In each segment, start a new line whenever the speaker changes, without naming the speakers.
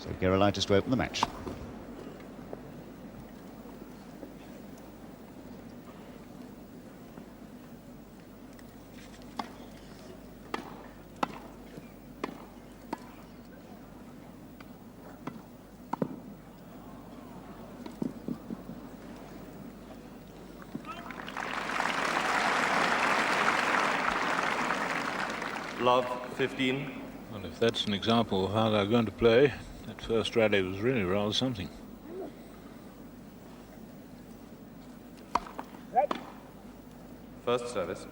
So Gerulaitis to open the match.
Love, 15.
Well, if that's an example of how they're going to play, that first rally was really rather something.
First service.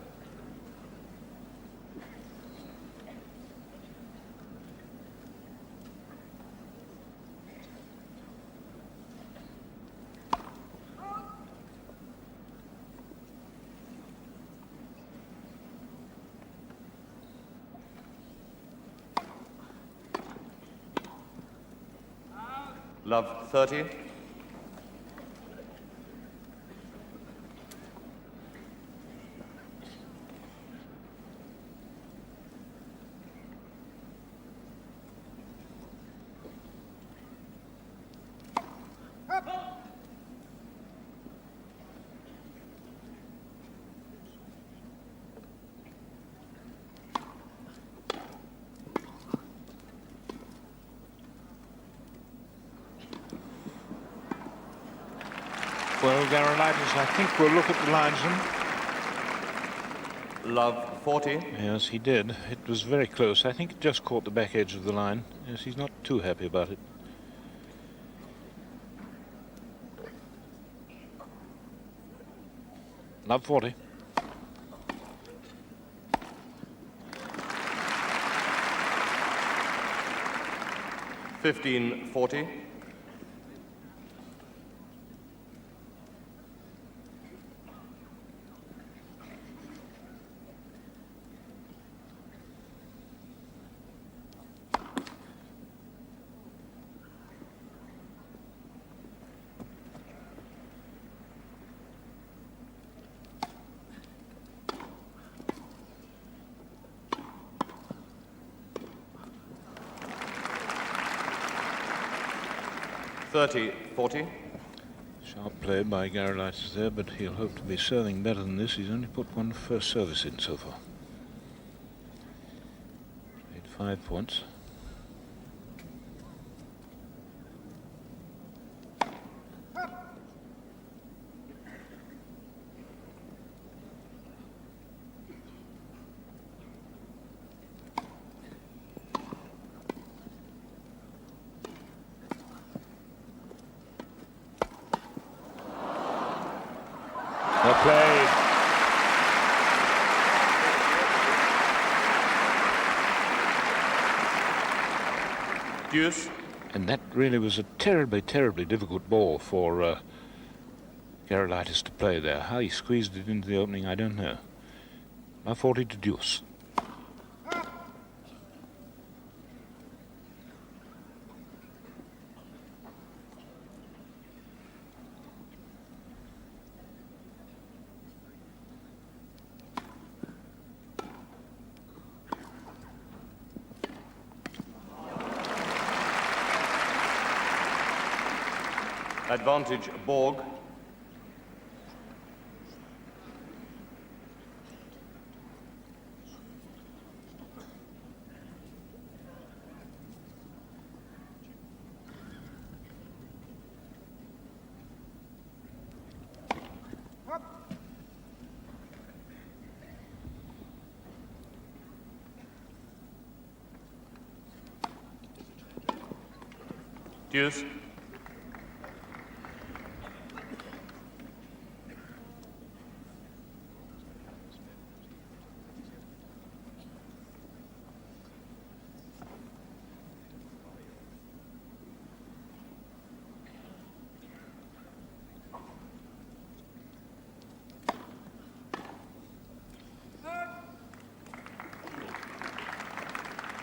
Love, 30.
Well, Gerulaitis, I think we'll look at the linesman.
Love, 40.
Yes, he did. It was very close. I think it just caught the back edge of the line. Yes, he's not too happy about it. Love, 40.
$15.40. $30.40.
Sharp play by Gerulaitis there, but he'll hope to be serving better than this. He's only put one first service in so far. Made 5 points. Well played.
Deuce.
And that really was a terribly, terribly difficult ball for Gerulaitis to play there. How he squeezed it into the opening, I don't know. Now 40 to deuce.
Advantage, Borg. Deuce.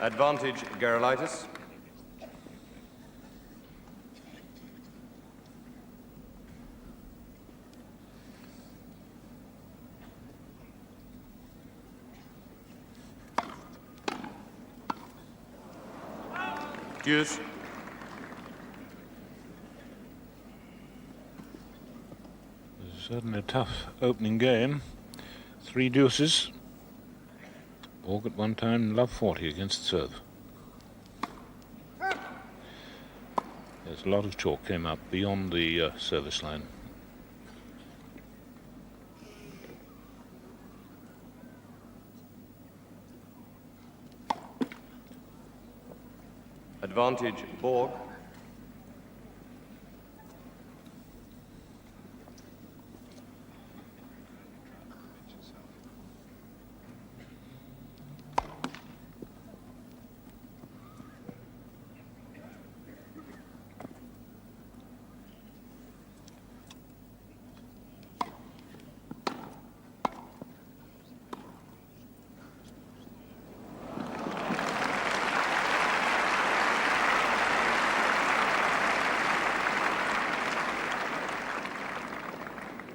Advantage, Gerulaitis. Deuce.
Certainly a tough opening game. 3 deuces. Borg at one time, love 40 against the serve. There's a lot of chalk came up beyond the service line.
Advantage Borg.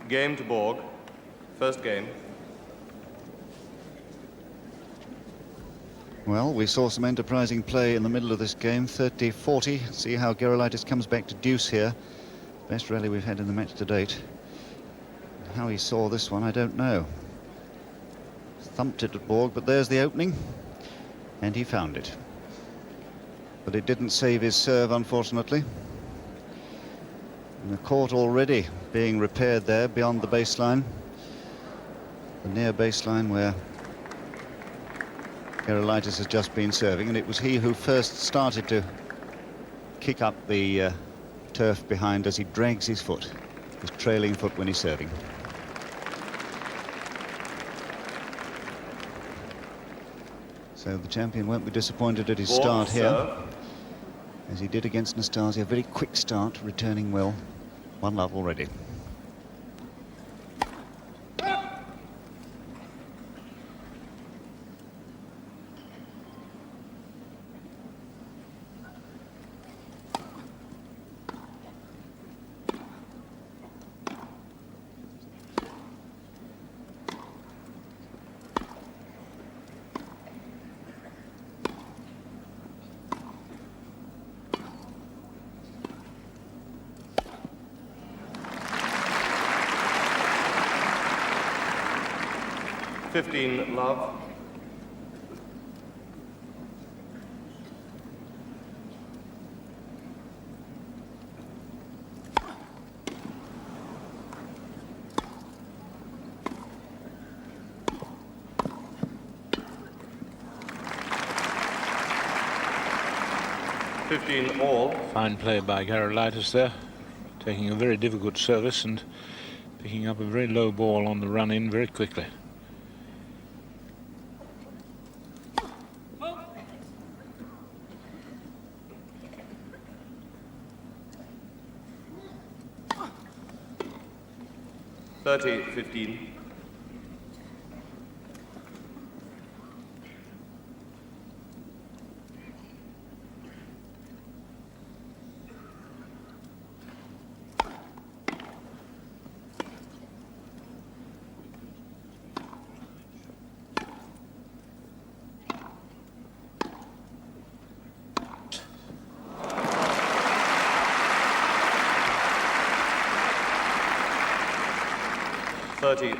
Game to Borg. First game.
Well, we saw some enterprising play in the middle of this game, 30-40. See how Gerulaitis comes back to deuce here. Best rally we've had in the match to date. How he saw this one, I don't know. Thumped it at Borg, but there's the opening. And he found it. But it didn't save his serve, unfortunately. And the court already being repaired there beyond the baseline. The near baseline where Gerulaitis has just been serving, and it was he who first started to kick up the turf behind as he drags his foot, his trailing foot when he's serving. So the champion won't be disappointed at his
Borg
start here,
serve.
as he did against Nastasia. Very quick start, returning well. 1-love already.
Love. All.
Fine play by Gerulaitis there, taking a very difficult service and picking up a very low ball on the run-in very quickly.
$30-15.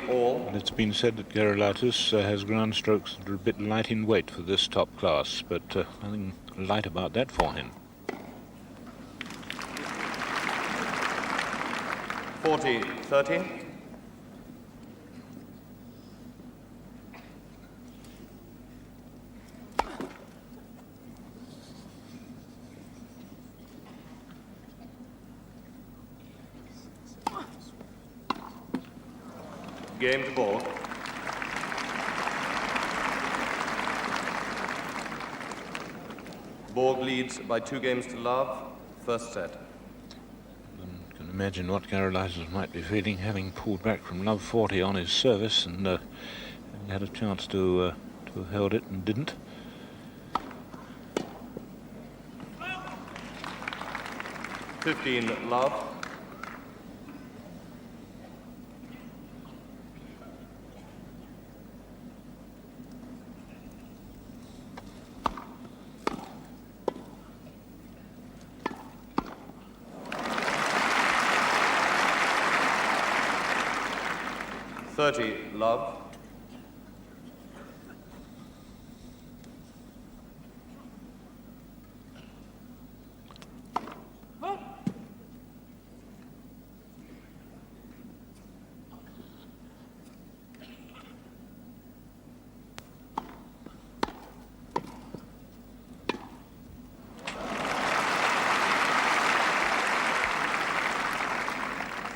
All.
And it's been said that Gerulaitus has ground strokes that are a bit light in weight for this top class, but nothing light about that for him.
40-30. Game to Borg. Borg leads by 2 games to love. First set.
You can imagine what Gerulaitis might be feeling, having pulled back from love 40 on his service and having had a chance to have held it and didn't.
Love. 30, love.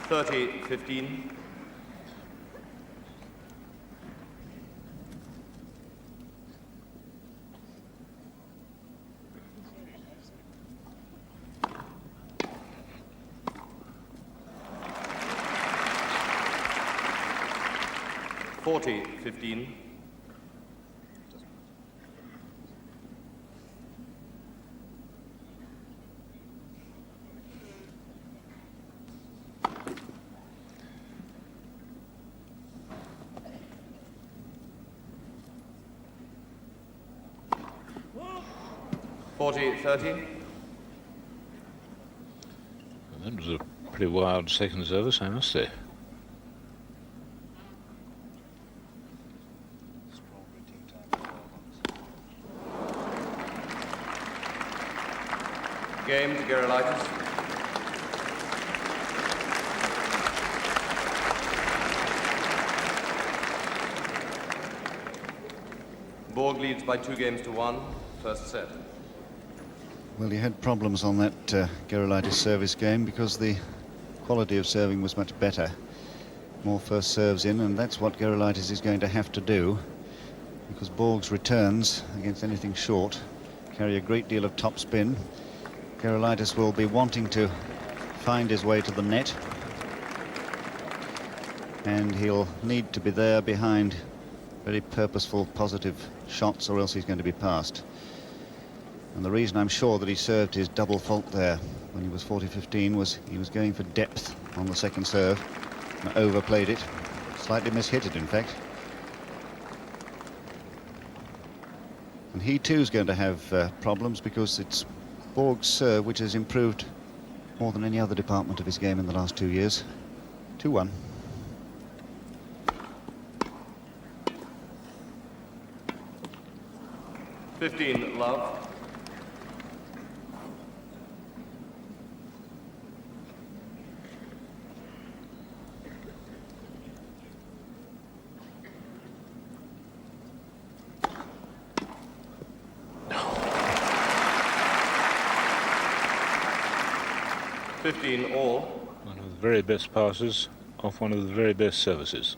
Thirty, 15. Forty, 15. Forty, 30.
That was a pretty wild second service, I must say.
Game to Gerulaitis. Borg leads by 2-1, first set.
Well, he had problems on that Gerulaitis service game because the quality of serving was much better. More first serves in, and that's what Gerulaitis is going to have to do, because Borg's returns against anything short carry a great deal of top spin. Gerulaitis will be wanting to find his way to the net, and he'll need to be there behind very purposeful, positive shots, or else he's going to be passed. And the reason I'm sure that he served his double fault there when he was 40-15 was he was going for depth on the second serve and overplayed it, slightly mishit it, in fact. And he too is going to have problems, because it's Borg's serve which has improved more than any other department of his game in the last 2 years. 2-1.
Fifteen, love. Fifteen, all.
One of the very best passes off one of the very best services.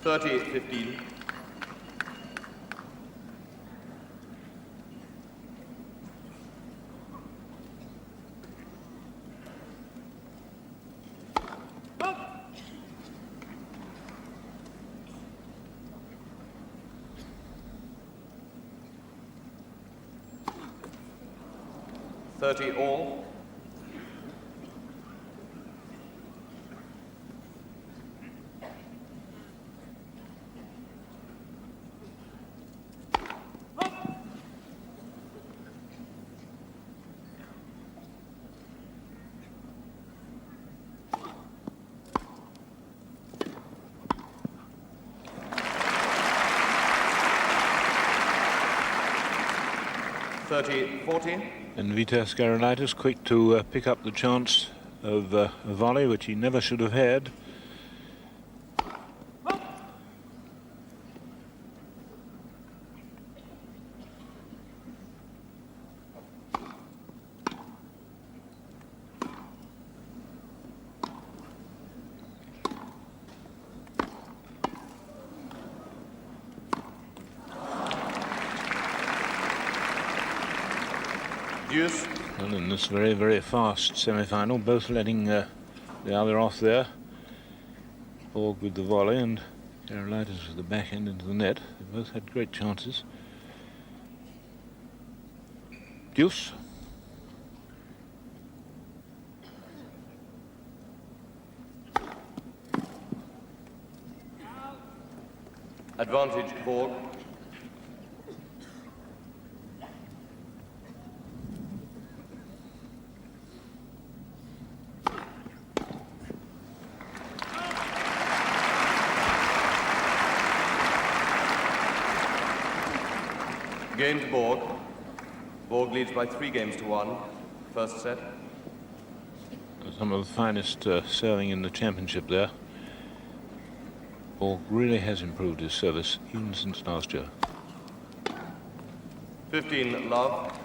Thirty, 15. All. Thirty, 40.
And Vitas Gerulaitis quick to pick up the chance of a volley, which he never should have had.
Deuce.
And in this very, very fast semi-final, both letting the other off there. Borg with the volley and Gerulaitis with the backhand into the net. They both had great chances. Deuce.
Advantage, Borg. Game to Borg. Borg leads by 3 games to 1. First set.
Some of the finest serving in the championship there. Borg really has improved his service even since last year.
15 love.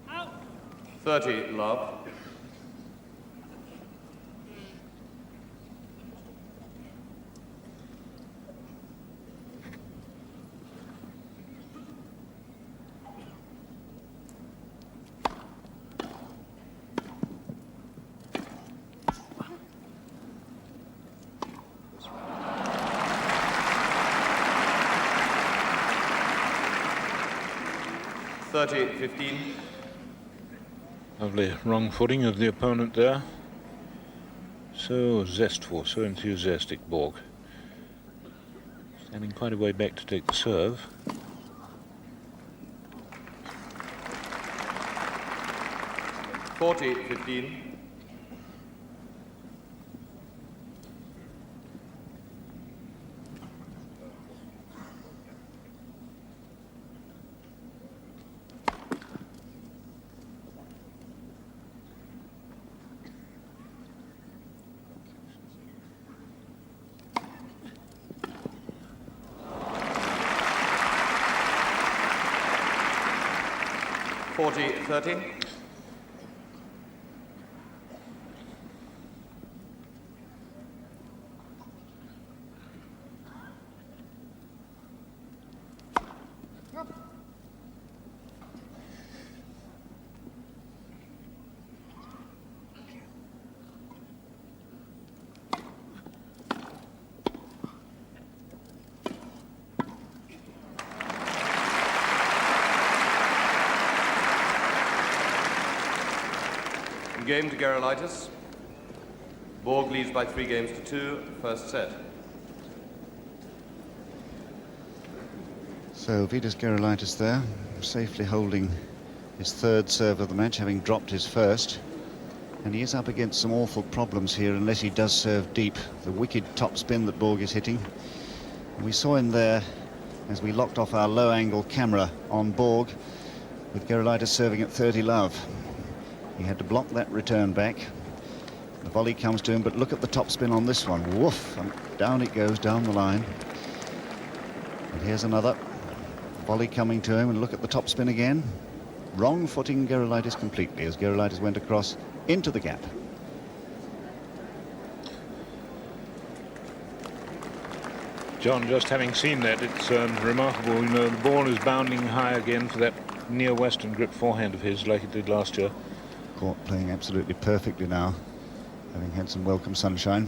Out. 30 love. $30-15.
Lovely wrong footing of the opponent there. So zestful, so enthusiastic, Borg. Standing quite a way back to take the serve.
$40-15. $40-30. Game to Gerulaitis. Borg leads by 3 games to 2, first set.
So Vitas Gerulaitis there, safely holding his 3rd serve of the match, having dropped his 1st. And he is up against some awful problems here unless he does serve deep. The wicked topspin that Borg is hitting. We saw him there as we locked off our low-angle camera on Borg, with Gerulaitis serving at 30 love. He had to block that return back. The volley comes to him, but look at the topspin on this one. Woof! And down it goes, down the line. And here's another volley coming to him, and look at the topspin again. Wrong footing Gerulaitis completely as Gerulaitis went across into the gap.
John, just having seen that, it's remarkable. You know, the ball is bounding high again for that near western grip forehand of his, like it did last year.
Court playing absolutely perfectly now, having had some welcome sunshine.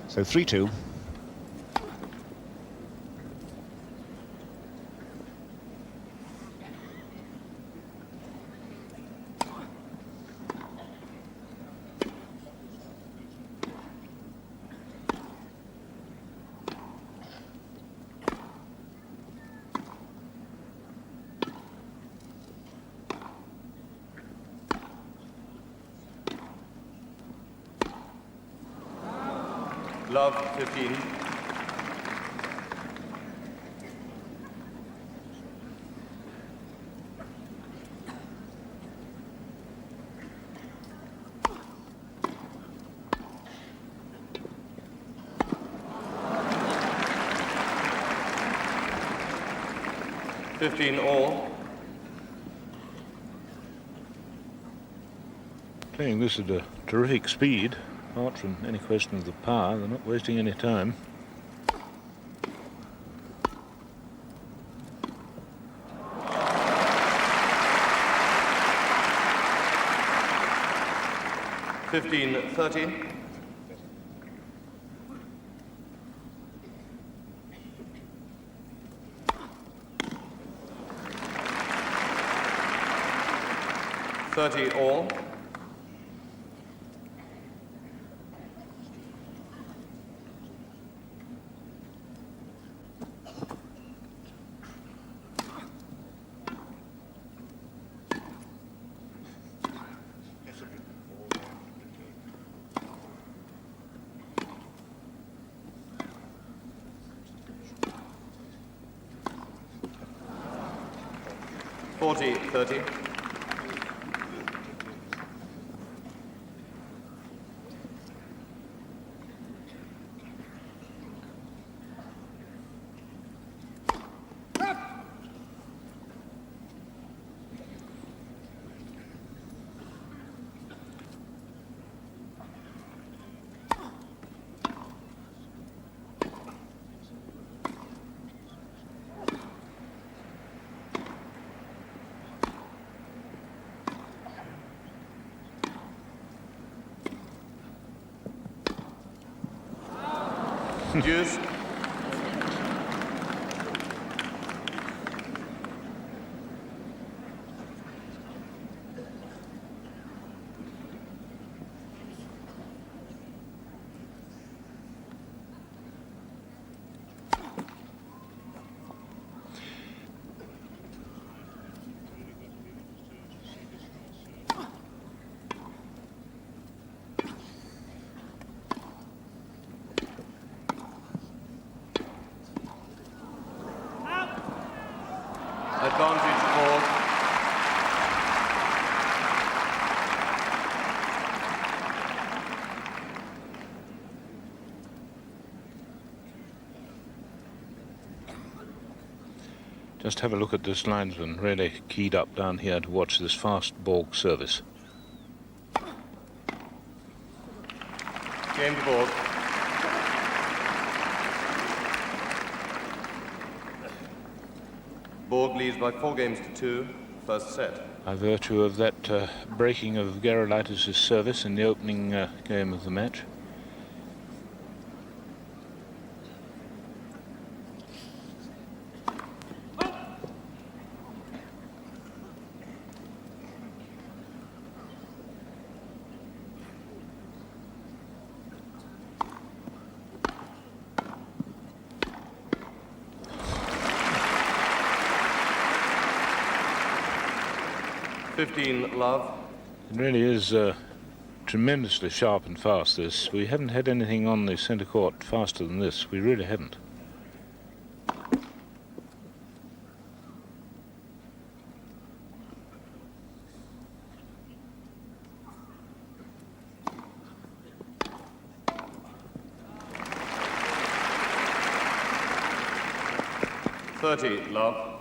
So 3-2.
Love 15. $15 all.
Playing this at a terrific speed. Apart from any question of the power, they're not wasting any time.
$15-30. $30 all. 40-30. Deuce. Advantage Borg.
Just have a look at this linesman, really keyed up down here to watch this fast Borg service.
Game to Borg. Borg leads by 4-2, first set.
By virtue of that breaking of Gerulaitis' service in the opening game of the match.
Love.
It really is tremendously sharp and fast, this. We haven't had anything on the centre court faster than this. We really haven't.
Love.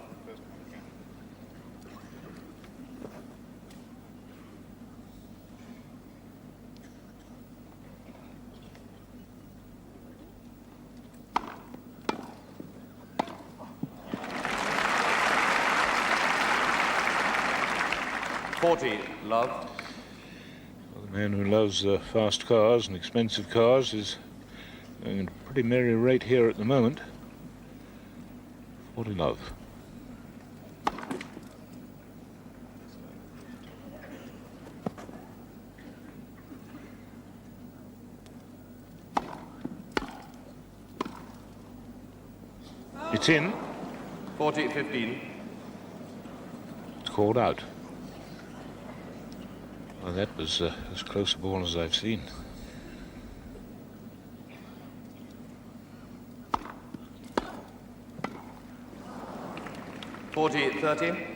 Love.
Well, the man who loves fast cars and expensive cars is going at a pretty merry rate here at the moment. 40 love. It's in.
40-15.
It's called out. Well, that was as close a ball as I've seen.
$40-30.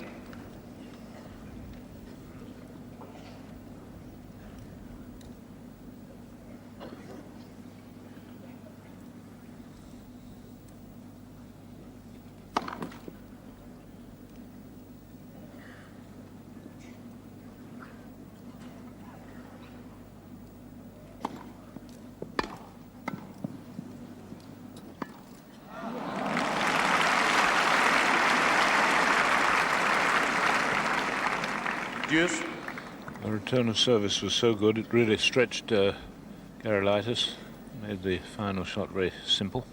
Deuce.
The return of service was so good, it really stretched Gerulaitis, made the final shot very simple.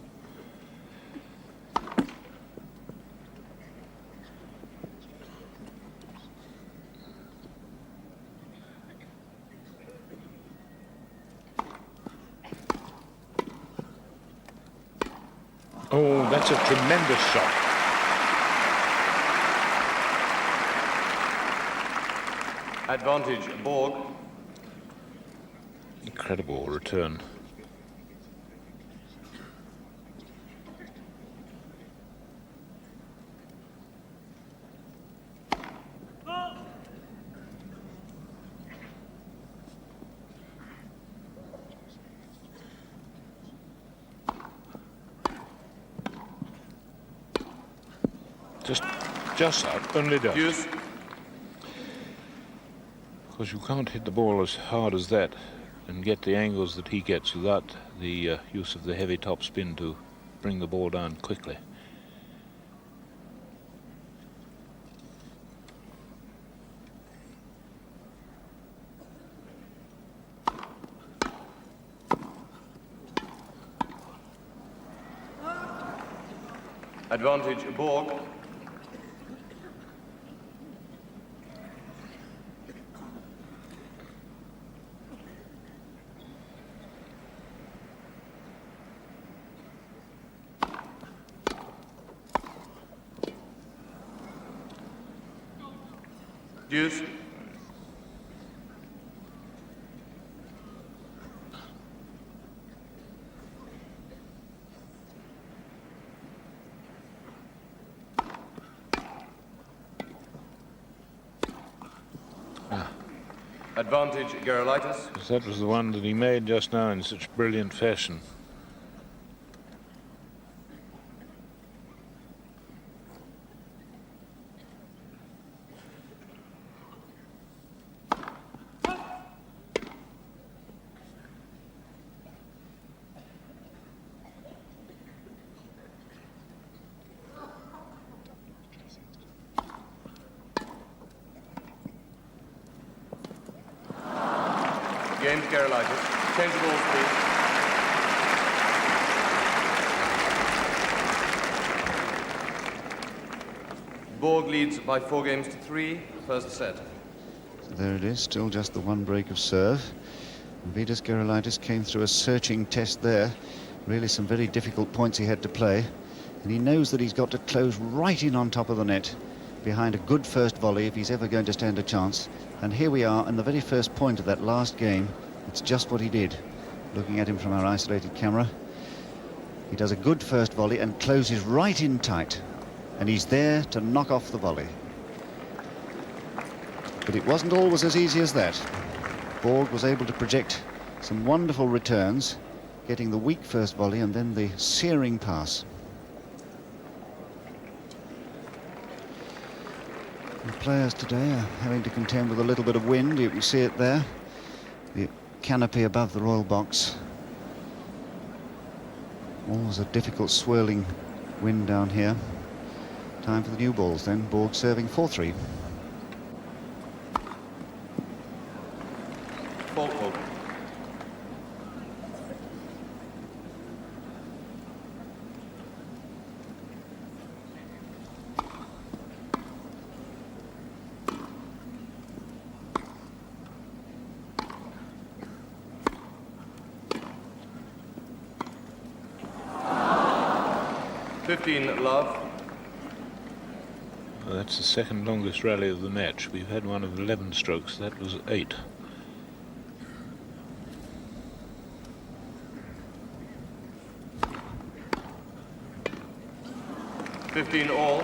Oh, that's a tremendous shot.
Advantage Borg.
Incredible return. Just out, only just.
Deuce.
Because you can't hit the ball as hard as that and get the angles that he gets without the use of the heavy top spin to bring the ball down quickly.
Advantage Borg. Deuce. Advantage Gerulaitis.
Because that was the one that he made just now in such brilliant fashion.
Game Gerulaitis. Change the balls, please. Borg leads by 4 games to 3. First set.
So there it is, still just the one break of serve. And Vitas Gerulaitis came through a searching test there. Really some very difficult points he had to play. And he knows that he's got to close right in on top of the net behind a good first volley if he's ever going to stand a chance. And here we are in the very first point of that last game. It's just what he did. Looking at him from our isolated camera, he does a good first volley and closes right in tight, and he's there to knock off the volley. But it wasn't always as easy as that. Borg was able to project some wonderful returns, getting the weak first volley and then the searing pass. The players today are having to contend with a little bit of wind. You can see it there, the canopy above the royal box. Always a difficult swirling wind down here. Time for the new balls then. Borg serving 4-3.
Fault ball. Love.
Well, that's the second longest rally of the match. We've had one of 11 strokes. That was 8.
All.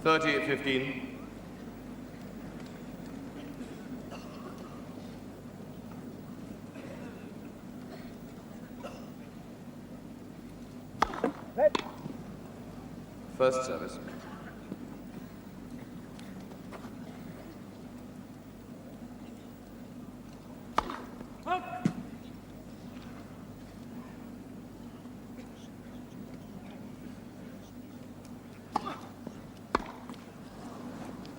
At 15. First service.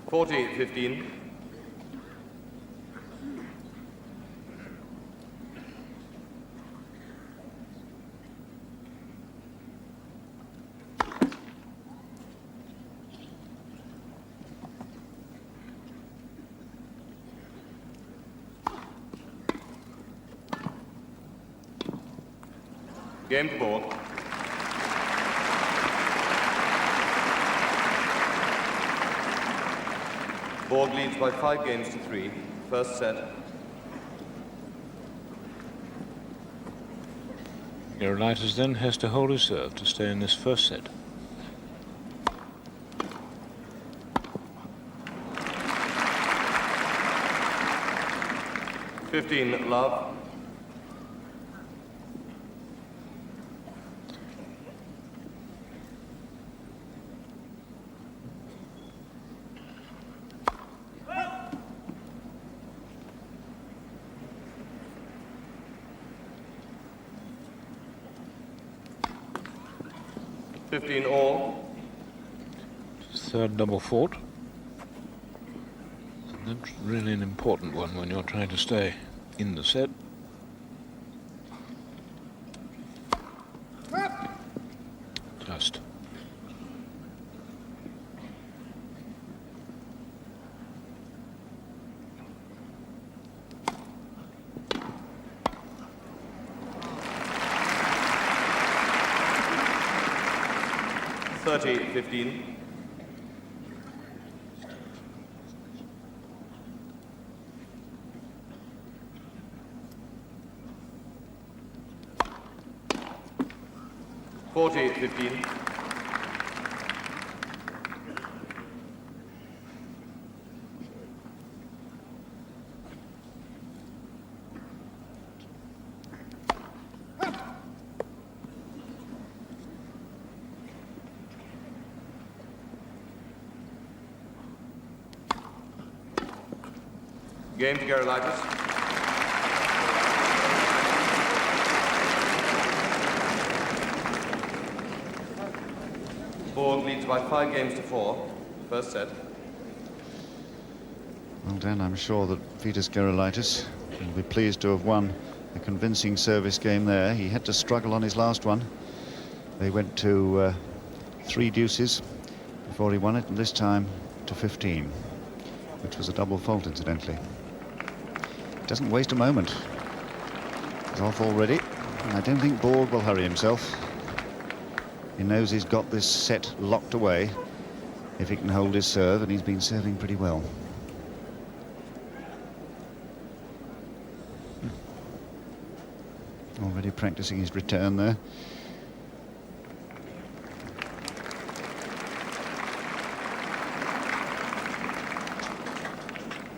.40-15. Game to Borg. Borg leads by 5 games to 3. First set.
Gerulaitis then has to hold his serve to stay in this first set.
15 love. All.
Third double fault. That's really an important one when you're trying to stay in the set. Just.
$30-15. $40-15. Game to Gerulaitis. Borg leads by 5-4. First set.
Well done. I'm sure that Vitas Gerulaitis will be pleased to have won a convincing service game there. He had to struggle on his last one. They went to 3 deuces before he won it, and this time to 15, which was a double fault, incidentally. Doesn't waste a moment. He's off already. And I don't think Borg will hurry himself. He knows he's got this set locked away if he can hold his serve, and he's been serving pretty well. Already practicing his return there.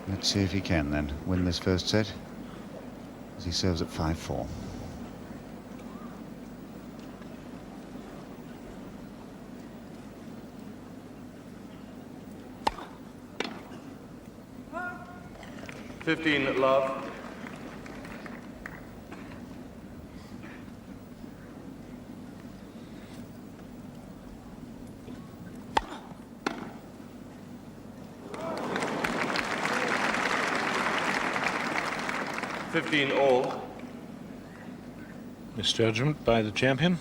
Let's see if he can then win this first set, as he serves at 5-4.
$15 love. $15
Misjudgment by the champion.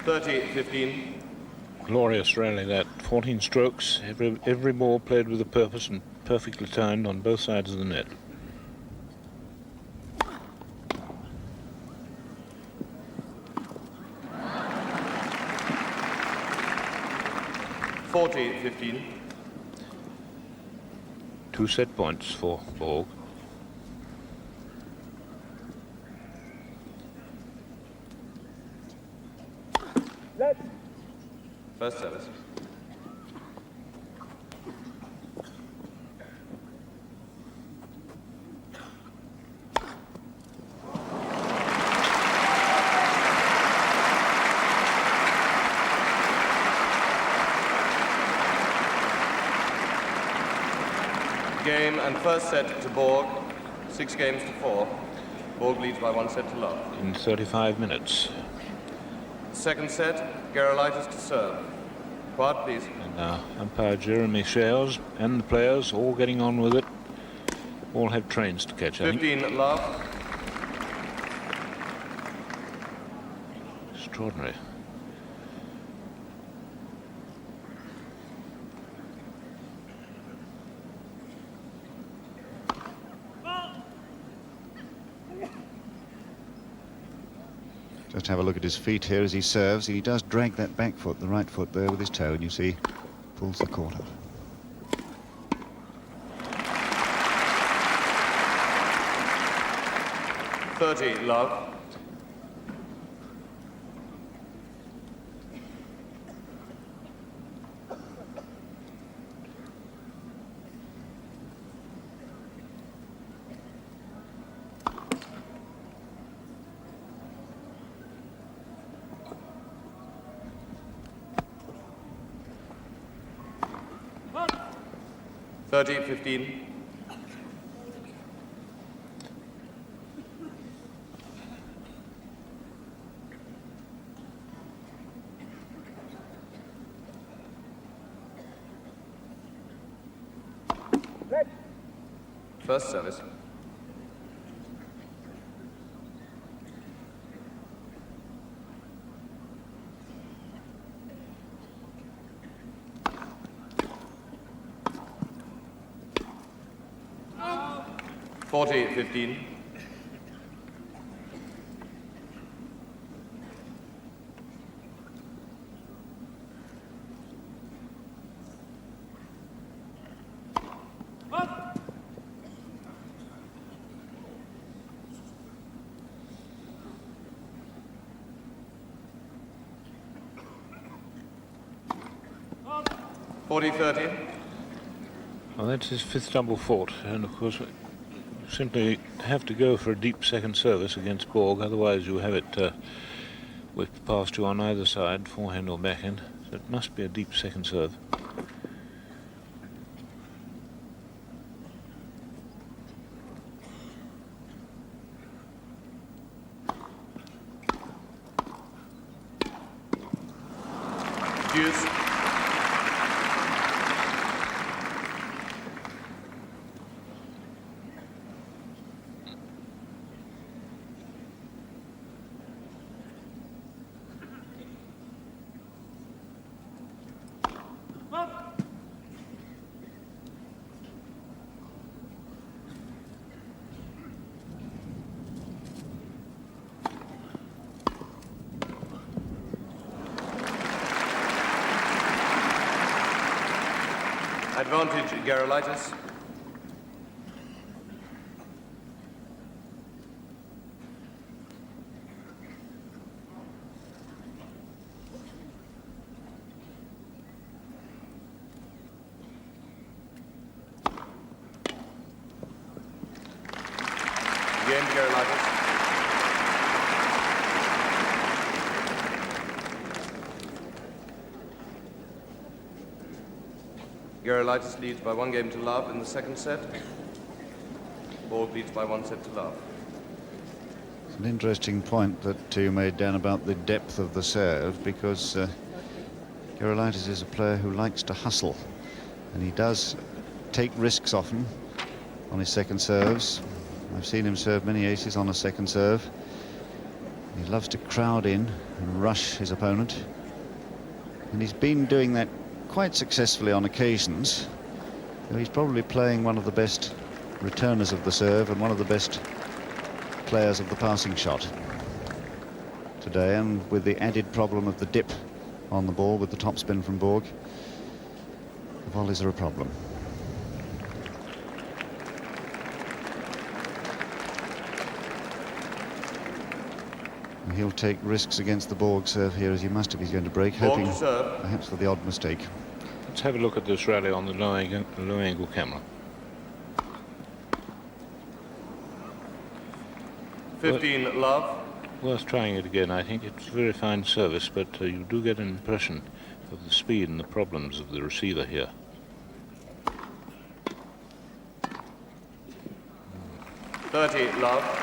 $30-15.
Glorious rally that. 14 strokes. Every ball played with a purpose and perfectly timed on both sides of the net.
$40-15.
2 set points for Borg.
First service. Game and first set to Borg, 6-4. Borg leads by 1 set to love.
In 35 minutes.
Second set, Gerulaitis to serve. Quiet, please.
And umpire Jeremy Shales and the players all getting on with it. All have trains to catch, I think.
15 love.
Extraordinary.
Just have a look at his feet here as he serves. He does drag that back foot, the right foot there with his toe, and you see, pulls the court up.
Love. What? 30-15. First service. Oh. 40-15. Oh. 40-30.
Well, that's his 5th double fault, and of course you simply have to go for a deep second service against Borg, otherwise you have it whipped past you on either side, forehand or backhand. So it must be a deep second serve.
Deuce. Advantage, Gerulaitis. Game, Gerulaitis. Gerulaitis leads by 1 game to love in the second set. Borg leads by 1 set to love.
It's an interesting point that you made, Dan, about the depth of the serve, because Gerulaitis is a player who likes to hustle, and he does take risks often on his second serves. I've seen him serve many aces on a second serve. He loves to crowd in and rush his opponent, and he's been doing that quite successfully on occasions. He's probably playing one of the best returners of the serve and one of the best players of the passing shot today, and with the added problem of the dip on the ball with the topspin from Borg, the volleys are a problem. And he'll take risks against the Borg serve here, as he must if he's going to break, hoping perhaps for the odd mistake.
Let's have a look at this rally on the low angle camera.
15 love.
Worth trying it again. I think it's a very fine service, but you do get an impression of the speed and the problems of the receiver here.
Love.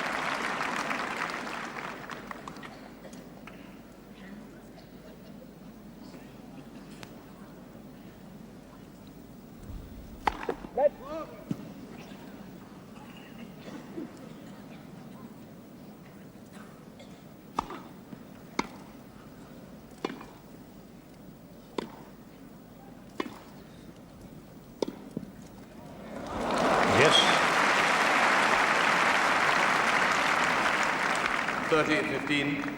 Yes.
30-15.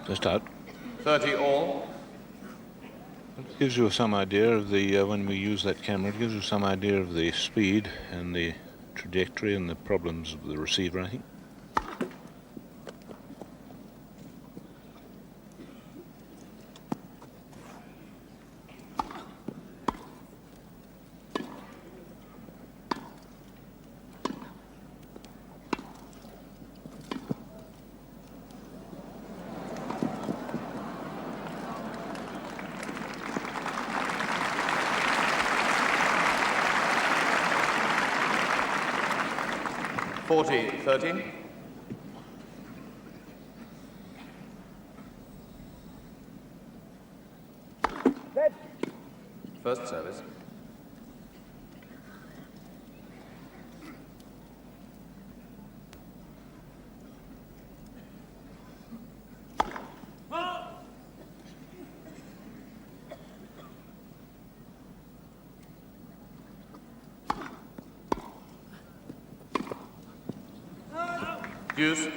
Just out.
30 all.
It gives you some idea of the, when we use that camera, it gives you some idea of the speed and the trajectory and the problems of the receiver, I think.
$40-30. First service. Deuce.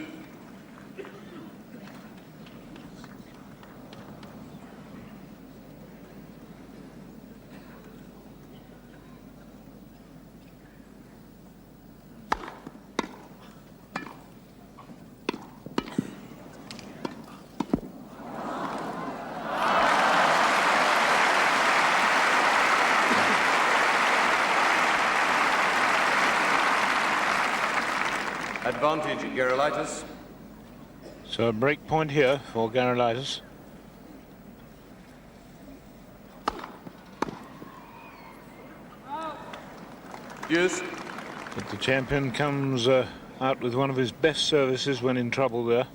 Advantage, Gerulaitis.
So a break point here for Gerulaitis.
Deuce.
But the champion comes out with one of his best services when in trouble there.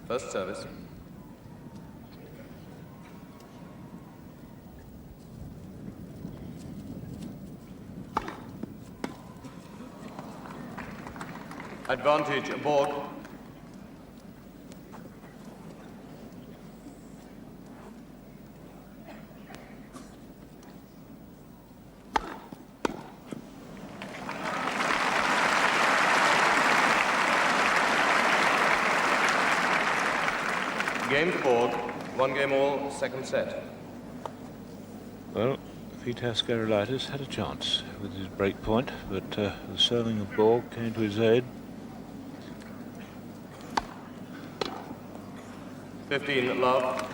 First service. Advantage, Borg. Game to Borg. 1 game all, second set.
Well, Vitas Gerulaitis had a chance with his break point, but the serving of Borg came to his aid.
15 love.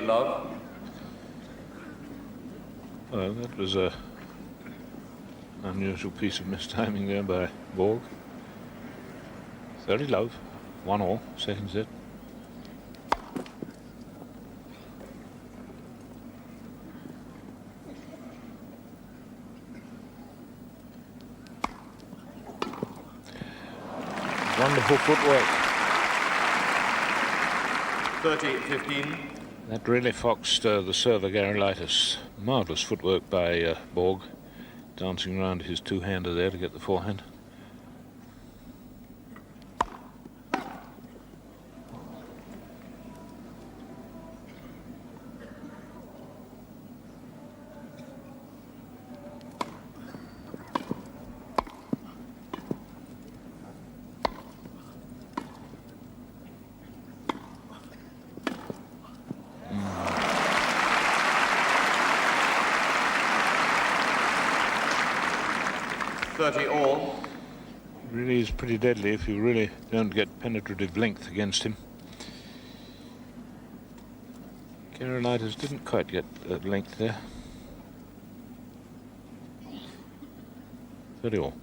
Love.
Well, that was a unusual piece of mistiming there by Borg. 30 love, 1 all, second set. Wonderful footwork.
30-15.
That really foxed the server Gerulaitis. Marvellous footwork by Borg, dancing around his two-hander there to get the forehand.
All.
Really is pretty deadly if you really don't get penetrative length against him. Gerulaitis didn't quite get length there. 30 all.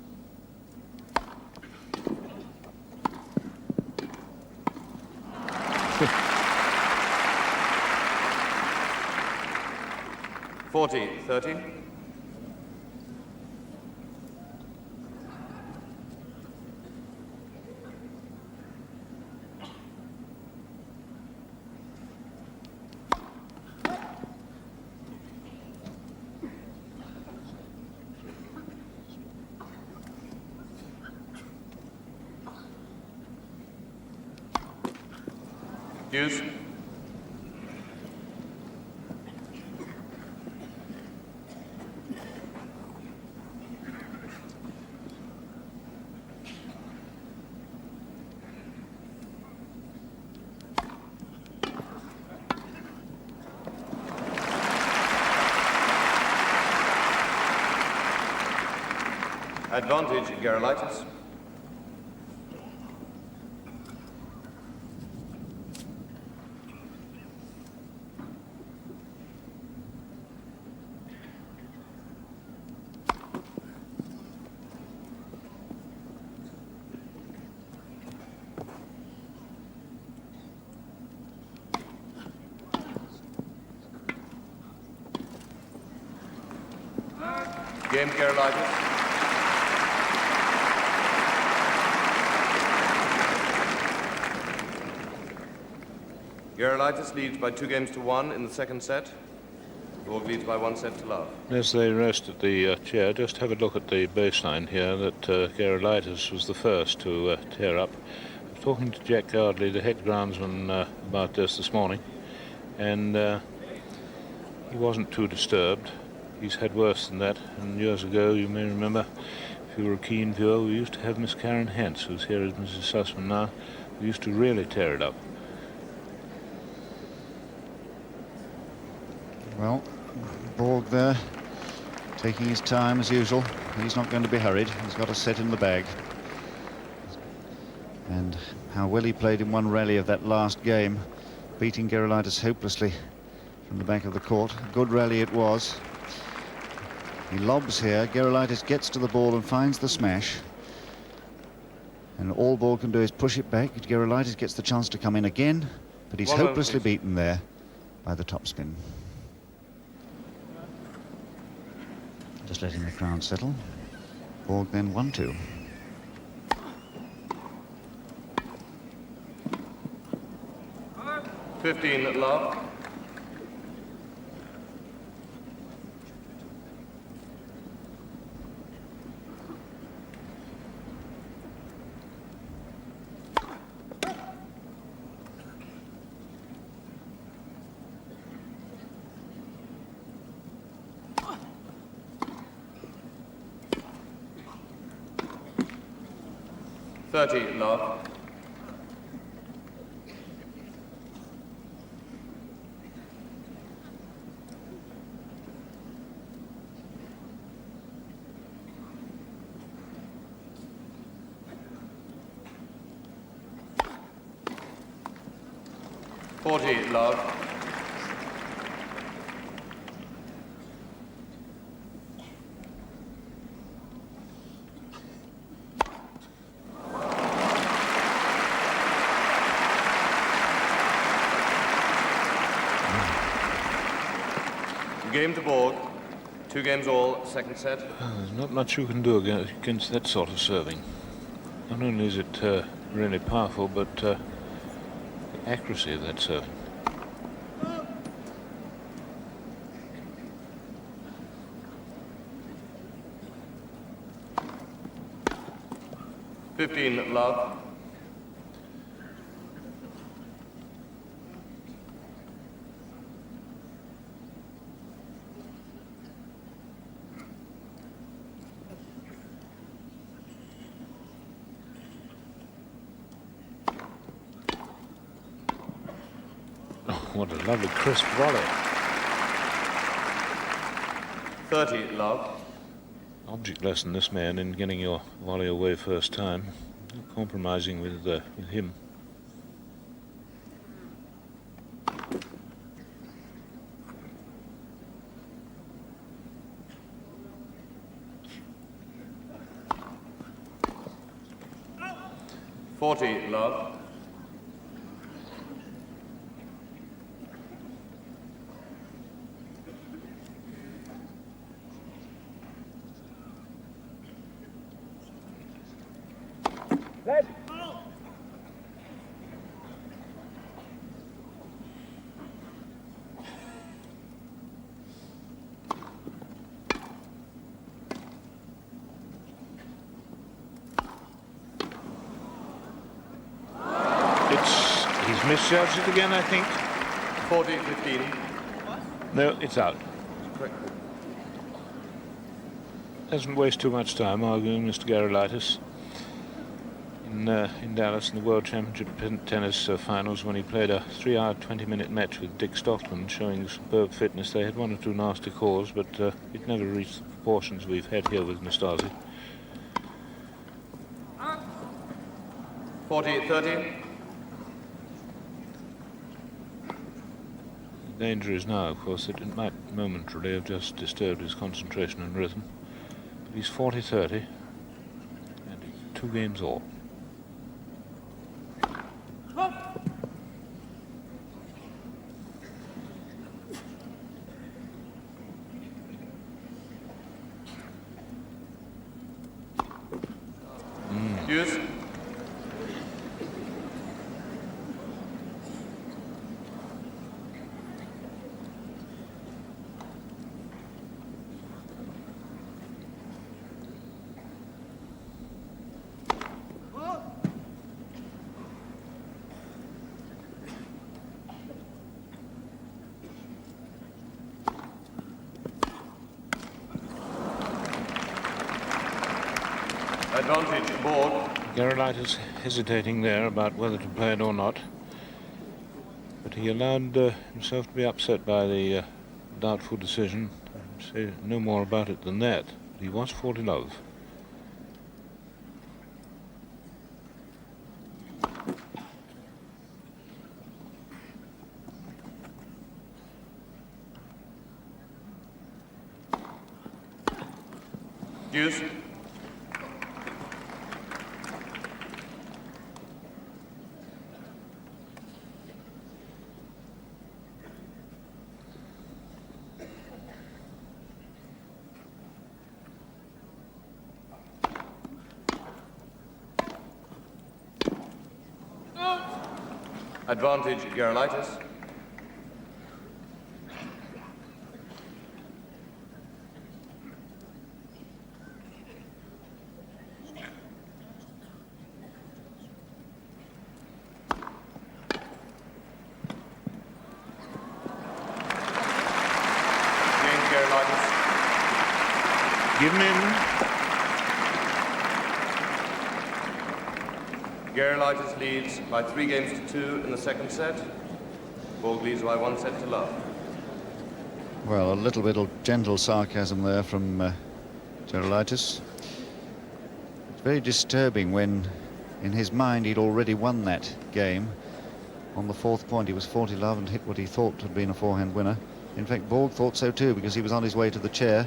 $40-30. Cues. Advantage, Gerulaitis. Game, Gerulaitis. Gerulaitis leads by 2-1 in the second set. Borg leads by 1 set to love.
As they rest at the chair, just have a look at the baseline here that Gerulaitis was the first to tear up. I was talking to Jack Gardley, the head groundsman, about this morning, and he wasn't too disturbed. He's had worse than that, and years ago, you may remember, if you were a keen viewer, we used to have Miss Karen Hance, who's here as Mrs. Sussman now, who used to really tear it up.
Well, Borg there, taking his time as usual. He's not going to be hurried. He's got a set in the bag. And how well he played in one rally of that last game, beating Gerulaitis hopelessly from the back of the court. A good rally it was. He lobs here. Gerulaitis gets to the ball and finds the smash. And all Borg can do is push it back. Gerulaitis gets the chance to come in again, but he's hopelessly beaten there by the topspin. Just letting the crowd settle. Borg then 1-2.
$15 love. $30 love. $40 love. Game to Borg. 2 games all, second set.
There's not much you can do against that sort of serving. Not only is it really powerful, but the accuracy of that serving.
$15 love.
What a lovely crisp volley.
30 love.
Object lesson, this man, in getting your volley away first time. No compromising with him.
$40 love.
He's misjudged it again, I think.
40-15.
No, it's out.
Correct.
Doesn't waste too much time arguing, Mr. Gerulaitis. In Dallas in the World Championship tennis finals, when he played a 3-hour, 20-minute match with Dick Stockman, showing superb fitness. They had one or two nasty calls, but it never reached the proportions we've had here with Nastasi.
40-30.
The danger is now, of course, that it might momentarily have just disturbed his concentration and rhythm. But he's 40-30, and it's 2 games all.
Use. Advantage, Borg.
Gerulaitis hesitating there about whether to play it or not. But he allowed himself to be upset by the doubtful decision. Say no more about it than that. He was 40-love.
Use. Advantage, Gerulaitis. Against Gerulaitis.
Give him in.
Gerulaitis leads by 3 games to 2 in the second set. Borg leads by 1 set to love.
Well, a little bit of gentle sarcasm there from Gerulaitis. It's very disturbing when, in his mind, he'd already won that game. On the 4th point, he was 40-love and hit what he thought had been a forehand winner. In fact, Borg thought so too, because he was on his way to the chair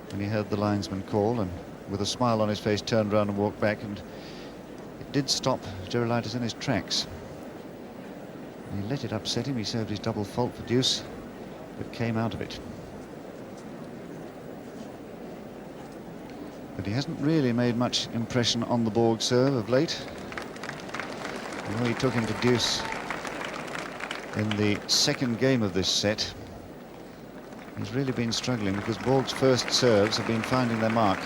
when he heard the linesman call, and with a smile on his face turned round and walked back, and it did stop Gerulaitis in his tracks. He let it upset him. He served his double fault for deuce, but came out of it. But he hasn't really made much impression on the Borg serve of late. Although he took him to deuce in the second game of this set, he's really been struggling, because Borg's first serves have been finding their mark.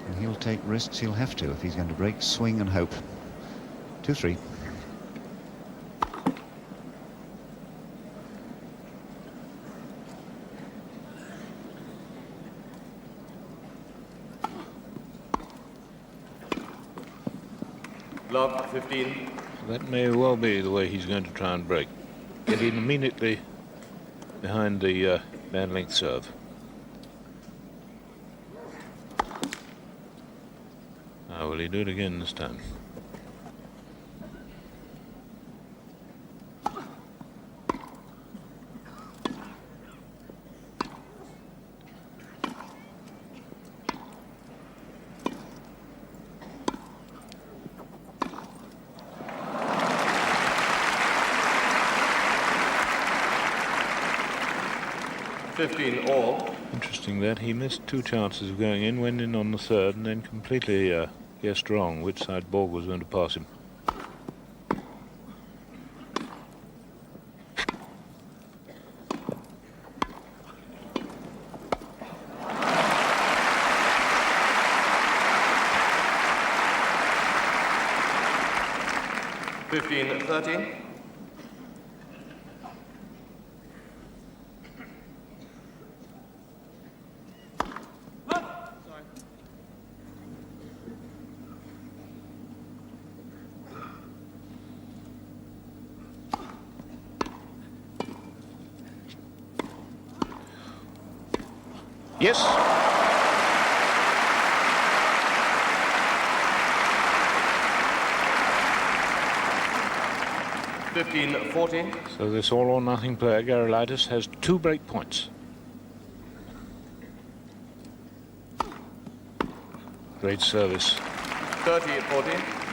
And he'll take risks. He'll have to if he's going to break, swing and hope. 2-3.
Love, 15.
That may well be the way he's going to try and break. Get in immediately behind the bad length serve. Will he do it again this time?
All.
Interesting that he missed 2 chances of going in, went in on the 3rd, and then completely guessed wrong which side Borg was going to pass him.
15-30.
Yes. So this all or nothing player, Gerulaitis, has 2 break points. Great service.
30-40.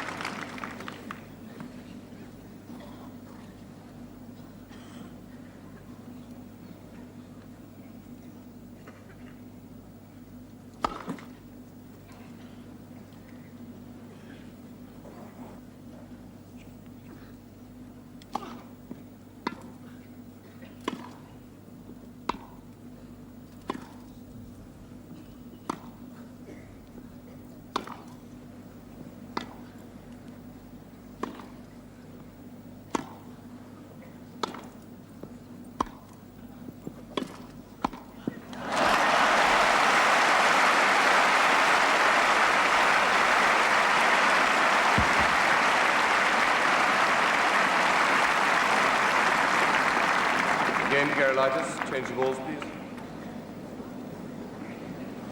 Game, Gerulaitis. Change the balls, please.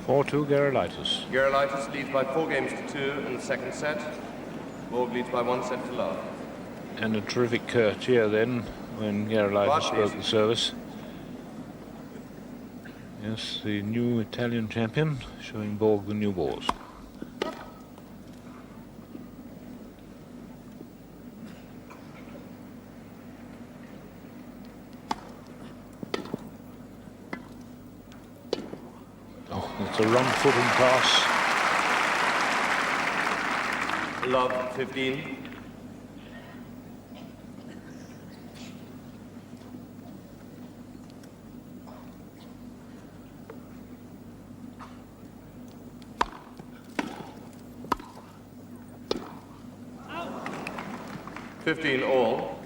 4-2 Gerulaitis.
Gerulaitis leads by 4 games to 2 in the second set. Borg leads by 1 set to love.
And a terrific cheer then when Gerulaitis broke the service. Yes, the new Italian champion showing Borg the new balls. It's a wrong footing pass.
Love 15. Out. 15 all.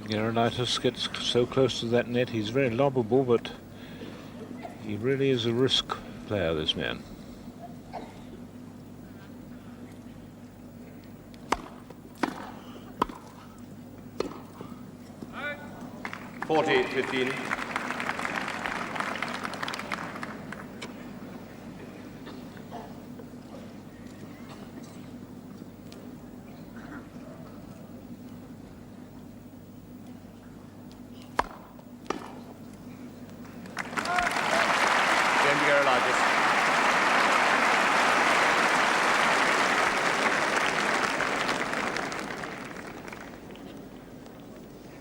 Gerulaitis gets so close to that net, he's very lobbable, but he really is a risk player, this man.
Forty 15.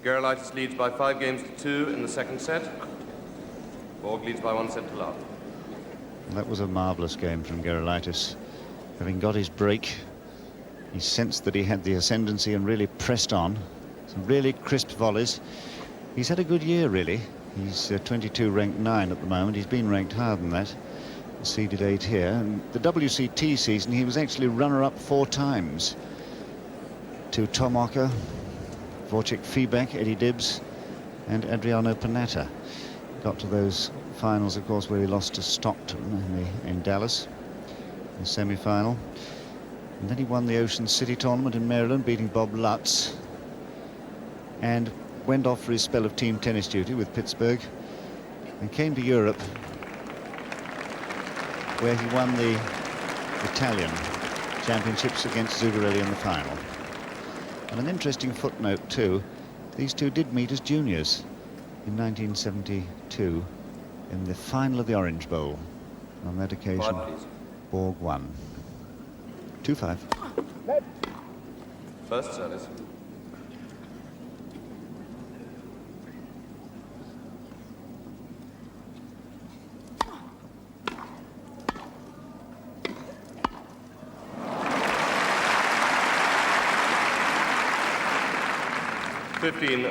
Gerulaitis leads by 5 games to 2 in the second set. Borg leads by 1 set to love.
That was a marvellous game from Gerulaitis. Having got his break, he sensed that he had the ascendancy and really pressed on. Some really crisp volleys. He's had a good year, really. He's 22, ranked 9 at the moment. He's been ranked higher than that. Seeded 8 here. And the WCT season, he was actually runner-up 4 times. To Tom Ocker, Wojciech Fibek, Eddie Dibbs and Adriano Panetta. Got to those finals, of course, where he lost to Stockton in Dallas in the semi-final. And then he won the Ocean City tournament in Maryland, beating Bob Lutz, and went off for his spell of team tennis duty with Pittsburgh and came to Europe, where he won the Italian championships against Zuccarelli in the final. And an interesting footnote too, these two did meet as juniors in 1972 in the final of the Orange Bowl. On that occasion,
5, please.
Borg won. 2-5.
First service.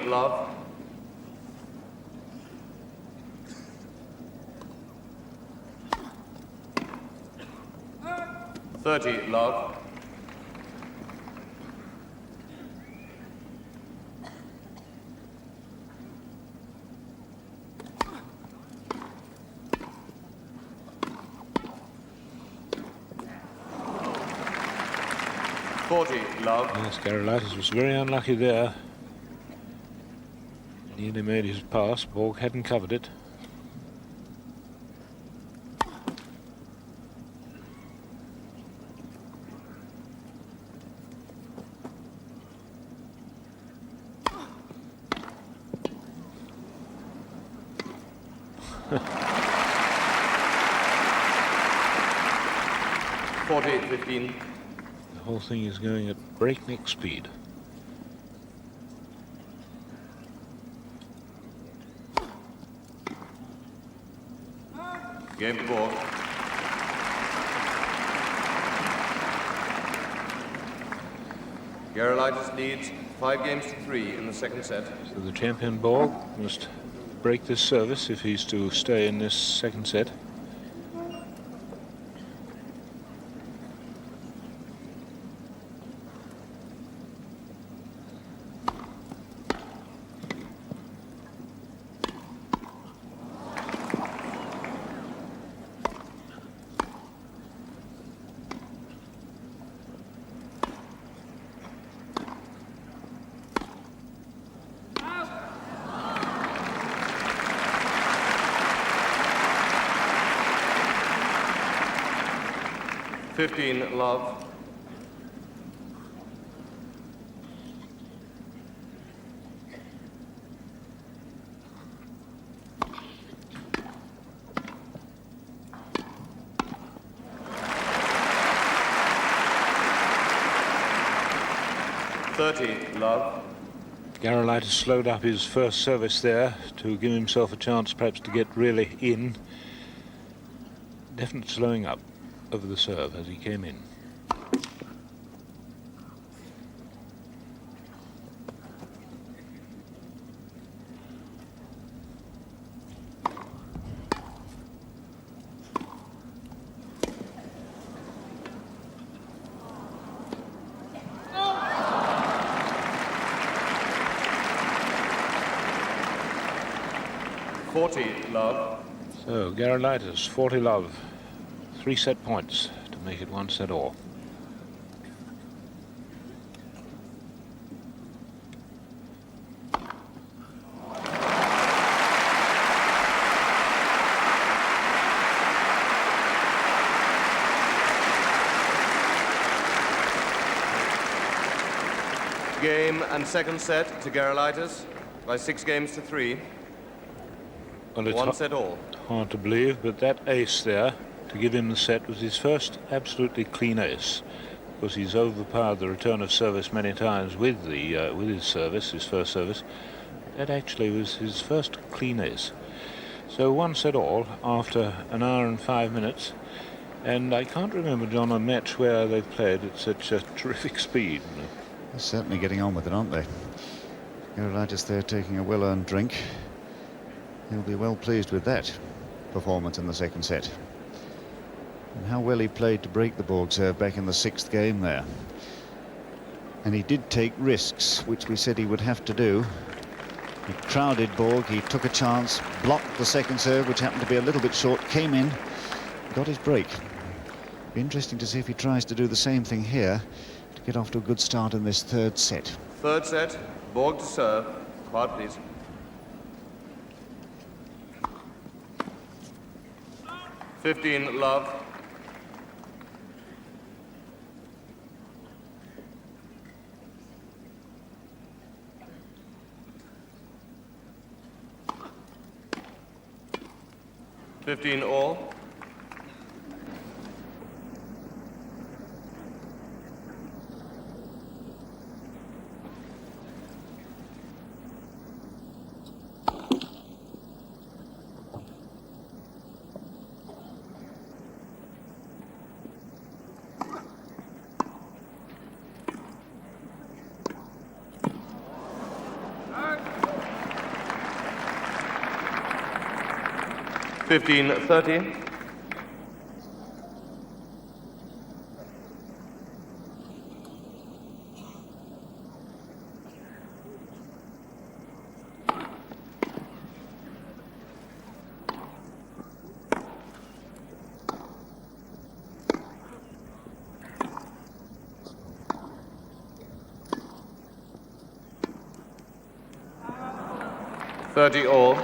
Love. 30, love. 40, love.
Yes, Gerulaitis was very unlucky there. Nearly made his pass. Borg hadn't covered it.
$48-15.
The whole thing is going at breakneck speed.
Game to Borg. Gerulaitis leads 5-3 in the second set.
So the champion Borg must break this service if he's to stay in this second set.
Love. 30, love.
Gerulaitis slowed up his first service there to give himself a chance perhaps to get really in. Definite slowing up over the serve as he came in.
Love.
So Gerulaitis, 40 love. 3 set points to make it 1 set all.
Game and second set to Gerulaitis by 6-3.
Well, it's
1 set all.
hard to believe, but that ace there to give him the set was his first absolutely clean ace. Because he's overpowered the return of service many times with his service, his first service. That actually was his first clean ace. So 1 set all after an hour and 5 minutes. And I can't remember, John, a match where they played at such a terrific speed.
They're certainly getting on with it, aren't they? Gerulaitis there taking a well-earned drink. He'll be well pleased with that performance in the second set. And how well he played to break the Borg serve back in the 6th game there. And he did take risks, which we said he would have to do. He crowded Borg, he took a chance, blocked the second serve, which happened to be a little bit short, came in, got his break. Be interesting to see if he tries to do the same thing here to get off to a good start in this 3rd set.
Third set, Borg to serve. Quiet, please. 15, love. 15 all. 15-30. All.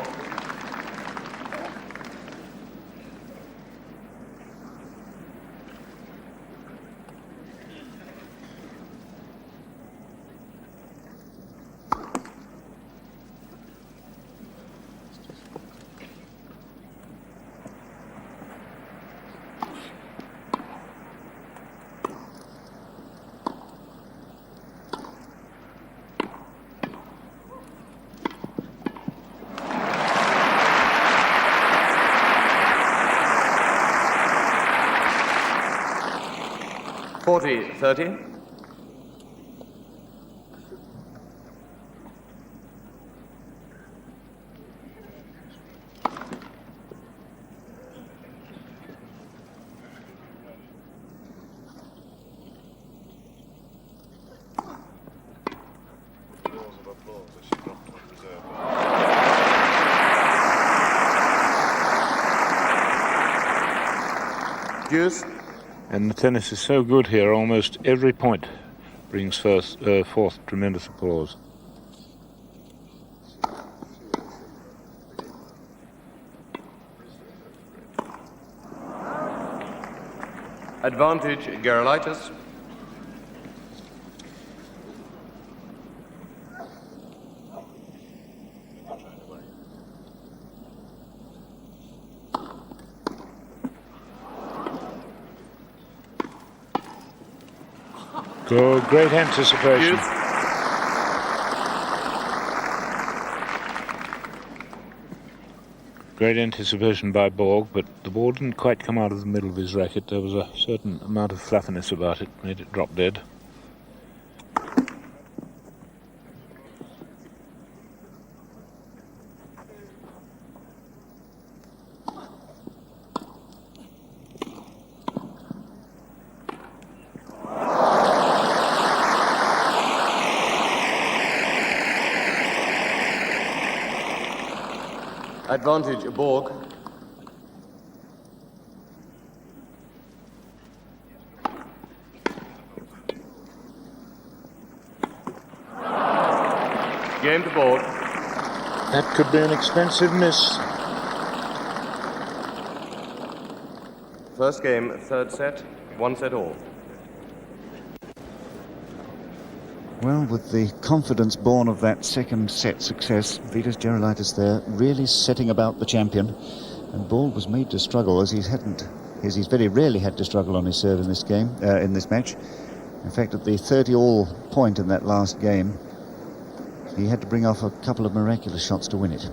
$40-30. Deuce.
And the tennis is so good here, almost every point brings forth tremendous applause.
Advantage, Gerulaitis.
Good, great anticipation.
Yes.
Great anticipation by Borg, but the ball didn't quite come out of the middle of his racket. There was a certain amount of fluffiness about it, made it drop dead.
Advantage, Borg. Game to Borg.
That could be an expensive miss.
First game, third set, 1-all.
Well, with the confidence born of that second set success, Vitas Gerulaitis there really setting about the champion, and Borg was made to struggle as he's very rarely had to struggle on his serve in this game, in this match. In fact, at the 30-all point in that last game, he had to bring off a couple of miraculous shots to win it.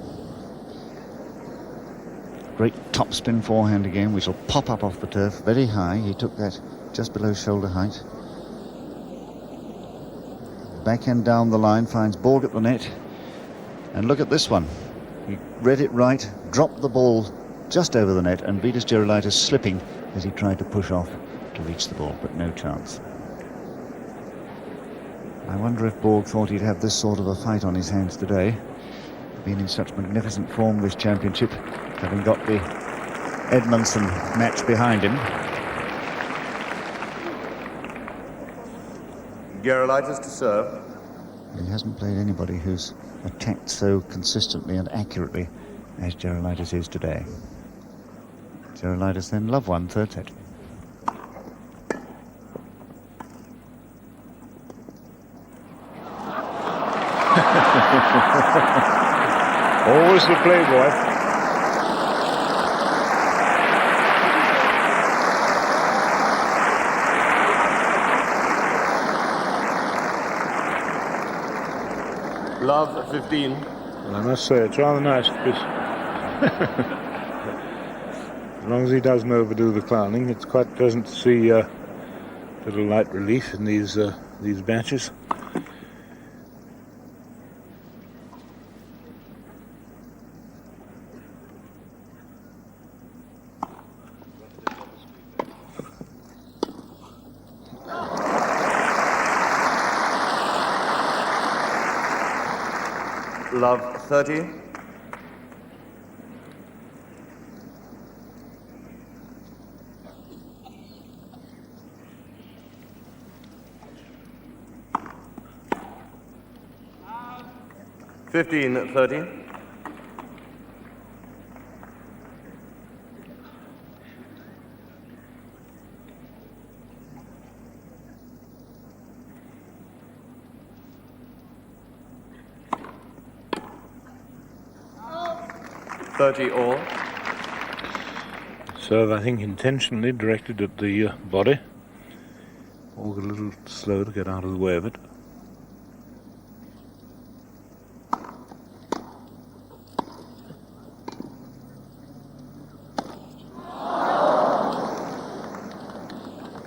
Great topspin forehand again, which will pop up off the turf very high. He took that just below shoulder height. Backhand down the line, finds Borg at the net. And look at this one. He read it right, dropped the ball just over the net, and Vitas Gerulaitis slipping as he tried to push off to reach the ball, but no chance. I wonder if Borg thought he'd have this sort of a fight on his hands today. Been in such magnificent form this championship, having got the Edmondson match behind him.
Gerulaitis to serve.
He hasn't played anybody who's attacked so consistently and accurately as Gerulaitis is today. Gerulaitis then love one, third set.
Always the playboy.
Love, 15.
Well, I must say, it's rather nice because as long as he doesn't overdo the clowning, it's quite pleasant to see a little light relief in these matches.
love 30. Fifteen 30. All.
Serve, I think, intentionally directed at the body. Borg a little slow to get out of the way of it.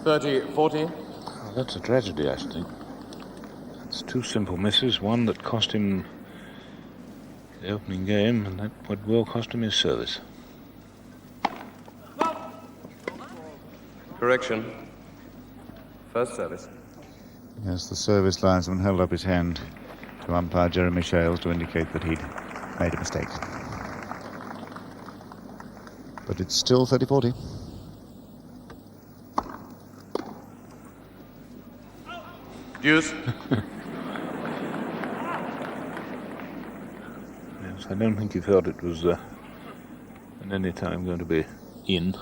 $40.
Oh, that's a tragedy, I think. It's two simple misses, one that cost him the opening game, and that would well cost him his service.
Correction. First service.
Yes, the service linesman held up his hand to umpire Jeremy Shales to indicate that he'd made a mistake. But it's still 30-40.
Deuce.
Yes, I don't think he felt it was at any time going to be in.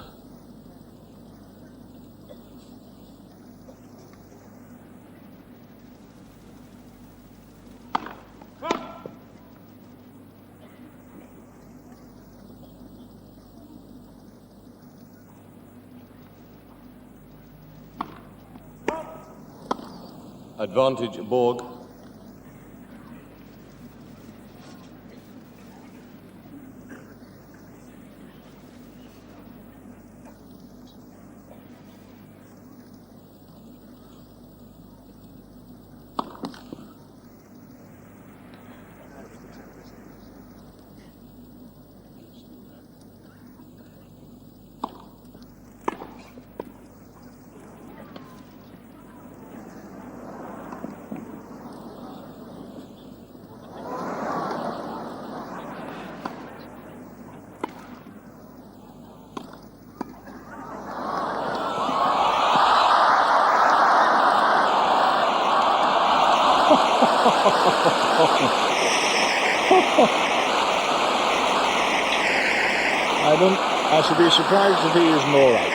Advantage Borg.
I should be surprised if he isn't all right.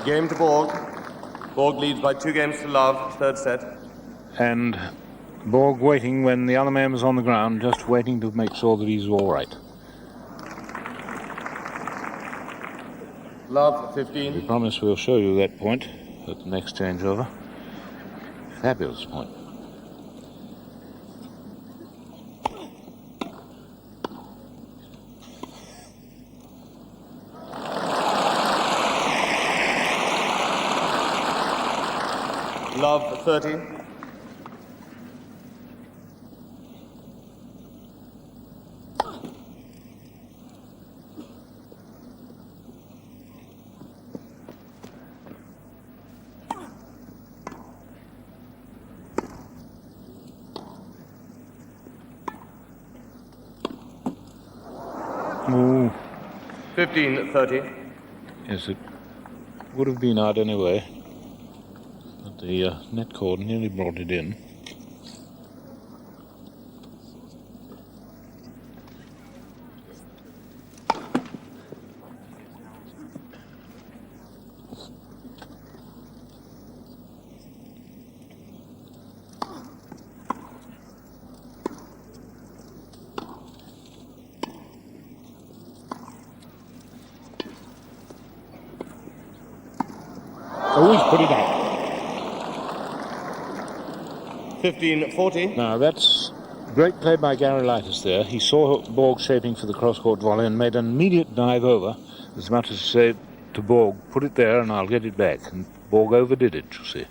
Game to Borg. Borg leads by 2 games to love, third set.
And Borg waiting when the other man was on the ground, just waiting to make sure that he's all right.
Love 15.
We promise we'll show you that point at the next changeover. Fabulous point.
Love 30.
Ooh.
15-30.
Yes, it would have been out anyway. But the net cord nearly brought it in. Oh, he's put it out.
15-40.
Now, that's great play by Gerulaitis there. He saw Borg shaping for the cross-court volley and made an immediate dive over, as much as to say to Borg, put it there and I'll get it back. And Borg overdid it, you see.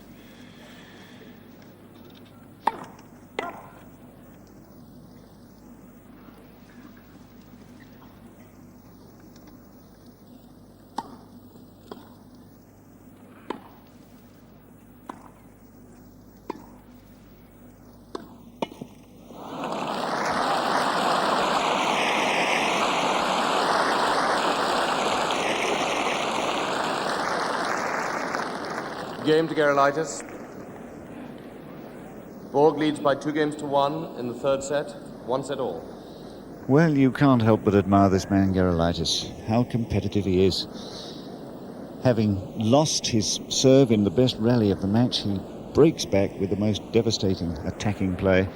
Game to Gerulaitis. Borg leads by 2-1 in the third set. 1 set all.
Well, you can't help but admire this man, Gerulaitis. How competitive he is. Having lost his serve in the best rally of the match, he breaks back with the most devastating attacking play,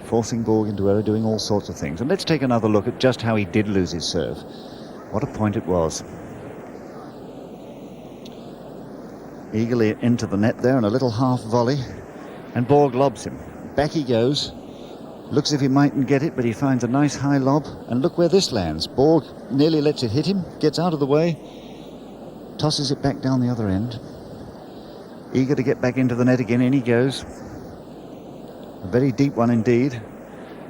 forcing Borg into error, doing all sorts of things. And let's take another look at just how he did lose his serve. What a point it was. Eagerly into the net there, and a little half volley, and Borg lobs him. Back he goes. Looks as if he mightn't get it, but he finds a nice high lob, and look where this lands. Borg nearly lets it hit him, gets out of the way, tosses it back down the other end. Eager to get back into the net again, in he goes. A very deep one indeed.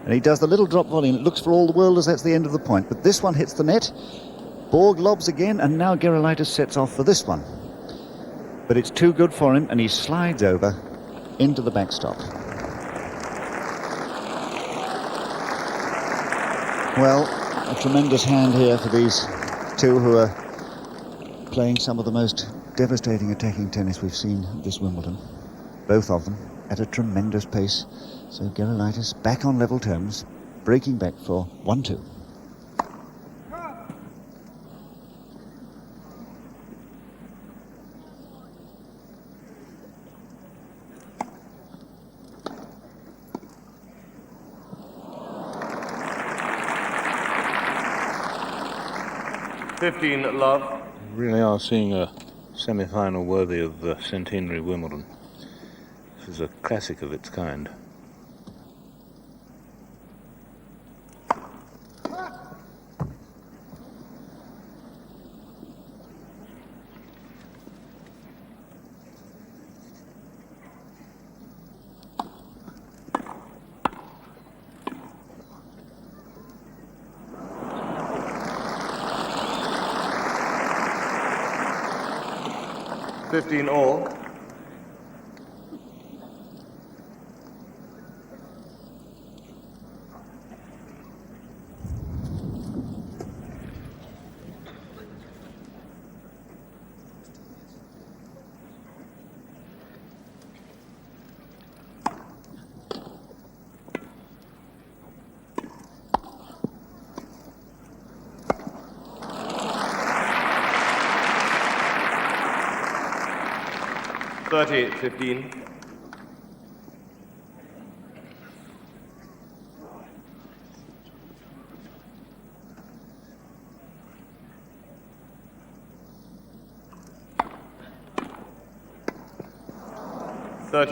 And he does the little drop volley, and it looks for all the world as that's the end of the point. But this one hits the net. Borg lobs again, and now Gerulaitis sets off for this one. But it's too good for him, and he slides over into the backstop. Well, a tremendous hand here for these two who are playing some of the most devastating attacking tennis we've seen at this Wimbledon. Both of them at a tremendous pace. So Gerulaitis back on level terms, breaking back for 1-2.
Love.
Really are seeing a semi-final worthy of the centenary Wimbledon. This is a classic of its kind.
All. $30-15.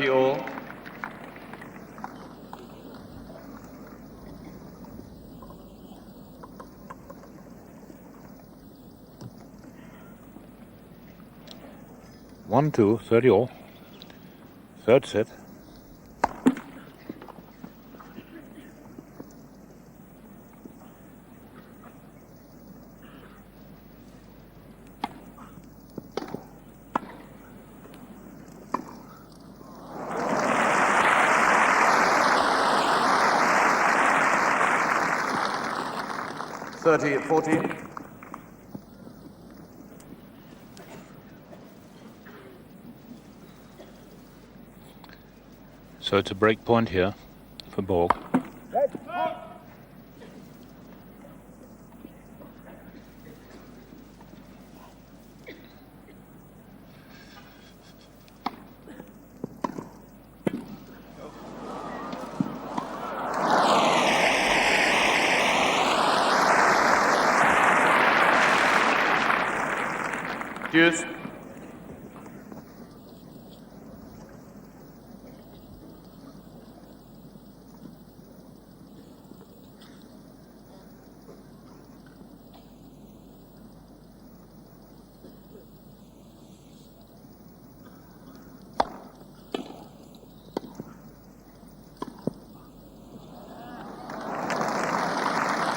All.
One, 2, 30 all. Third set.
$30-14.
So it's a break point here for Borg.
Deuce.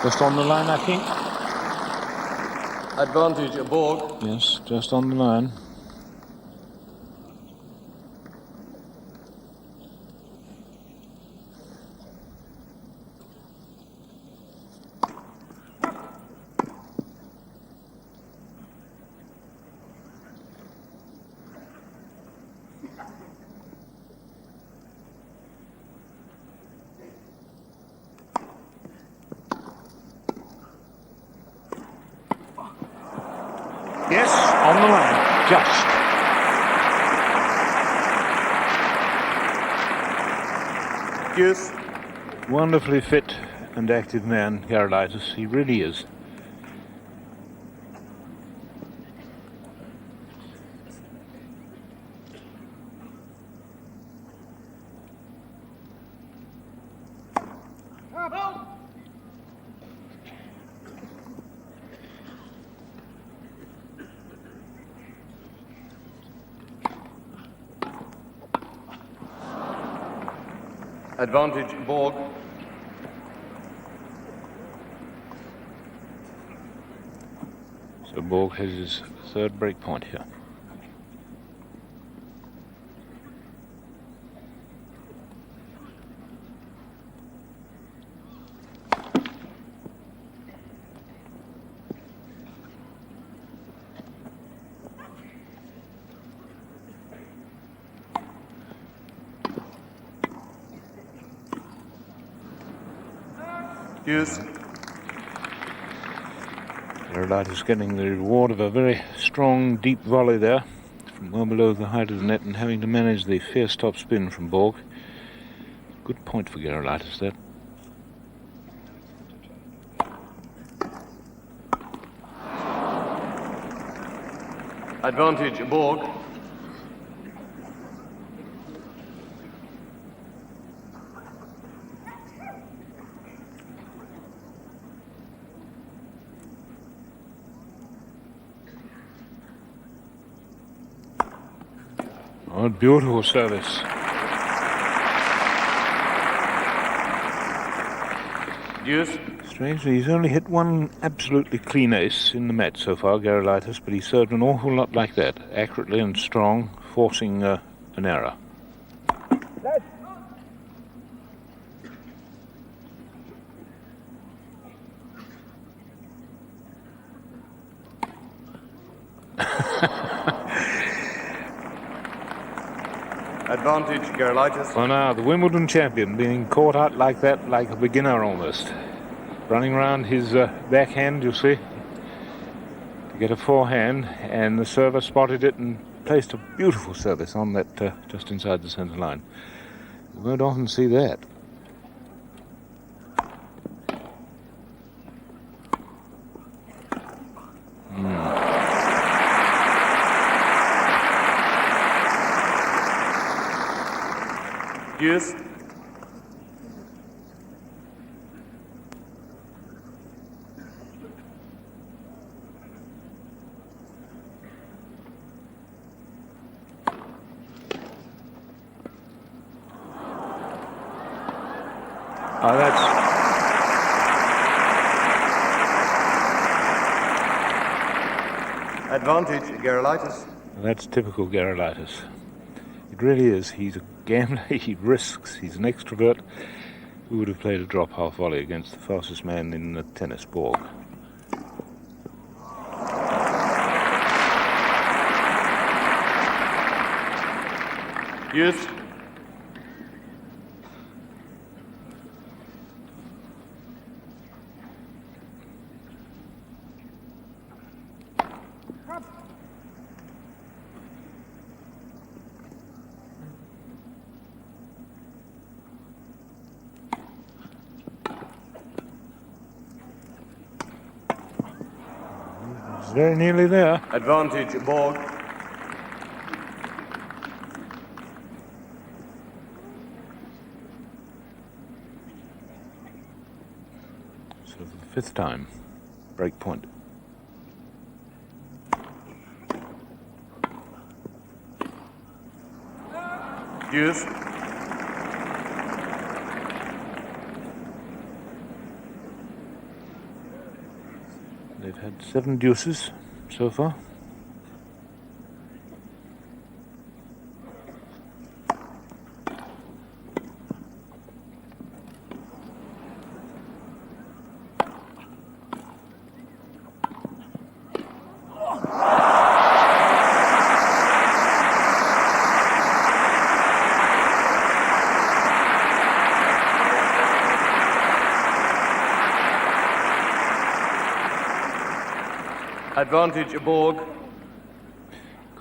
Just on the line, I think.
Advantage of Borg.
Yes, just on the line. the line, just.
Deuce.
Wonderfully fit and active man, Gerulaitis. He really is.
Advantage, Borg.
So Borg has his third break point here.
Deuce.
Gerulaitis getting the reward of a very strong, deep volley there from well below the height of the net and having to manage the fierce top spin from Borg. Good point for Gerulaitis there.
Advantage, Borg.
Oh, beautiful service.
Deuce.
Strangely, he's only hit one absolutely clean ace in the match so far, Gerulaitis, but he served an awful lot like that, accurately and strong, forcing an error.
Advantage, Gerulaitis.
Well, now, the Wimbledon champion being caught out like that, like a beginner almost. Running around his backhand, you see, to get a forehand, and the server spotted it and placed a beautiful service on that just inside the centre line. You won't often see that.
Deuce.
Oh, that's...
Advantage, Gerulaitis.
That's typical Gerulaitis. It really is. He's a gambler, he risks, he's an extrovert. Who would have played a drop half volley against the fastest man in the tennis, Borg?
Deuce.
It's very nearly there.
Advantage, Borg.
So for the fifth time, break point.
Deuce.
They've had 7 deuces so far.
Advantage, Borg.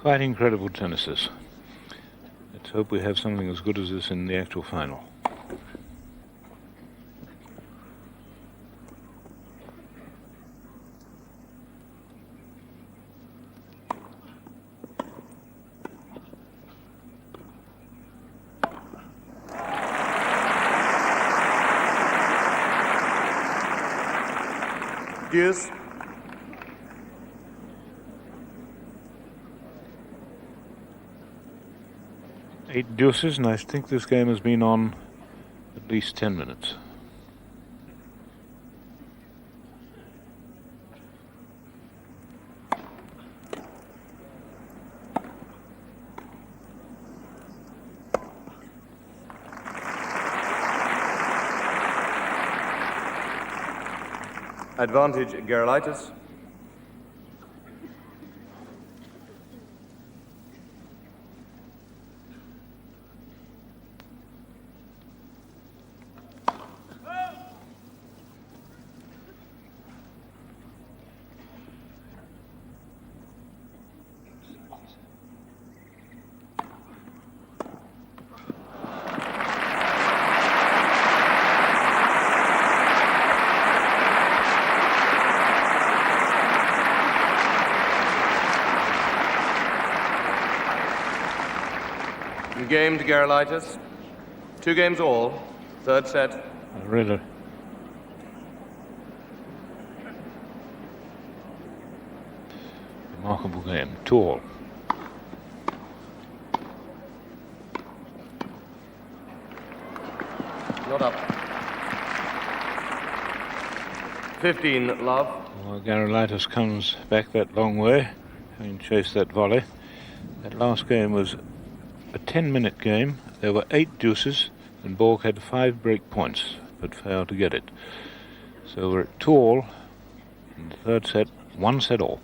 Quite incredible tennises. Let's hope we have something as good as this in the actual final.
Deuce.
Eight deuces, and I think this game has been on at least 10 minutes.
Advantage Gerulaitis. Game to Gerulaitis. 2 games all. Third set.
Really remarkable game. 2-all.
Not up. 15 love.
Well, Gerulaitis comes back that long way, having chased that volley. That last game was a 10-minute game. There were 8 deuces, and Borg had 5 break points, but failed to get it. So we're at 2-all in the third set, 1 set all.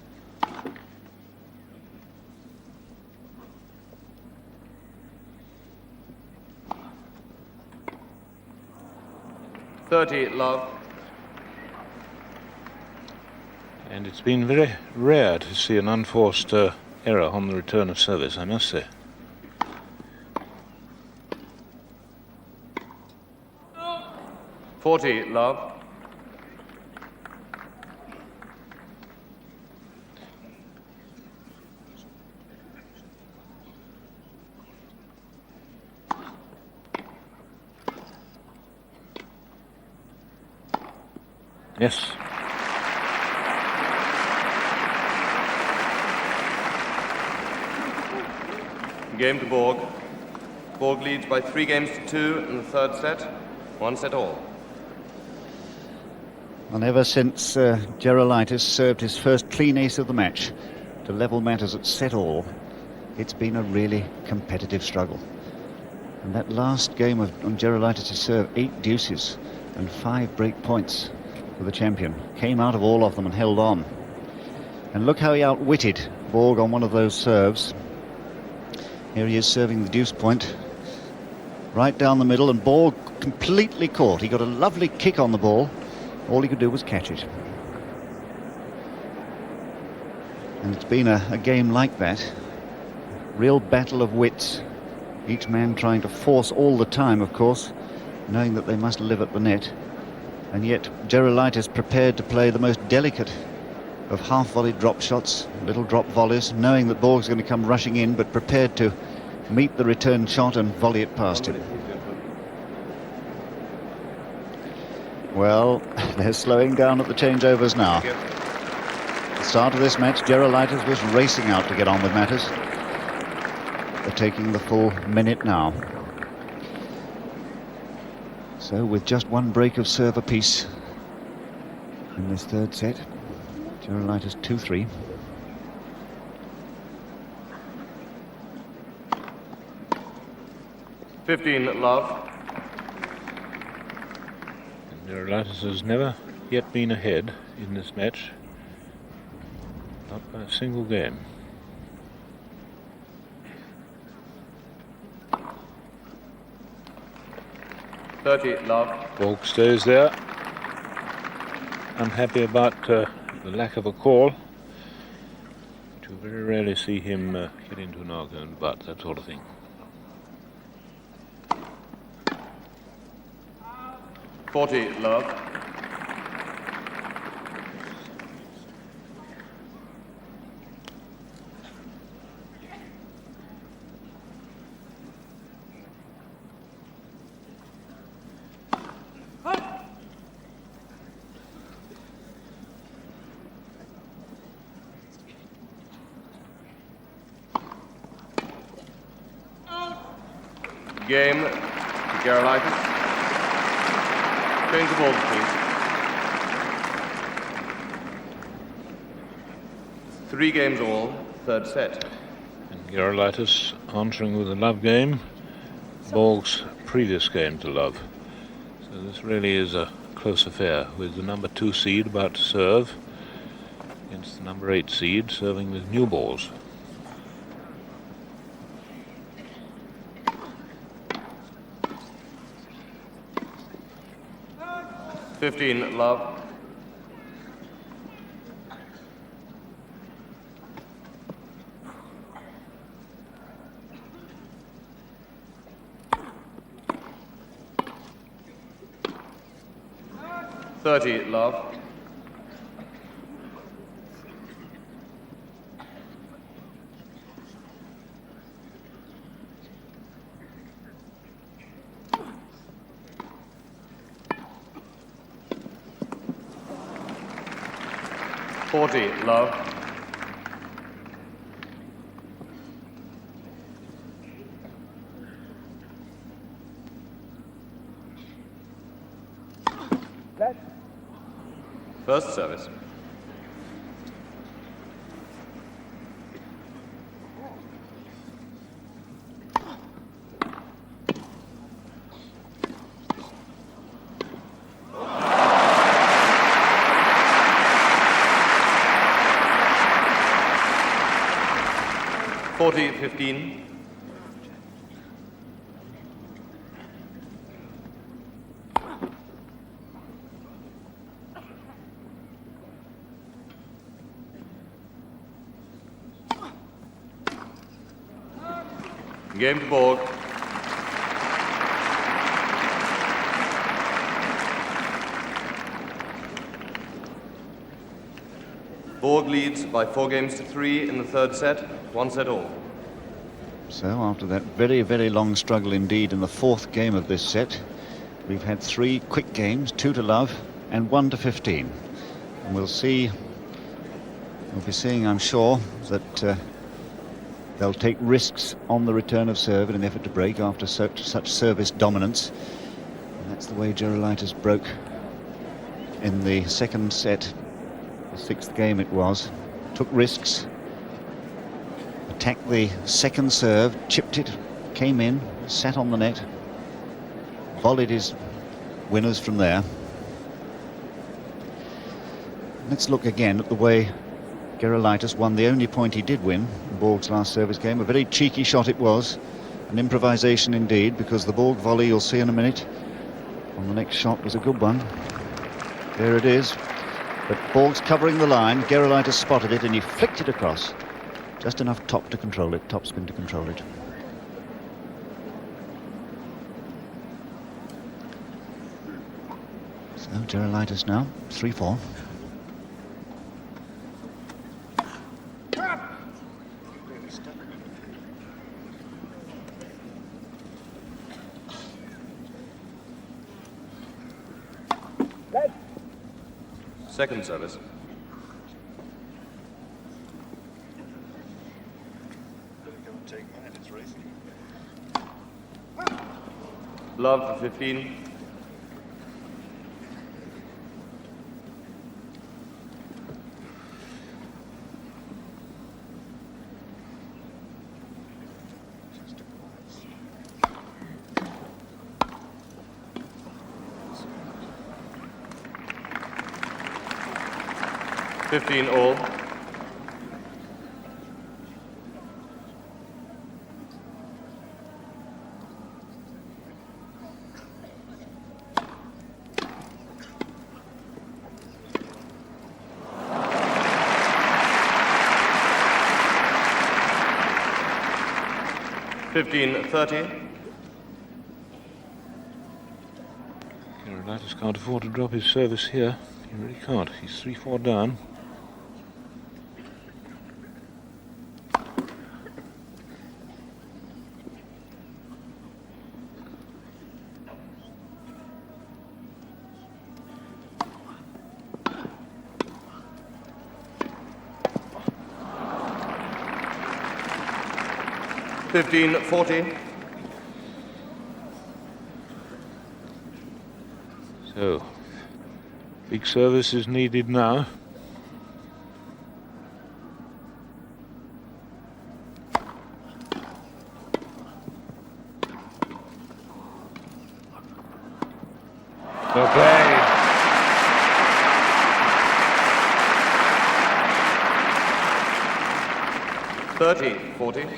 $30 love.
And it's been very rare to see an unforced error on the return of service, I must say.
$40 love.
Yes.
Game to Borg. Borg leads by 3 games to 2 in the third set. 1 set all.
And ever since Gerulaitis served his first clean ace of the match to level matters at set all, it's been a really competitive struggle. And that last game on Gerulaitis' serve, 8 deuces and 5 break points for the champion. Came out of all of them and held on. And look how he outwitted Borg on one of those serves. Here he is serving the deuce point right down the middle, and Borg completely caught. He got a lovely kick on the ball. All he could do was catch it. And it's been a game like that. Real battle of wits. Each man trying to force all the time, of course, knowing that they must live at the net. And yet Gerulaitis prepared to play the most delicate of half-volleyed drop shots, little drop volleys, knowing that Borg's going to come rushing in, but prepared to meet the return shot and volley it past him. Well, they're slowing down at the changeovers now. At the start of this match, Gerulaitis was racing out to get on with matters. They're taking the full minute now. So with just 1 break of serve apiece in this third set, Gerulaitis 2-3.
$15 love.
Gerulaitis has never yet been ahead in this match, not by a single game.
$30 love.
Borg stays there, unhappy about the lack of a call You very rarely see him get into an argument, but that sort of thing.
Love. Game to Gerulaitis. Change the ball, please. 3 games all, third set.
And Gerulaitis answering with a love game. Borg's previous game to love. So this really is a close affair, with the number 2 seed about to serve against the number 8 seed serving with new balls.
Love. Love. Love. First service. Forty, 15. Game to Borg. Borg leads by 4 games to 3 in the third set, 1 set all.
So after that very, very long struggle indeed in the 4th game of this set, we've had 3 quick games, 2 to love and 1 to 15. And we'll be seeing, I'm sure, that they'll take risks on the return of serve in an effort to break after such service dominance. And that's the way Gerulaitis broke in the 2nd set, the 6th game it was. Took risks, attacked the 2nd serve, chipped it, came in, sat on the net, volleyed his winners from there. Let's look again at the way Gerulaitis won the only point he did win in Borg's last service game. A very cheeky shot it was, an improvisation indeed, because the Borg volley you'll see in a minute on the next shot was a good one. There it is, but Borg's covering the line. Gerulaitis spotted it and he flicked it across, just enough top to control it, topspin to control it. So Gerulaitis now 3-4.
Second service. Love for 15. All. 15-30.
Gerulaitis can't afford to drop his service here. He really can't. He's 3-4 down. So, big service is needed now. Well played.
$30-40.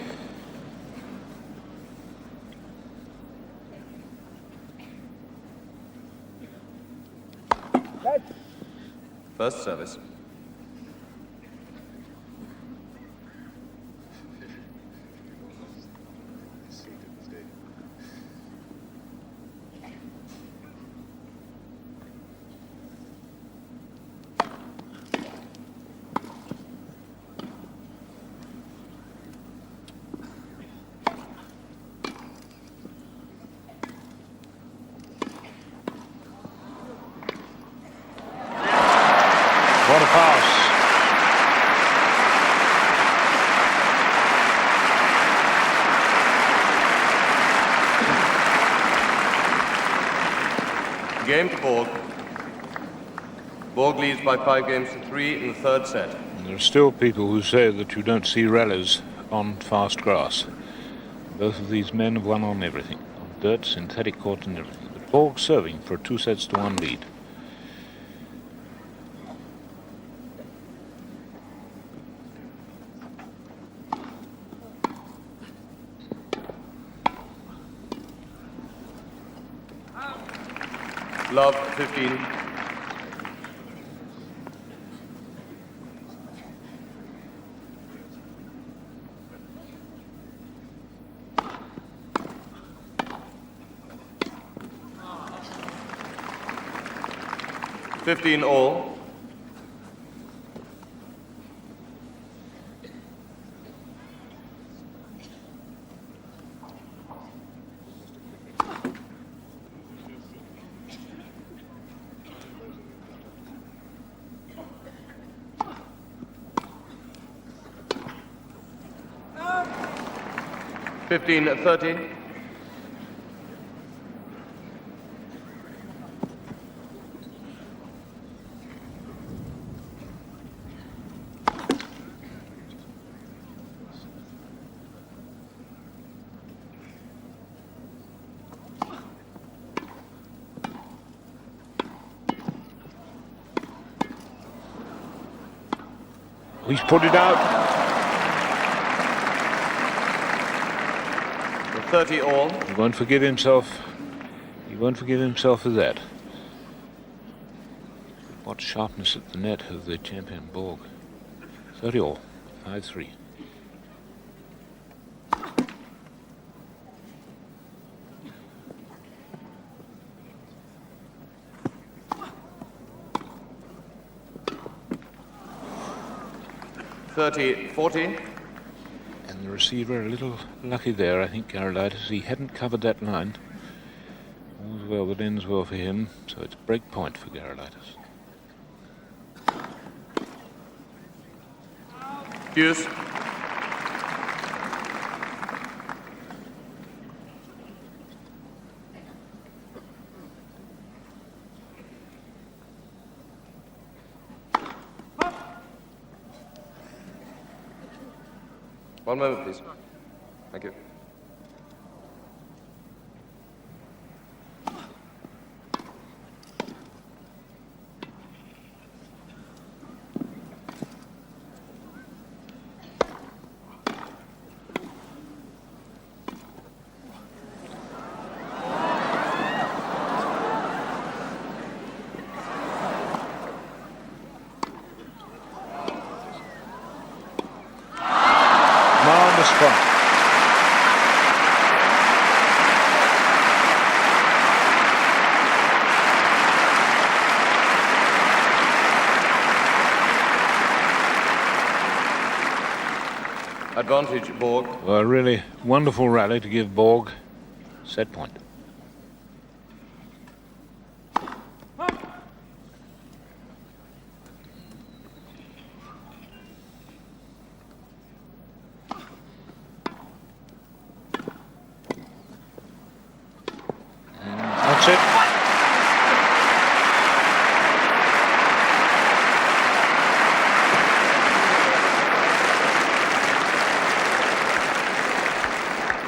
First service.
What a pass.
Game to Borg. Borg leads by 5-3 in the third set.
And there are still people who say that you don't see rallies on fast grass. Both of these men have won on everything. On dirt, synthetic court and everything. But Borg serving for a 2-1 lead.
Love 15. $15 all. $15-30.
He's put it out.
30 all.
He won't forgive himself. He won't forgive himself for that. What sharpness at the net of the champion Borg. 30 all. 5-3.
$30-40.
And the receiver a little lucky there, I think, Gerulaitis. He hadn't covered that line. All's well that ends well for him, so it's break point for Gerulaitis.
Deuce. One moment, please. Thank you.
Marvelous point.
Advantage, Borg.
Well, a really wonderful rally to give Borg set point. That's it.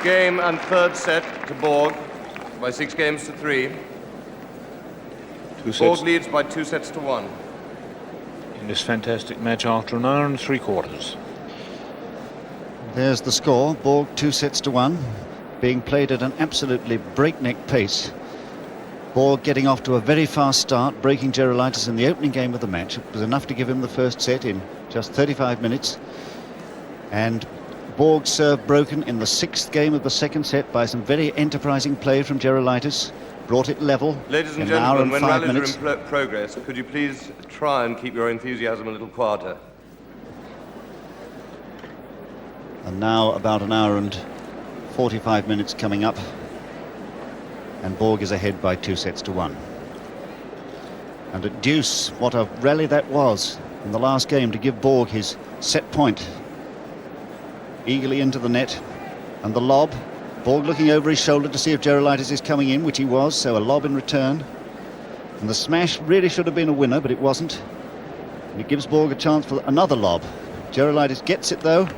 Game and third set to Borg by 6 games to 3.
Two sets
Borg leads by 2 sets to 1.
in this fantastic match after an hour and 3/4.
There's the score. Borg 2 sets to 1, being played at an absolutely breakneck pace. Borg getting off to a very fast start, breaking Gerulaitis in the opening game of the match. It was enough to give him the first set in just 35 minutes. And Borg's serve broken in the 6th game of the second set by some very enterprising play from Gerulaitis. Brought it level.
Ladies and
in an hour
gentlemen,
and
when
5
rallies
minutes.
are in progress, could you please try and keep your enthusiasm a little quieter?
And now about an hour and 45 minutes coming up. And Borg is ahead by 2 sets to 1. And at deuce, what a rally that was in the last game to give Borg his set point. Eagerly into the net, and the lob. Borg looking over his shoulder to see if Gerulaitis is coming in, which he was, so a lob in return. And the smash really should have been a winner, but it wasn't. And it gives Borg a chance for another lob. Gerulaitis gets it though.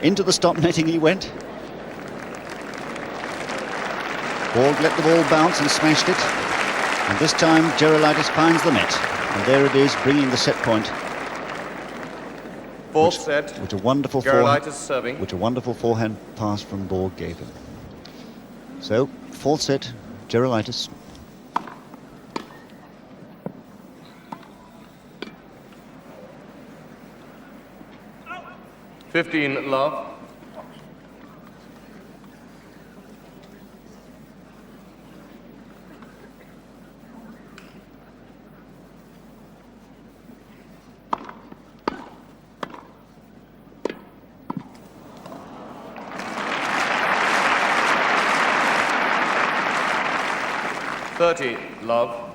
Into the stop netting he went. Borg let the ball bounce and smashed it. And this time Gerulaitis finds the net. And there it is, bringing the set point.
Fourth set,
Which a wonderful
Gerulaitis serving.
which a wonderful forehand pass from Borg gave him. So, 4th set, Gerulaitis.
$15 love. $30 love.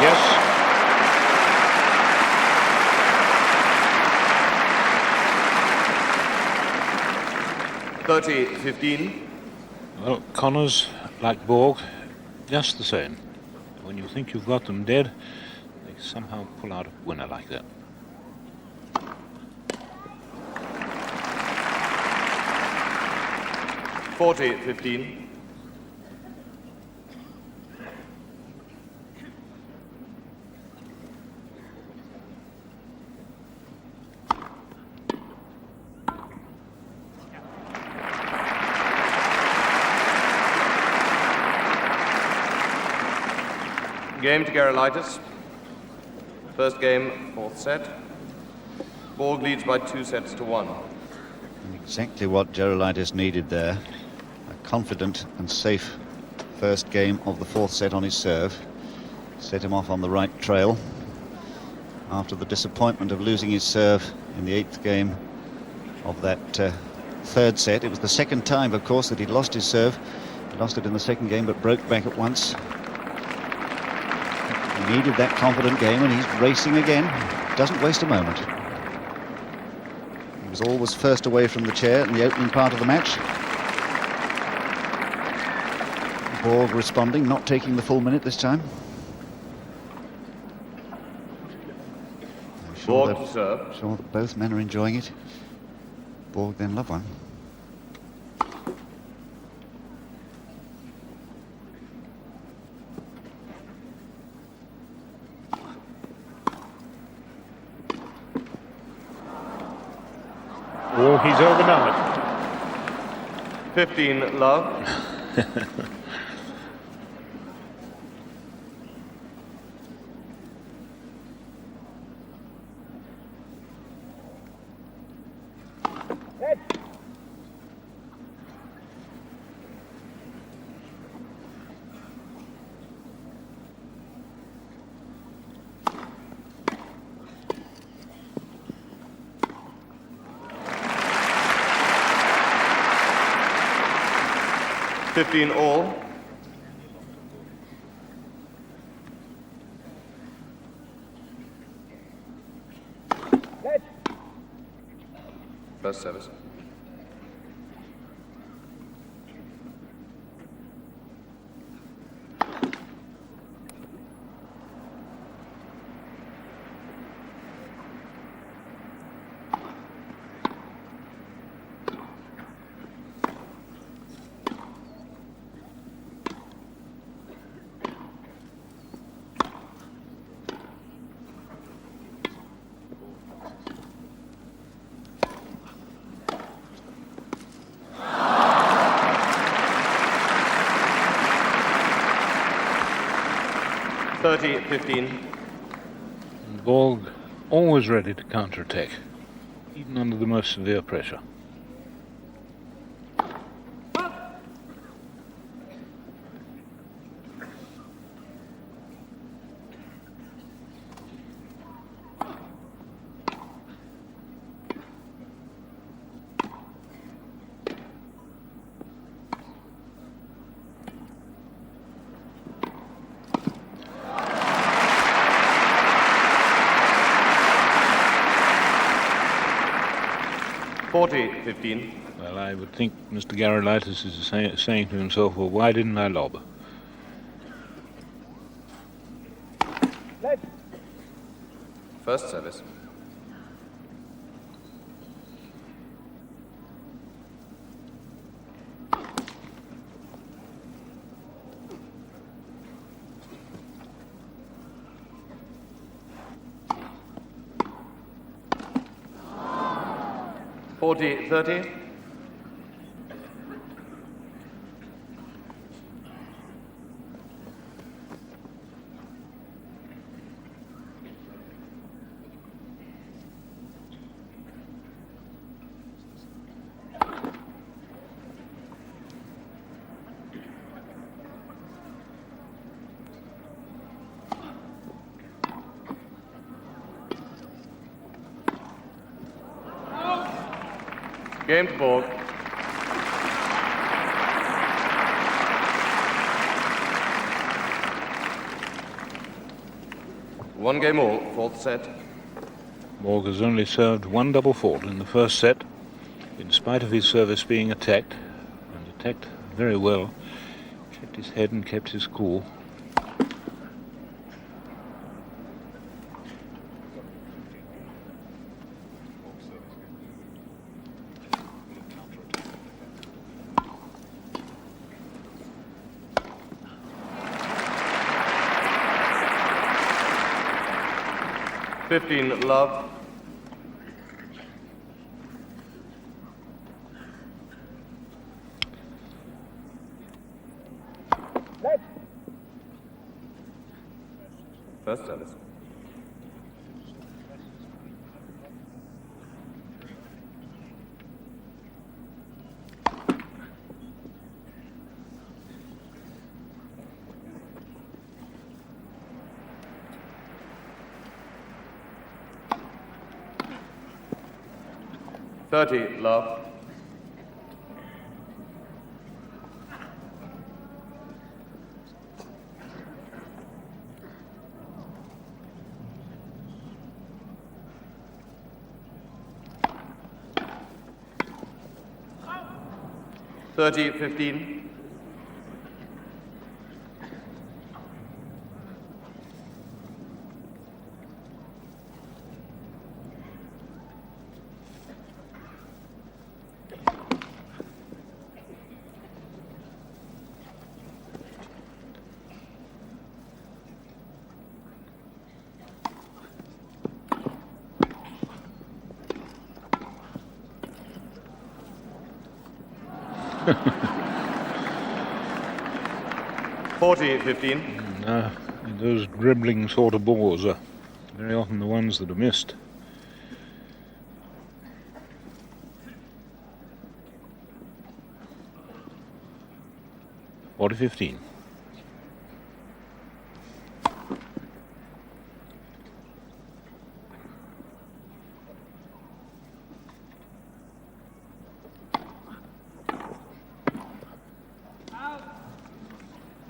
Yes.
$30-15.
Well, Connors, like Borg, just the same. When you think you've got them dead, they somehow pull out a winner like that.
$40-15. Game to Gerulaitis. First game, 4th set. Borg leads by 2 sets to 1.
Exactly what Gerulaitis needed there. A confident and safe first game of the 4th set on his serve. Set him off on the right trail. After the disappointment of losing his serve in the 8th game of that 3rd set. It was the 2nd time, of course, that he'd lost his serve. He lost it in the 2nd game, but broke back at once. He needed that confident game, and he's racing again. Doesn't waste a moment. He was always first away from the chair in the opening part of the match. Borg responding, not taking the full minute this time. I'm
Borg to serve.
sure that both men are enjoying it. Borg then love one.
Oh, he's over now.
15 love. 15 all. First service.
Borg always ready to counterattack, even under the most severe pressure. Well, I would think Mr. Gerulaitis is saying to himself, well, why didn't I lob?
First service. .30. Game to Borg. One game all, fourth set.
Borg has only served one double fault in the first set, in spite of his service being attacked, and attacked very well. Kept his head and kept his cool.
Love. First service. Love. .15.
Those dribbling sort of balls are very often the ones that are missed. .15.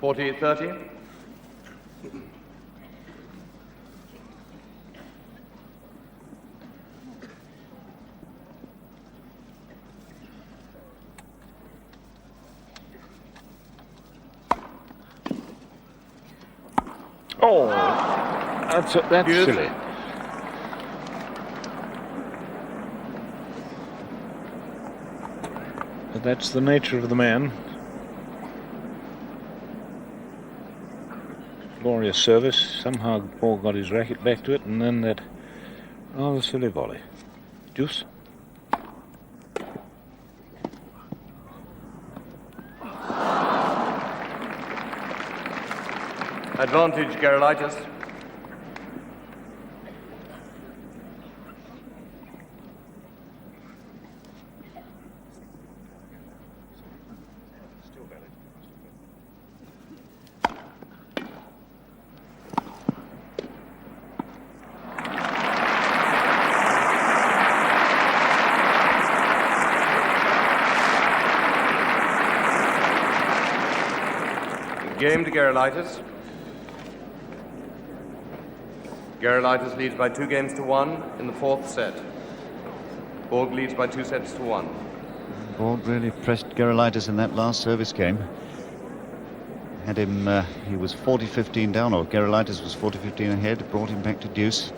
40-30.
Oh, that's
Yes.
silly. But that's the nature of the man. Glorious service. Somehow Borg got his racket back to it, and then that rather silly volley. Deuce.
Advantage, Gerulaitis. Game to Gerulaitis. Gerulaitis leads by 2-1 in the fourth set. Borg leads by 2-1.
Borg really pressed Gerulaitis in that last service game. Had him, he was 40-15 down, or Gerulaitis was 40-15 ahead, brought him back to deuce.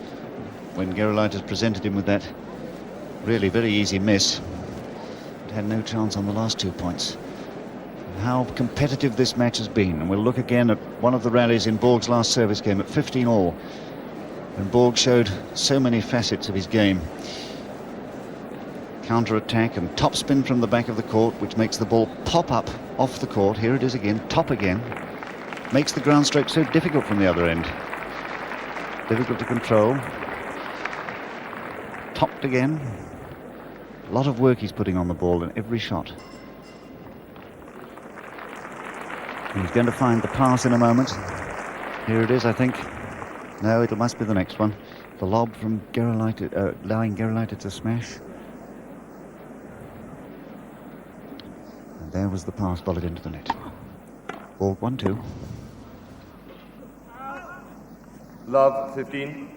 When Gerulaitis presented him with that really very easy miss, it had no chance on the last 2 points. How competitive this match has been, and we'll look again at one of the rallies in Borg's last service game at 15-all, when Borg showed so many facets of his game. Counter-attack and topspin from the back of the court, which makes the ball pop up off the court. Here it is again, top again. Makes the ground stroke so difficult from the other end. Difficult to control. Topped again. A lot of work he's putting on the ball in every shot. He's going to find the pass in a moment. Here it is, I think. No, it must be the next one. The lob from Gerulaitis, allowing Gerulaitis to smash. And there was the pass volleyed into the net. Borg 1-2.
Love, 15.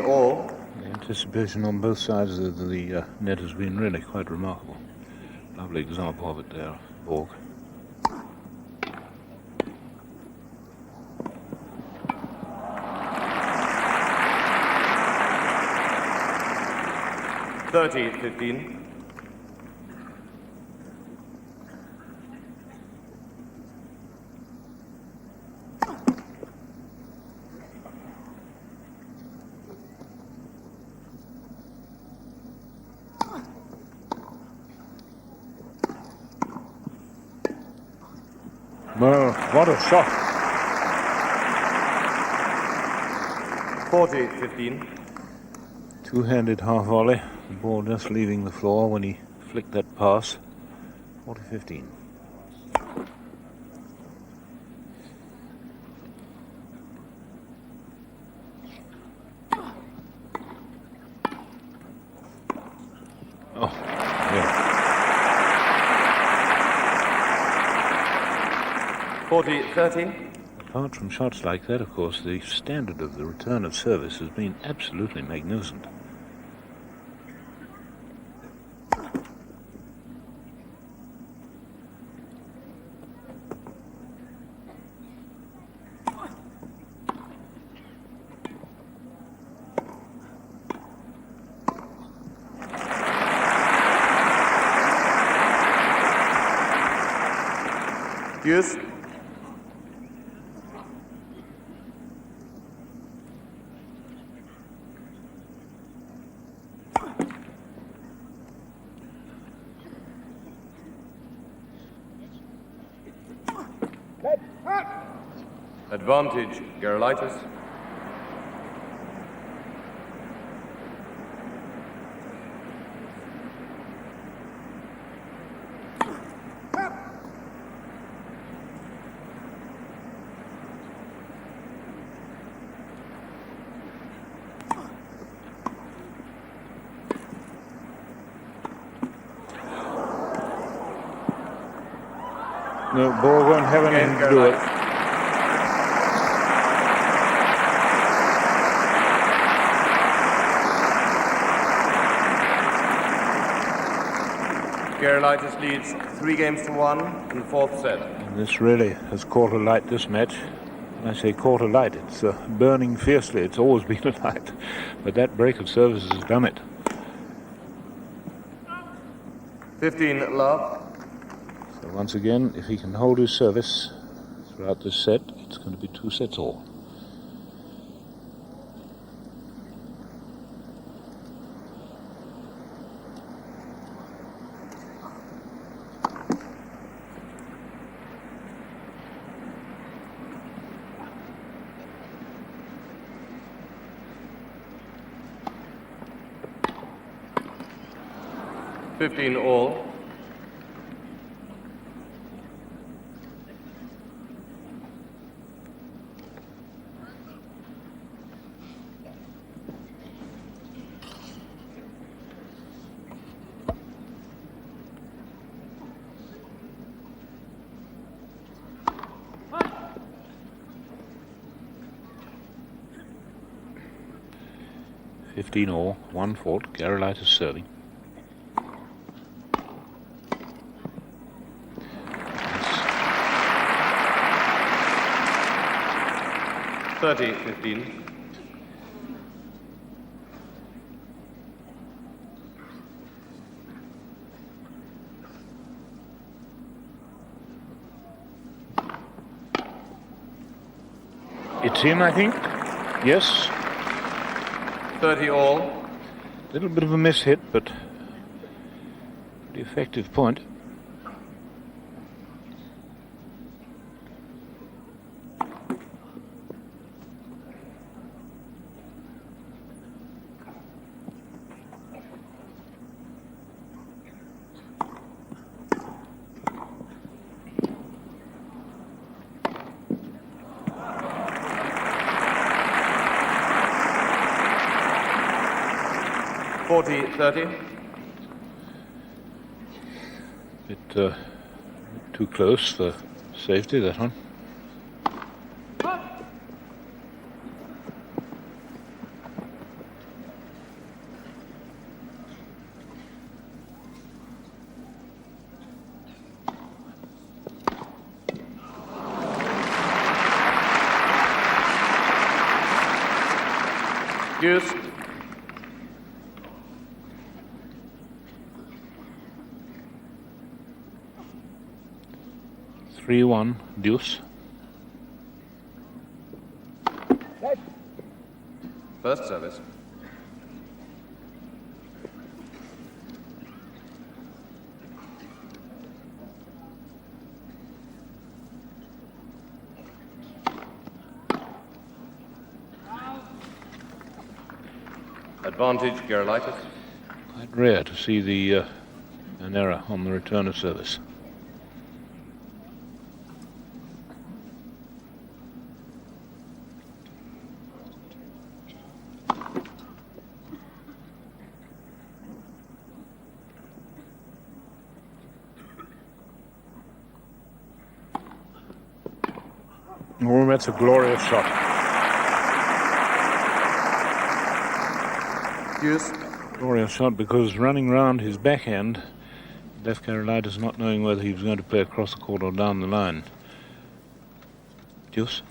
All.
The anticipation on both sides of the net has been really quite remarkable. Lovely example of it there, Borg.
$30-15.
Well, what a shot.
40-15.
Two-handed half volley. The ball just leaving the floor when he flicked that pass. 40-15. Oh, yeah.
40-30.
Apart from shots like that, of course, the standard of the return of service has been absolutely magnificent.
Yes. Advantage, Gerulaitis.
No, Borg won't have anything to do with it.
Gerulaitis leads 3-1 in the fourth set.
And this really has caught a light, this match. When I say caught a light, it's burning fiercely. It's always been a light. But that break of services has done it.
15-love.
So once again, if he can hold his service throughout this set, it's going to be 2 sets all.
All.
All, 1-4, Gerulaitis serving.
30-15.
It's him, I think. Yes.
30 all.
A little bit of a miss hit, but the effective point. Bit too close for safety, that one.
Deuce.
3-1, deuce.
First service. Advantage, Gerulaitis.
Quite rare to see an error on the return of service. Oh, that's a glorious shot.
Deuce.
Glorious shot because running round his backhand left Gerulaitis not knowing whether he was going to play across the court or down the line. Deuce.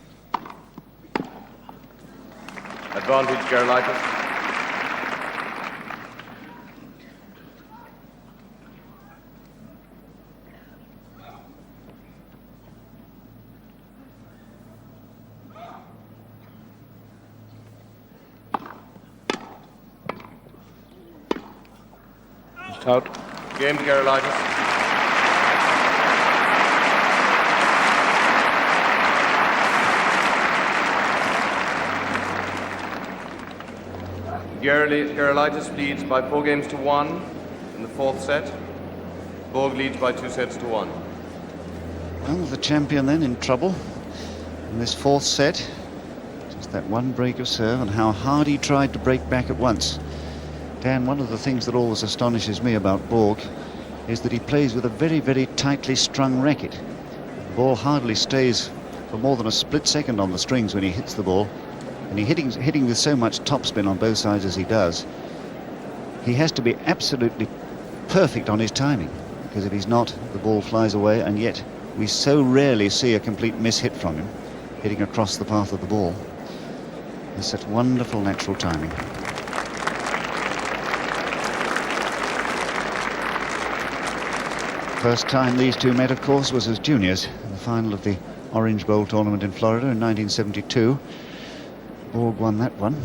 Advantage, Gerulaitis.
Out.
Game, Gerulaitis. Gerulaitis leads by 4-1 in the fourth set. Borg leads by 2-1.
Well, the champion then in trouble in this fourth set. Just that one break of serve and how hard he tried to break back at once. Dan, one of the things that always astonishes me about Borg is that he plays with a very, very tightly strung racket. ball hardly stays for more than a split second on the strings when he hits the ball, and hitting with so much topspin on both sides as he does. He has to be absolutely perfect on his timing, because if he's not, the ball flies away, and yet we so rarely see a complete miss hit from him, hitting across the path of the ball. There's such wonderful natural timing. First time these two met, of course, was as juniors in the final of the Orange Bowl tournament in Florida in 1972. Borg won that one,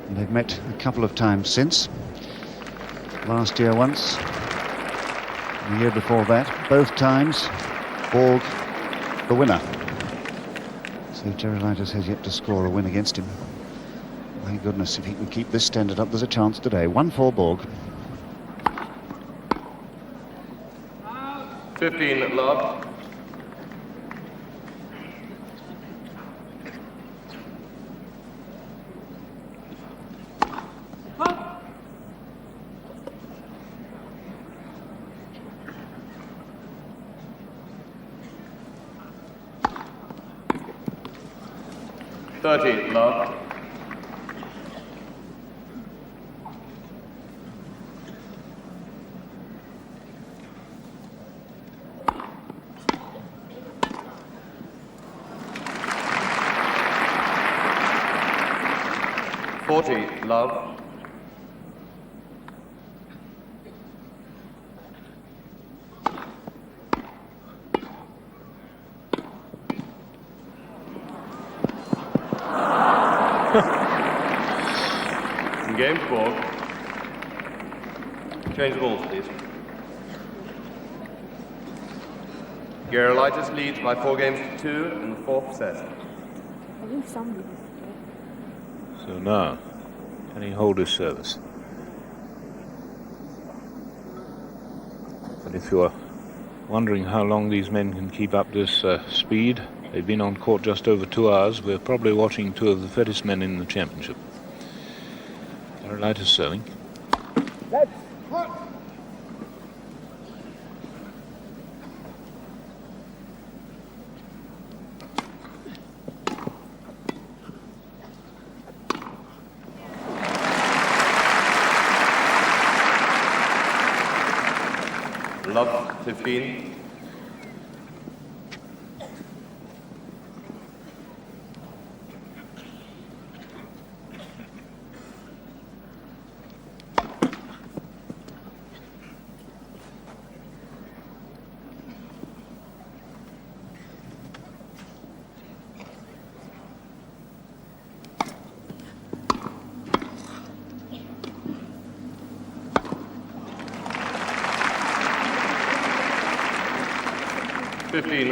and they've met a couple of times since. Last year once, the year before that. Both times, Borg the winner. So Gerulaitis has yet to score a win against him. My goodness, if he can keep this standard up, there's a chance today. 1-4 Borg.
15 love. Love. Love. Game Borg. Change the balls, please. Gerulaitis leads by 4 games to 2 in the 4th set.
I think somebody.
So now, can he hold his service? But if you're wondering how long these men can keep up this speed, they've been on court just over 2 hours. We're probably watching 2 of the fittest men in the championship. Gerulaitis serving.
Let's
Love 15.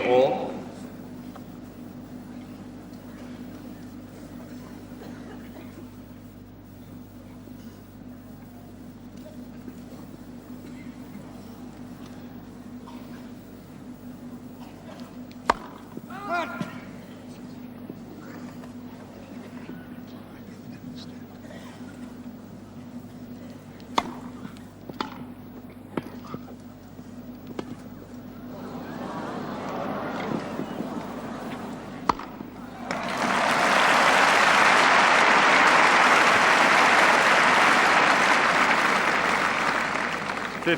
All.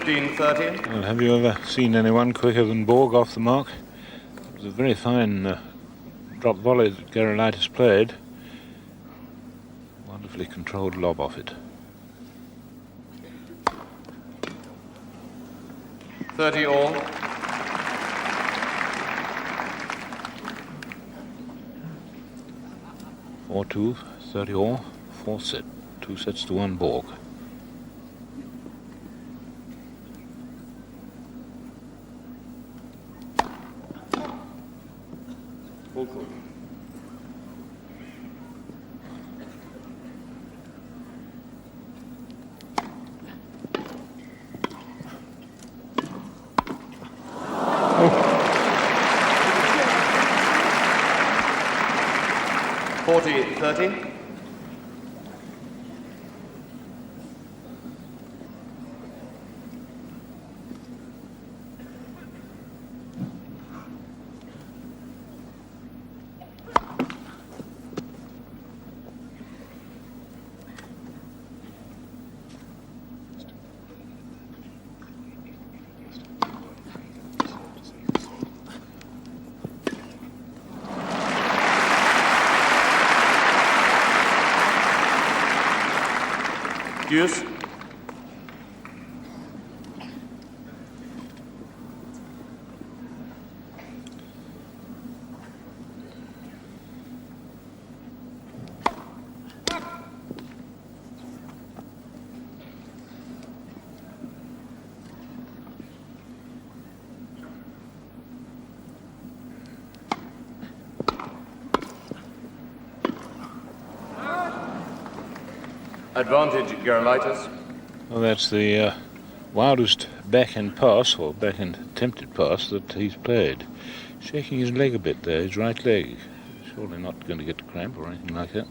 Well, have you ever seen anyone quicker than Borg off the mark? It was a very fine drop volley that Gerulaitis played. Wonderfully controlled lob off it.
30 all.
Or 2, 30 all, 4th set. 2 sets to 1 Borg.
Oh. 40-30. Deuce. Advantage, Gerulaitis.
Well, that's the wildest backhand pass, or backhand attempted pass, that he's played. Shaking his leg a bit there, his right leg. Surely not going to get a cramp or anything like that.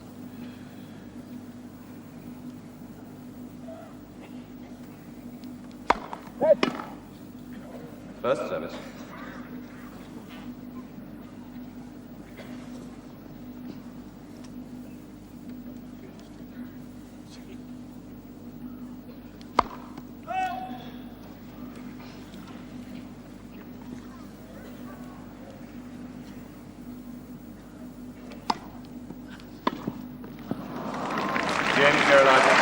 First service. James Gerulaitis.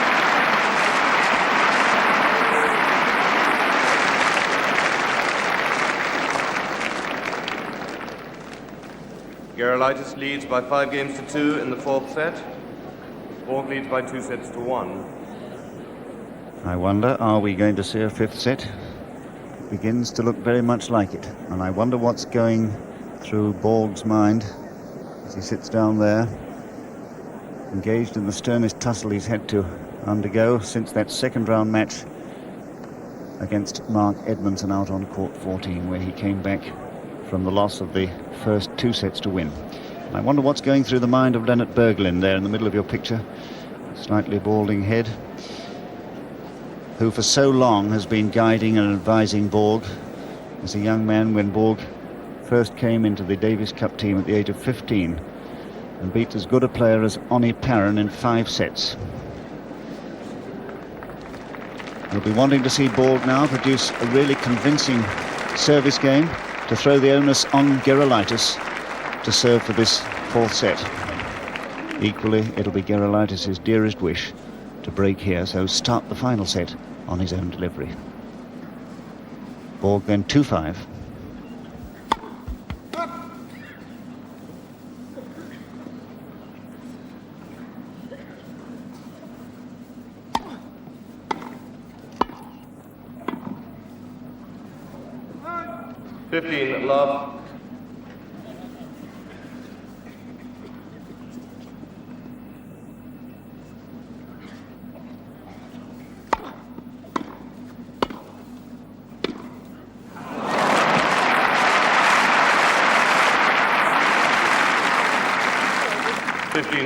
Gerulaitis leads by 5 games to 2 in the 4th set. Borg leads by 2 sets to 1.
I wonder, are we going to see a 5th set? It begins to look very much like it, and I wonder what's going through Borg's mind as he sits down there, engaged in the sternest tussle he's had to undergo since that second round match against Mark Edmondson out on court 14, where he came back from the loss of the first 2 sets to win. I wonder what's going through the mind of Leonard Berglund there in the middle of your picture, slightly balding head, who for so long has been guiding and advising Borg. As a young man, when Borg first came into the Davis Cup team at the age of 15 and beat as good a player as Oni Parron in 5 sets. We'll be wanting to see Borg now produce a really convincing service game to throw the onus on Gerulaitis to serve for this 4th set. Equally, it'll be Gerulaitis' dearest wish to break here, so start the final set on his own delivery. Borg then 2-5.
Love.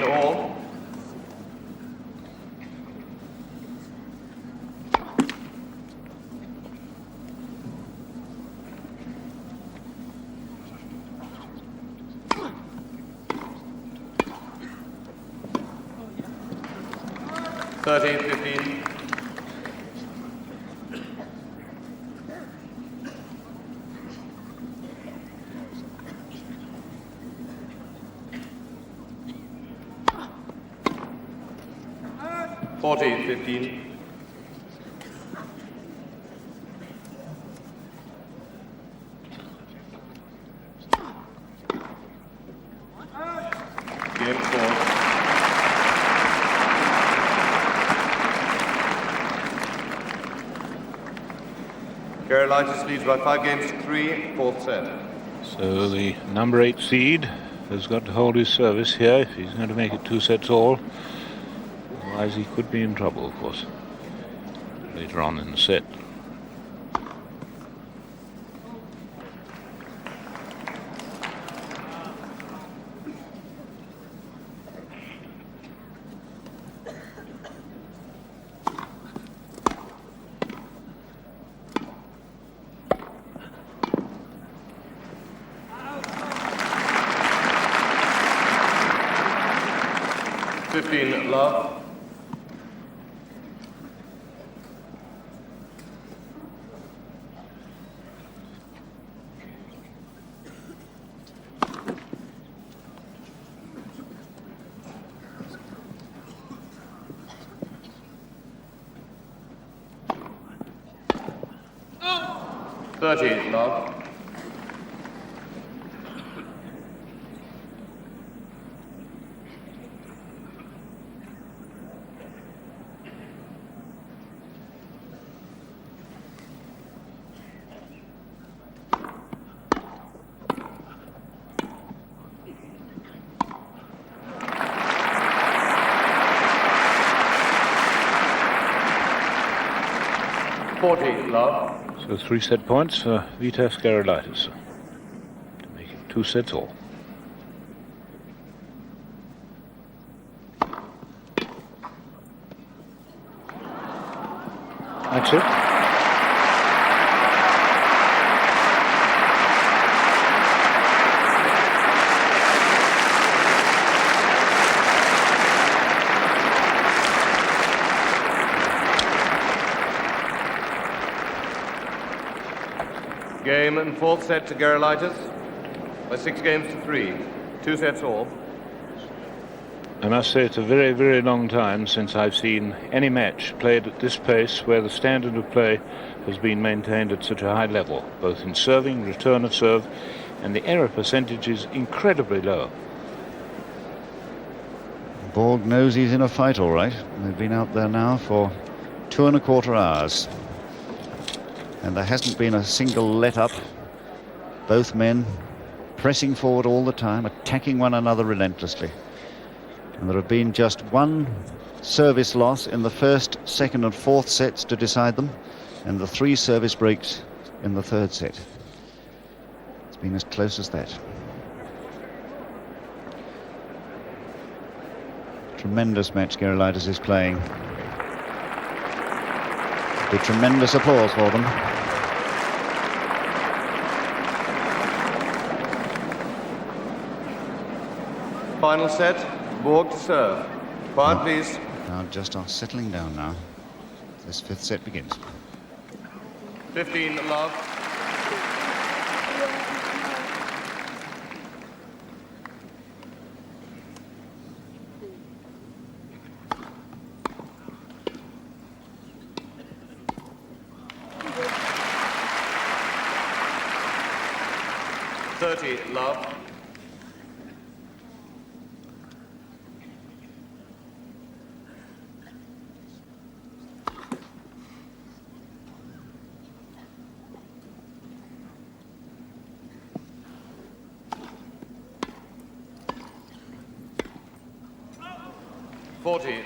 All. $13, 15. $14, 15. Game 4. Gerulaitis leads by 5 games to 3, 4th set.
So the number 8 seed has got to hold his service here if he's going to make it 2 sets all. Otherwise he could be in trouble, of course, later on in the set.
Love. 30, love. Love.
So 3 set points for Vitas Gerulaitis to make it 2 sets all. That's it.
Game and fourth set to Gerulaitis by 6 games to 3. 2 sets all.
I must say it's a very, very long time since I've seen any match played at this pace where the standard of play has been maintained at such a high level, both in serving, return of serve, and the error percentage is incredibly low.
Borg knows he's in a fight, all right. They've been out there now for 2¼ hours. And there hasn't been a single let-up. Both men pressing forward all the time, attacking one another relentlessly. And there have been just 1 service loss in the first, second and fourth sets to decide them, and the 3 service breaks in the third set. It's been as close as that. Tremendous match Gerulaitis is playing. Be tremendous applause for them.
Final set, Borg to serve. Quiet, please.
Now just are settling down now. This 5th set begins.
15, love. Love.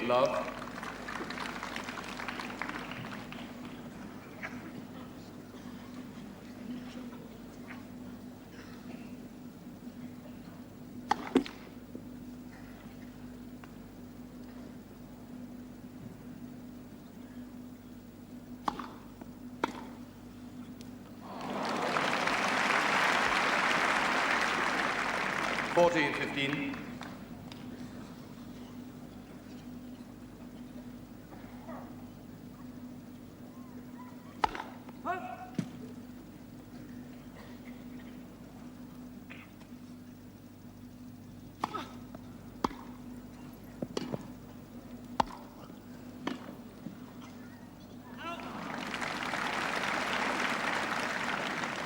Love. Fourteen, 15.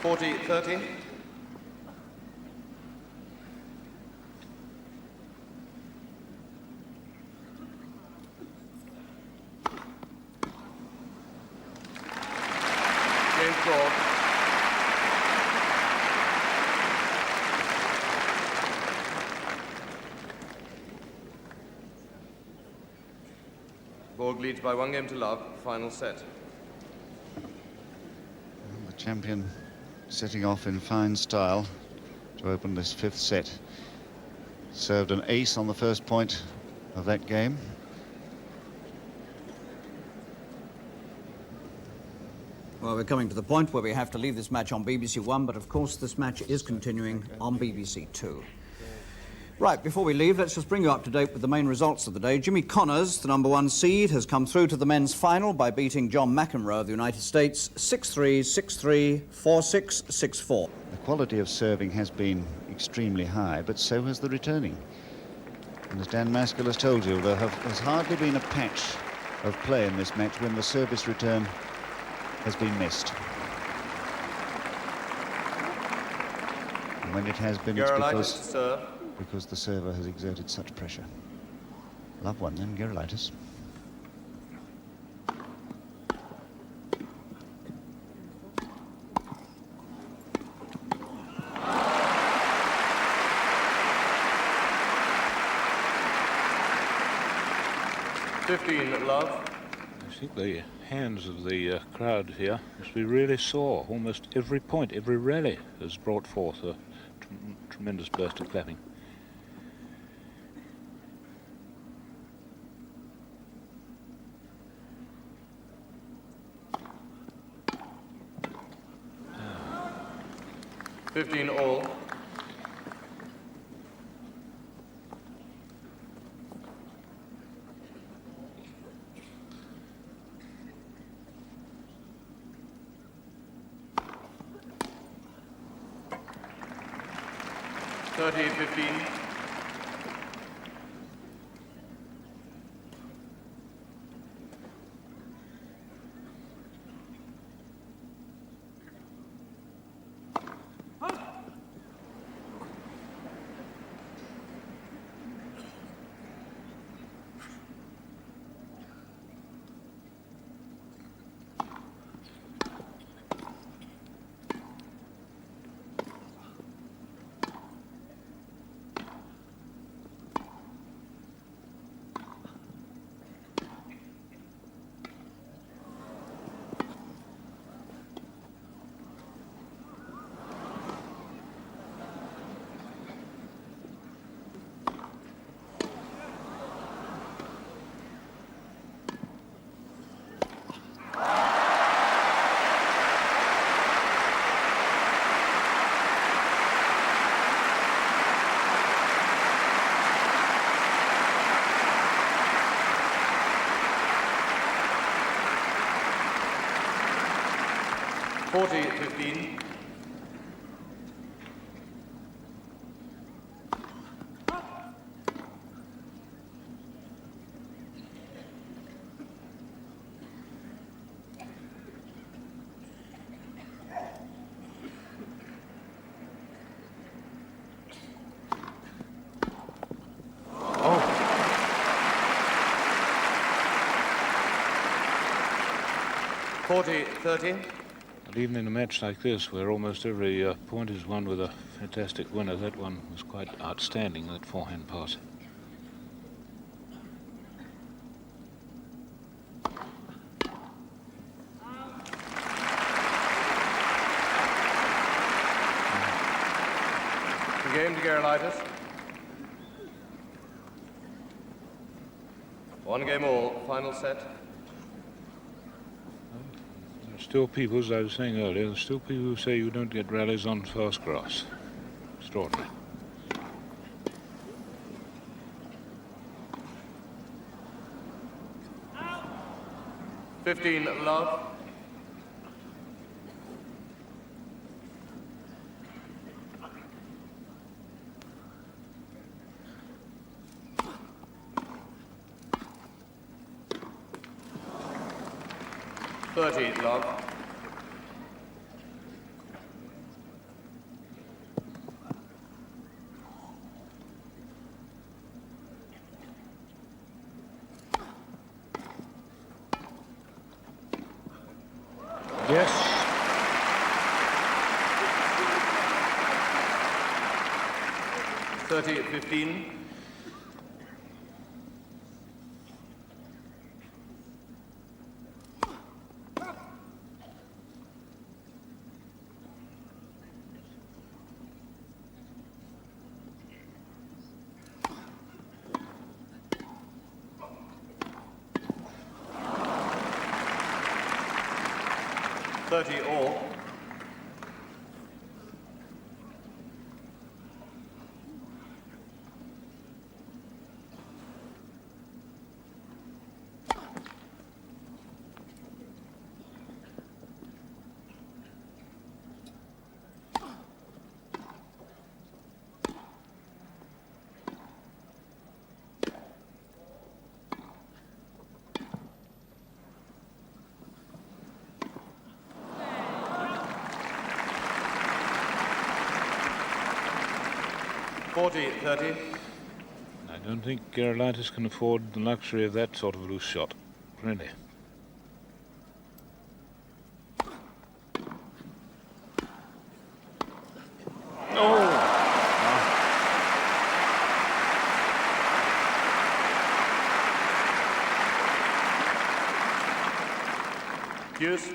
Forty, 30. Borg leads by 1 game to love, final set.
The champion setting off in fine style to open this 5th set. Served an ace on the first point of that game.
Well, we're coming to the point where we have to leave this match on BBC One, but of course this match is continuing on BBC Two. Right, before we leave, let's just bring you up to date with the main results of the day. Jimmy Connors, the #1 seed, has come through to the men's final by beating John McEnroe of the United States 6-3, 6-3, 4-6, 6-4.
The quality of serving has been extremely high, but so has the returning. And as Dan Maskell has told you, there's hardly been a patch of play in this match when the service return has been missed. when it has been, it's
Gerulaitis to
because
serve.
the server has exerted such pressure. Love one then, Gerulaitis.
Love.
I think the hands of the crowd here must be really sore. Almost every point, every rally has brought forth a tremendous burst of clapping.
Ah. 15 all. $30-15. $40-15. Oh. 40-30.
And even in a match like this, where almost every point is won with a fantastic winner, that one was quite outstanding, that forehand pass.
Game to Gerulaitis. 1 game all, final set.
There are still people, as I was saying earlier, there are still people who say you don't get rallies on fast grass. Extraordinary.
$15 love. $30 love.
Yes.
$30-15. $30 all. 40-30.
I don't think Gerulaitis can afford the luxury of that sort of loose shot. Really.
Hughes.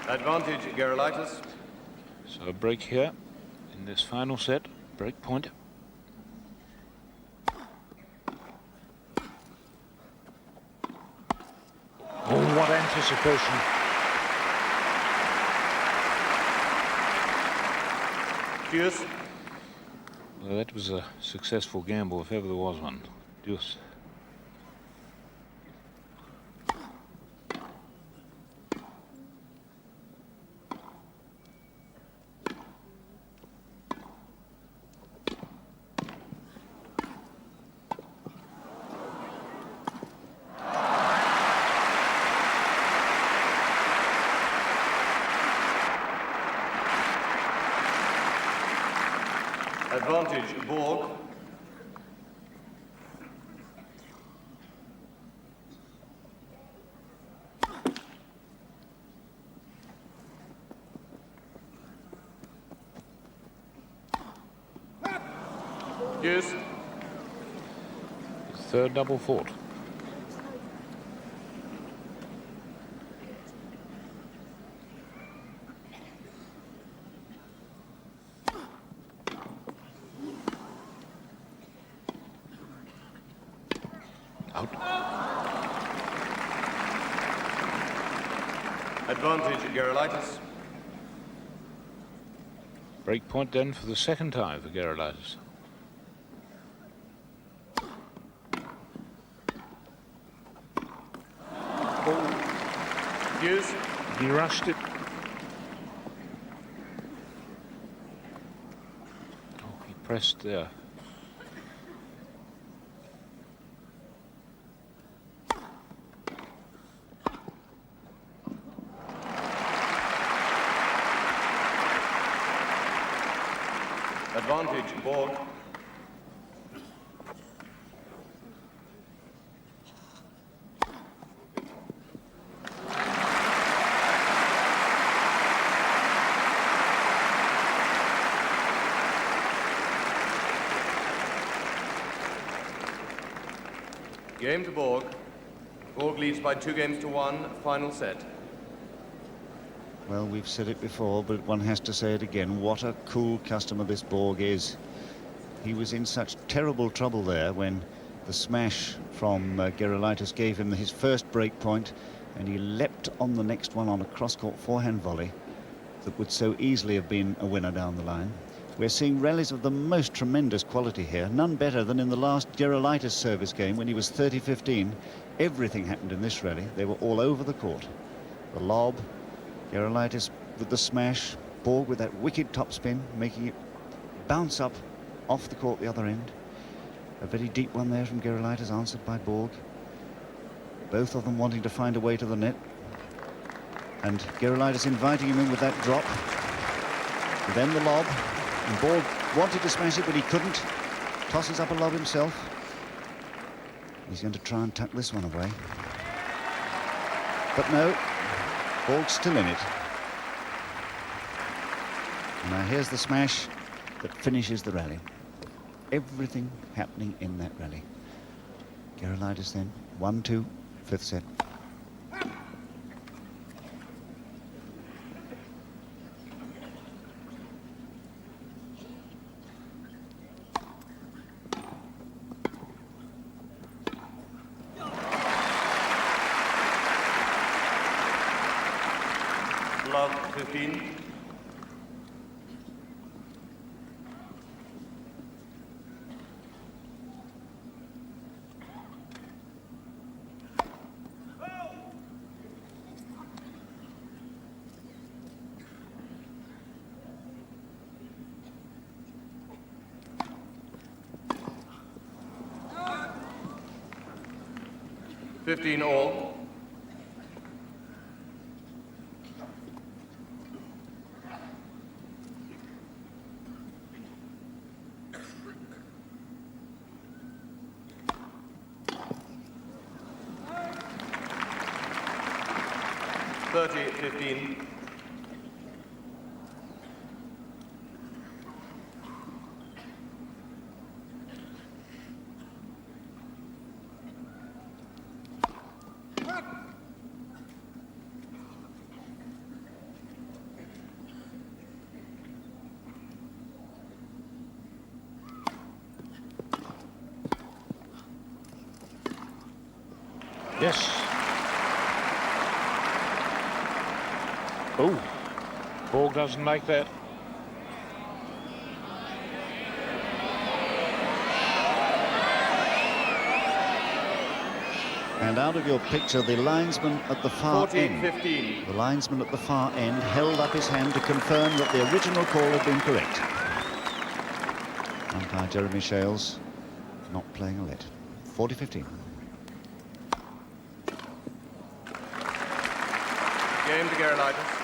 Advantage, Gerulaitis.
So a break here in this final set. Break point. Oh, what anticipation.
Deuce.
Well, that was a successful gamble if ever there was one. Deuce.
Advantage, Borg. Deuce.
Third double fault. Out.
Advantage, Gerulaitis.
Break point then for the second time for Gerulaitis.
Deuce.
He rushed it. Oh, he pressed there.
Advantage, Borg. Game to Borg. Borg leads by 2-1, final set.
Well, we've said it before, but one has to say it again. What a cool customer this Borg is. He was in such terrible trouble there when the smash from Gerulaitis gave him his first break point, and he leapt on the next one on a cross-court forehand volley that would so easily have been a winner down the line. We're seeing rallies of the most tremendous quality here, none better than in the last Gerulaitis service game when he was 30-15. Everything happened in this rally. They were all over the court. The lob, Gerulaitis with the smash, Borg with that wicked topspin, making it bounce up off the court the other end. A very deep one there from Gerulaitis, answered by Borg. Both of them wanting to find a way to the net. And Gerulaitis inviting him in with that drop. And then the lob. And Borg wanted to smash it, but he couldn't. Tosses up a lob himself. He's going to try and tuck this one away. But no, Borg's still in it. Now here's the smash that finishes the rally. Everything happening in that rally. Gerulaitis then, 1-2, fifth set.
Love 15. 15 all. $30-15.
Yes. Oh, Borg doesn't like that.
And out of your picture, the linesman at the far end.
14-15.
The linesman at the far end held up his hand to confirm that the original call had been correct. Umpire Jeremy Shales not playing a let. 40-15.
Game to Gerulaitis.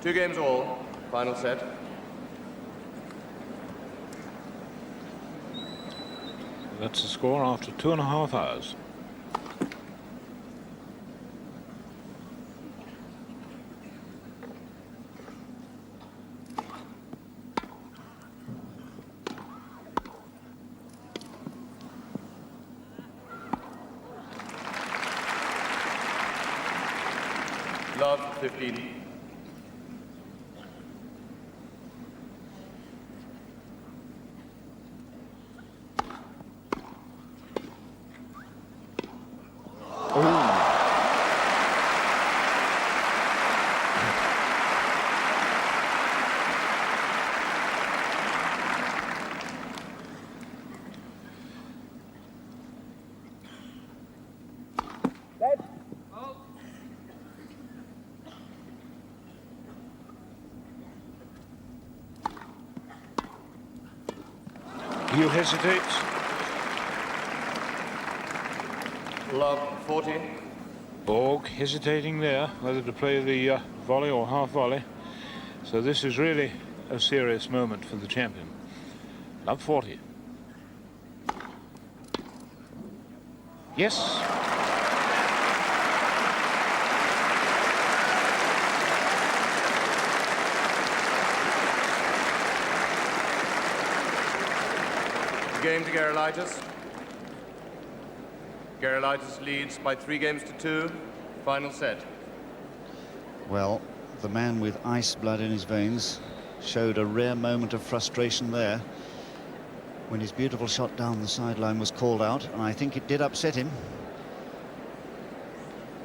Two games all. Final set.
That's the score after 2.5 hours.
Love 15.
You hesitate.
Love 40.
Borg hesitating there, whether to play the volley or half volley. So this is really a serious moment for the champion. Love 40. Yes.
Game to Gerulaitis. Gerulaitis leads by 3-2. Final set.
Well, the man with ice blood in his veins showed a rare moment of frustration there when his beautiful shot down the sideline was called out, and I think it did upset him.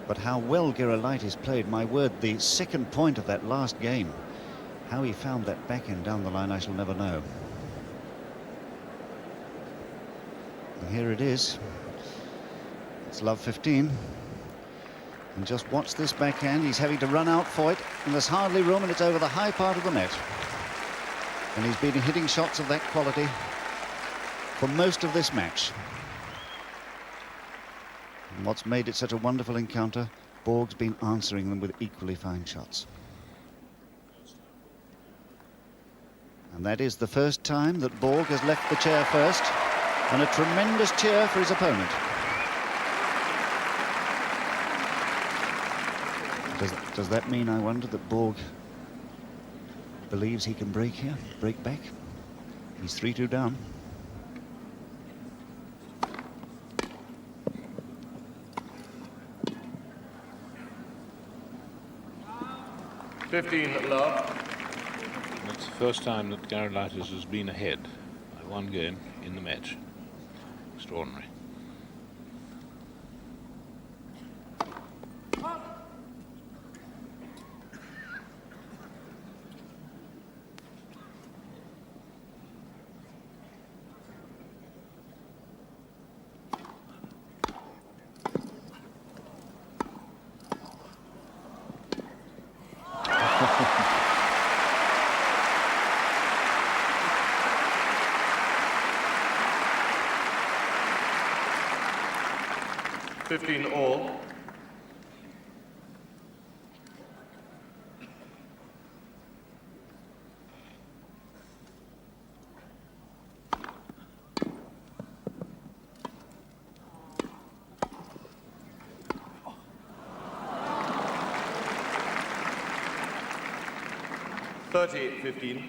But how well Gerulaitis played, my word, the second point of that last game. How he found that backhand down the line, I shall never know. And here it is. It's love 15. And just watch this backhand. He's having to run out for it, and there's hardly room, and it's over the high part of the net. And he's been hitting shots of that quality for most of this match. And what's made it such a wonderful encounter, Borg's been answering them with equally fine shots. And that is the first time that Borg has left the chair first, and a tremendous cheer for his opponent. Does that mean, I wonder, that Borg believes he can break here, break back? He's 3-2 down.
Love.
That's the first time that Gerulaitis has been ahead by one game in the match. Extraordinary.
15 all. $30-15.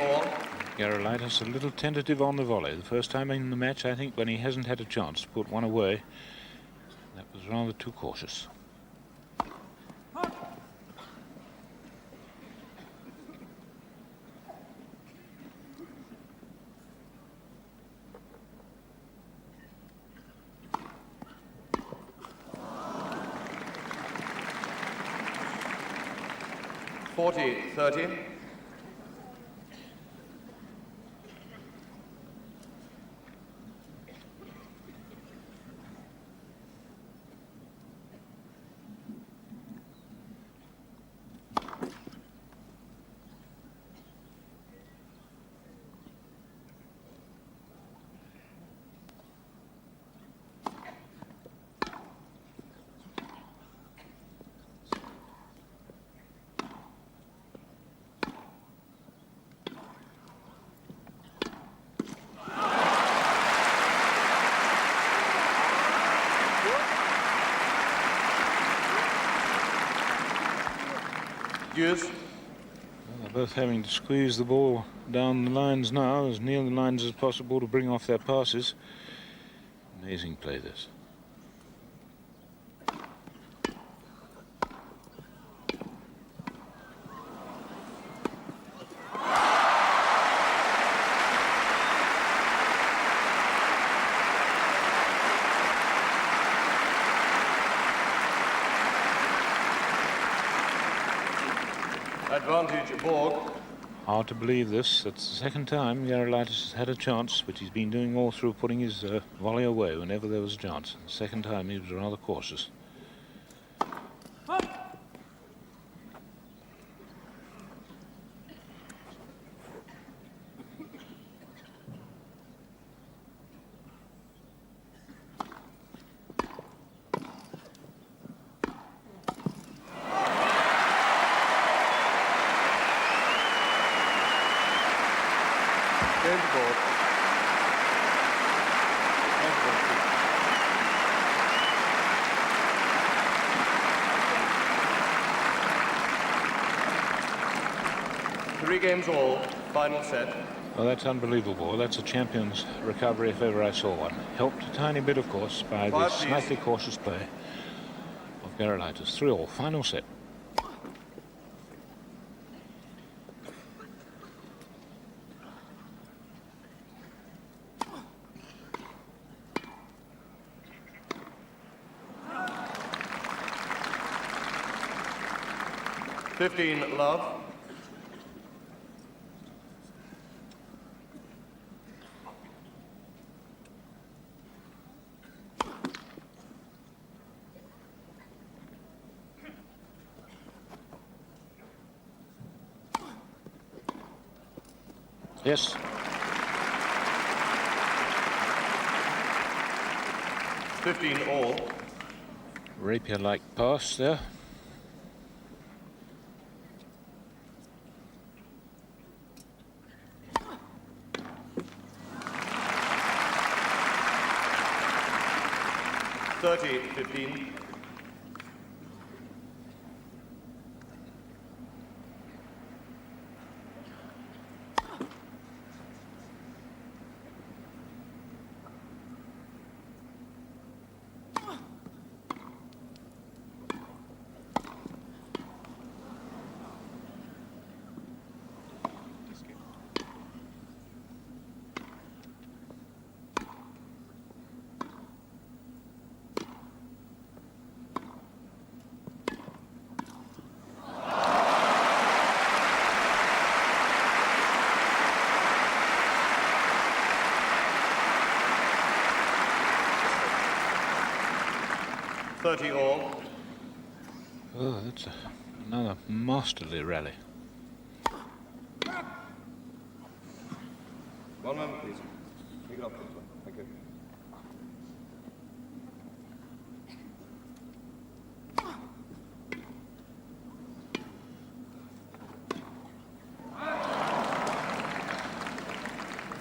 All.
Gerulaitis a little tentative on the volley. The first time in the match, I think, when he hasn't had a chance to put one away. That was rather too cautious.
$40-30. Yes.
Well, they're both having to squeeze the ball down the lines now, as near the lines as possible to bring off their passes. Amazing play, this.
Advantage Borg.
Hard to believe this. That's the second time Gerulaitis has had a chance, which he's been doing all through, putting his volley away whenever there was a chance. The second time he was rather cautious.
Game to Borg. Three games all, final set.
Well, that's unbelievable. That's a champion's recovery if ever I saw one. Helped a tiny bit, of course, by the slightly cautious play of Gerulaitis. 3-all, final set.
$15 love.
Yes.
15 all.
Rapier-like pass there.
$30-15. 30 all.
Oh, that's another masterly rally.
1 moment, please. Take it off, please. Thank you.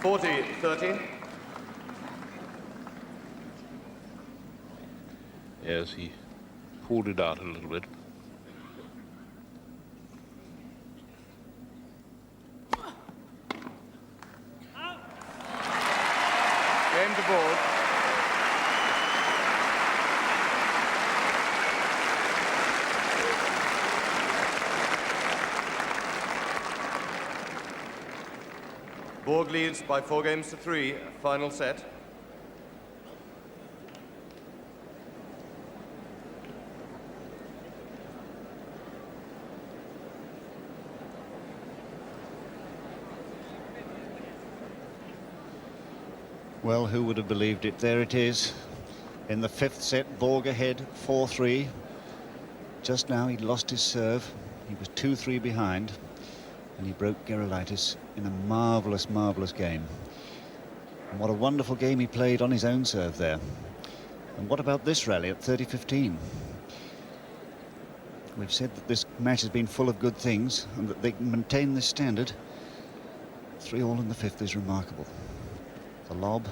$40-30.
Yes, he pulled it out a little bit.
Game to Borg. Borg leads by 4-3, final set.
Well, who would have believed it? There it is. In the fifth set, Borg ahead, 4-3. Just now he'd lost his serve. He was 2-3 behind, and he broke Gerulaitis in a marvellous, marvellous game. And what a wonderful game he played on his own serve there. And what about this rally at 30-15? We've said that this match has been full of good things, and that they can maintain this standard. 3 all in the fifth is remarkable. The lob,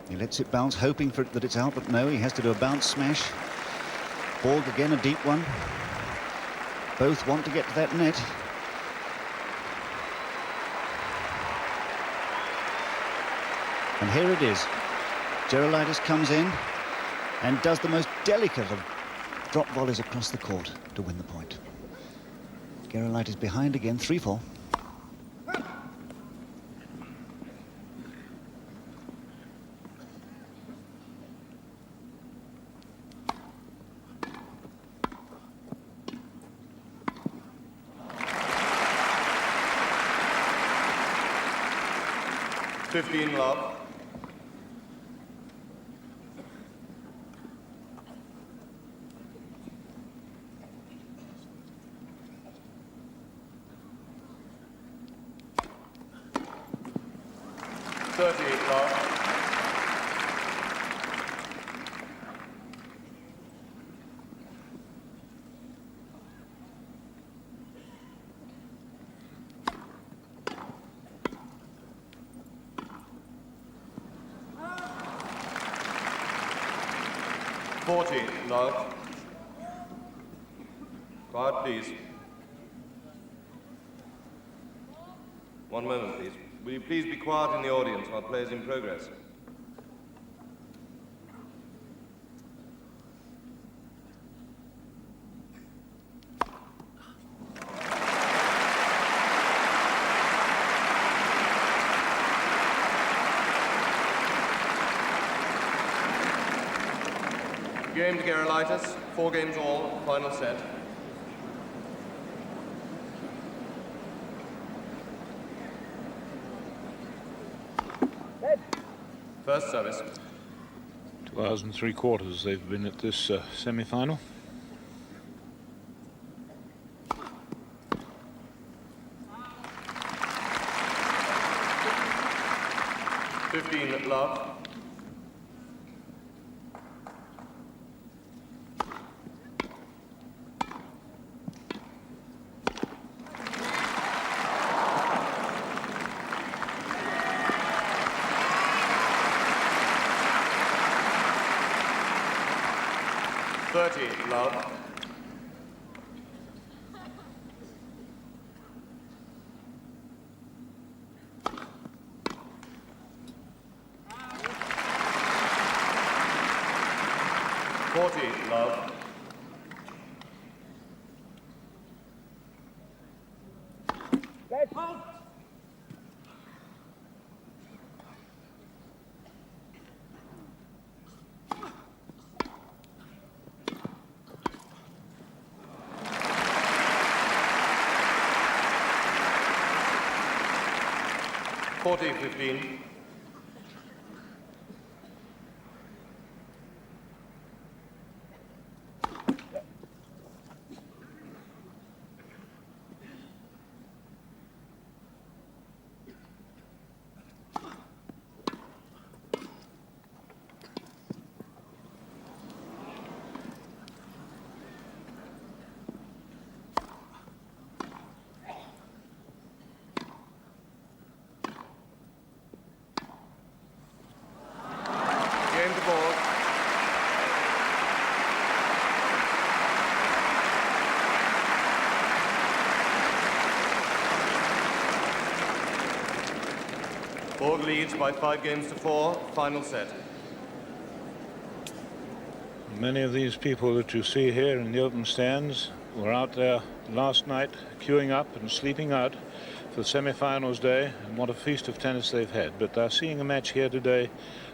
he lets it bounce, hoping for it that it's out, but no, he has to do a bounce smash. Borg again, a deep one. Both want to get to that net. And here it is. Gerulaitis comes in and does the most delicate of drop volleys across the court to win the point. Gerulaitis behind again, 3-4.
Love. Love. Love. Quiet, please. 1 moment, please. Will you please be quiet in the audience while play is in progress? Game to Gerulaitis, 4 games all, final set. First service.
2 hours and 3/4 they've been at this semi-final.
Love. Love. Love. $40-15. Borg leads by 5 games to 4, final set.
Many of these people that you see here in the open stands were out there last night queuing up and sleeping out for the semi-finals day, and what a feast of tennis they've had. But they're seeing a match here today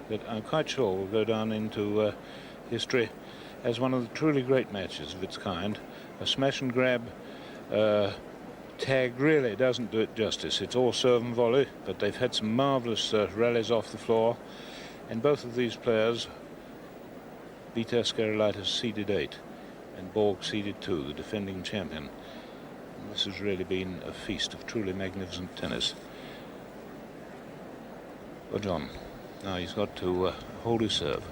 that I'm quite sure will go down into history as one of the truly great matches of its kind. A smash and grab tag really doesn't do it justice. It's all serve and volley, but they've had some marvellous rallies off the floor, and both of these players, Vitas Gerulaitis seeded 8 and Borg seeded 2, the defending champion. And this has really been a feast of truly magnificent tennis. Well, John, now he's got to hold his serve.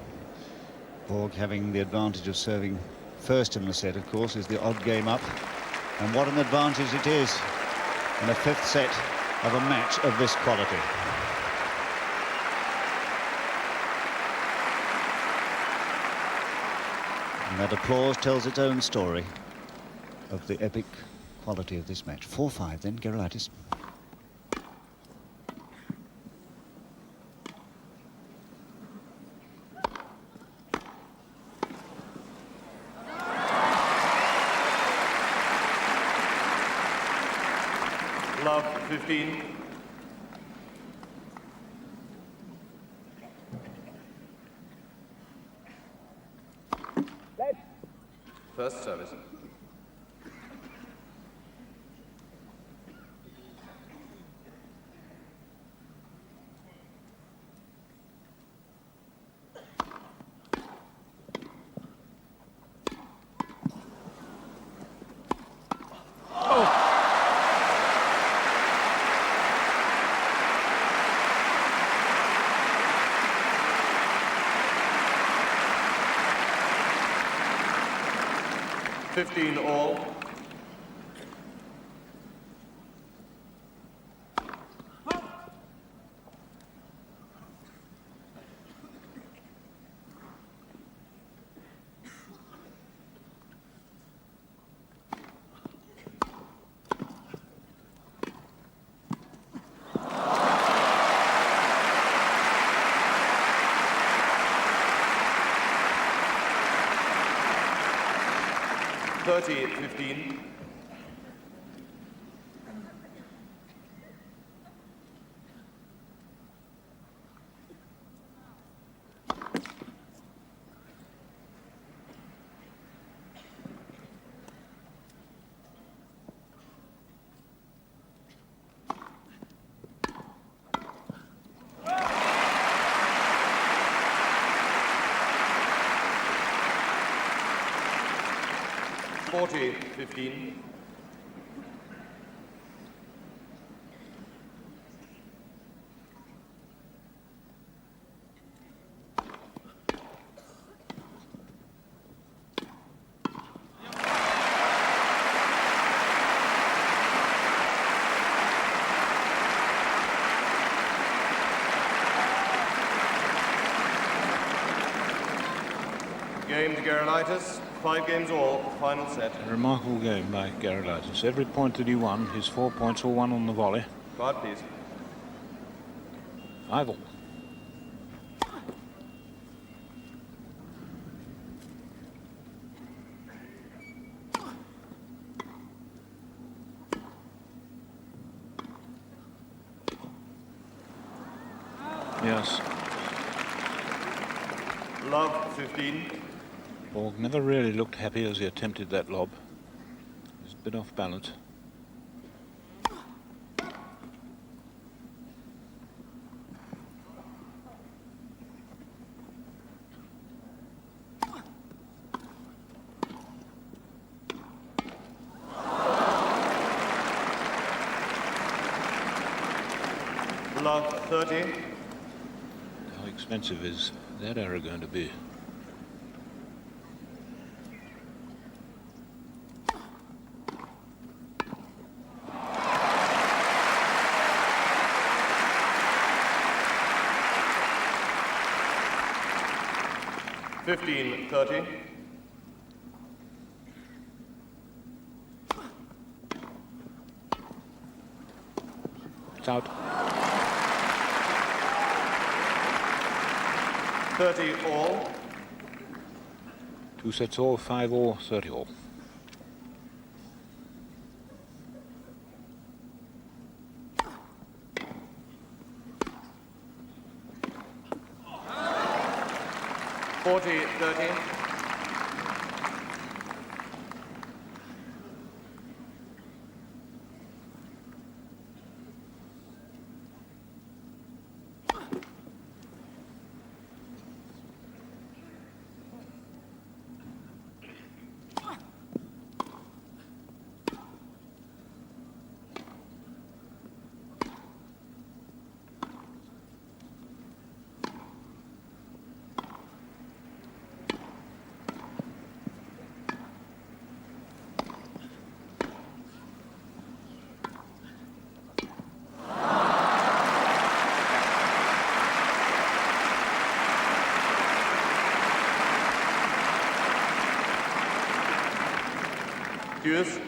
Borg having the advantage of serving first in the set, of course, is the odd game up. And what an advantage it is in a 5th set of a match of this quality. And that applause tells its own story of the epic quality of this match. 4-5 then, Gerulaitis.
Love 15. First service. Fifteen all. Thirty 15. Forty 15. Game to Gerulaitis, 5 games all, final set.
A remarkable game by Gerulaitis. Every point that he won, his 4 points were won on the volley.
Quiet, please.
5 all. Yes.
Love 15.
Borg never really looked happy as he attempted that lob. He was a bit off balance.
Love 30.
How expensive is that error going to be?
Fifteen 30.
It's out.
30 all.
2 sets all, 5 all, 30 all.
(40-13). Deuce.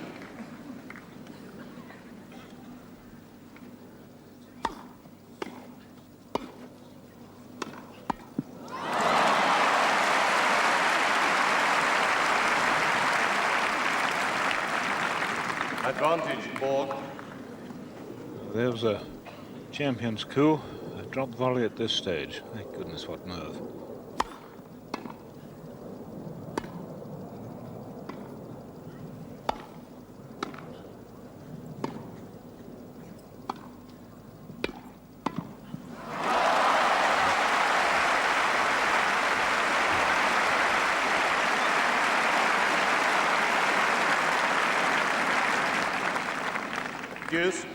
Advantage, Borg.
There was a champion's coup. A drop volley at this stage. Thank goodness, what nerve.
Deuce.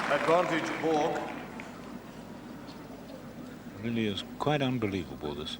Advantage, Borg.
Really is quite unbelievable, this.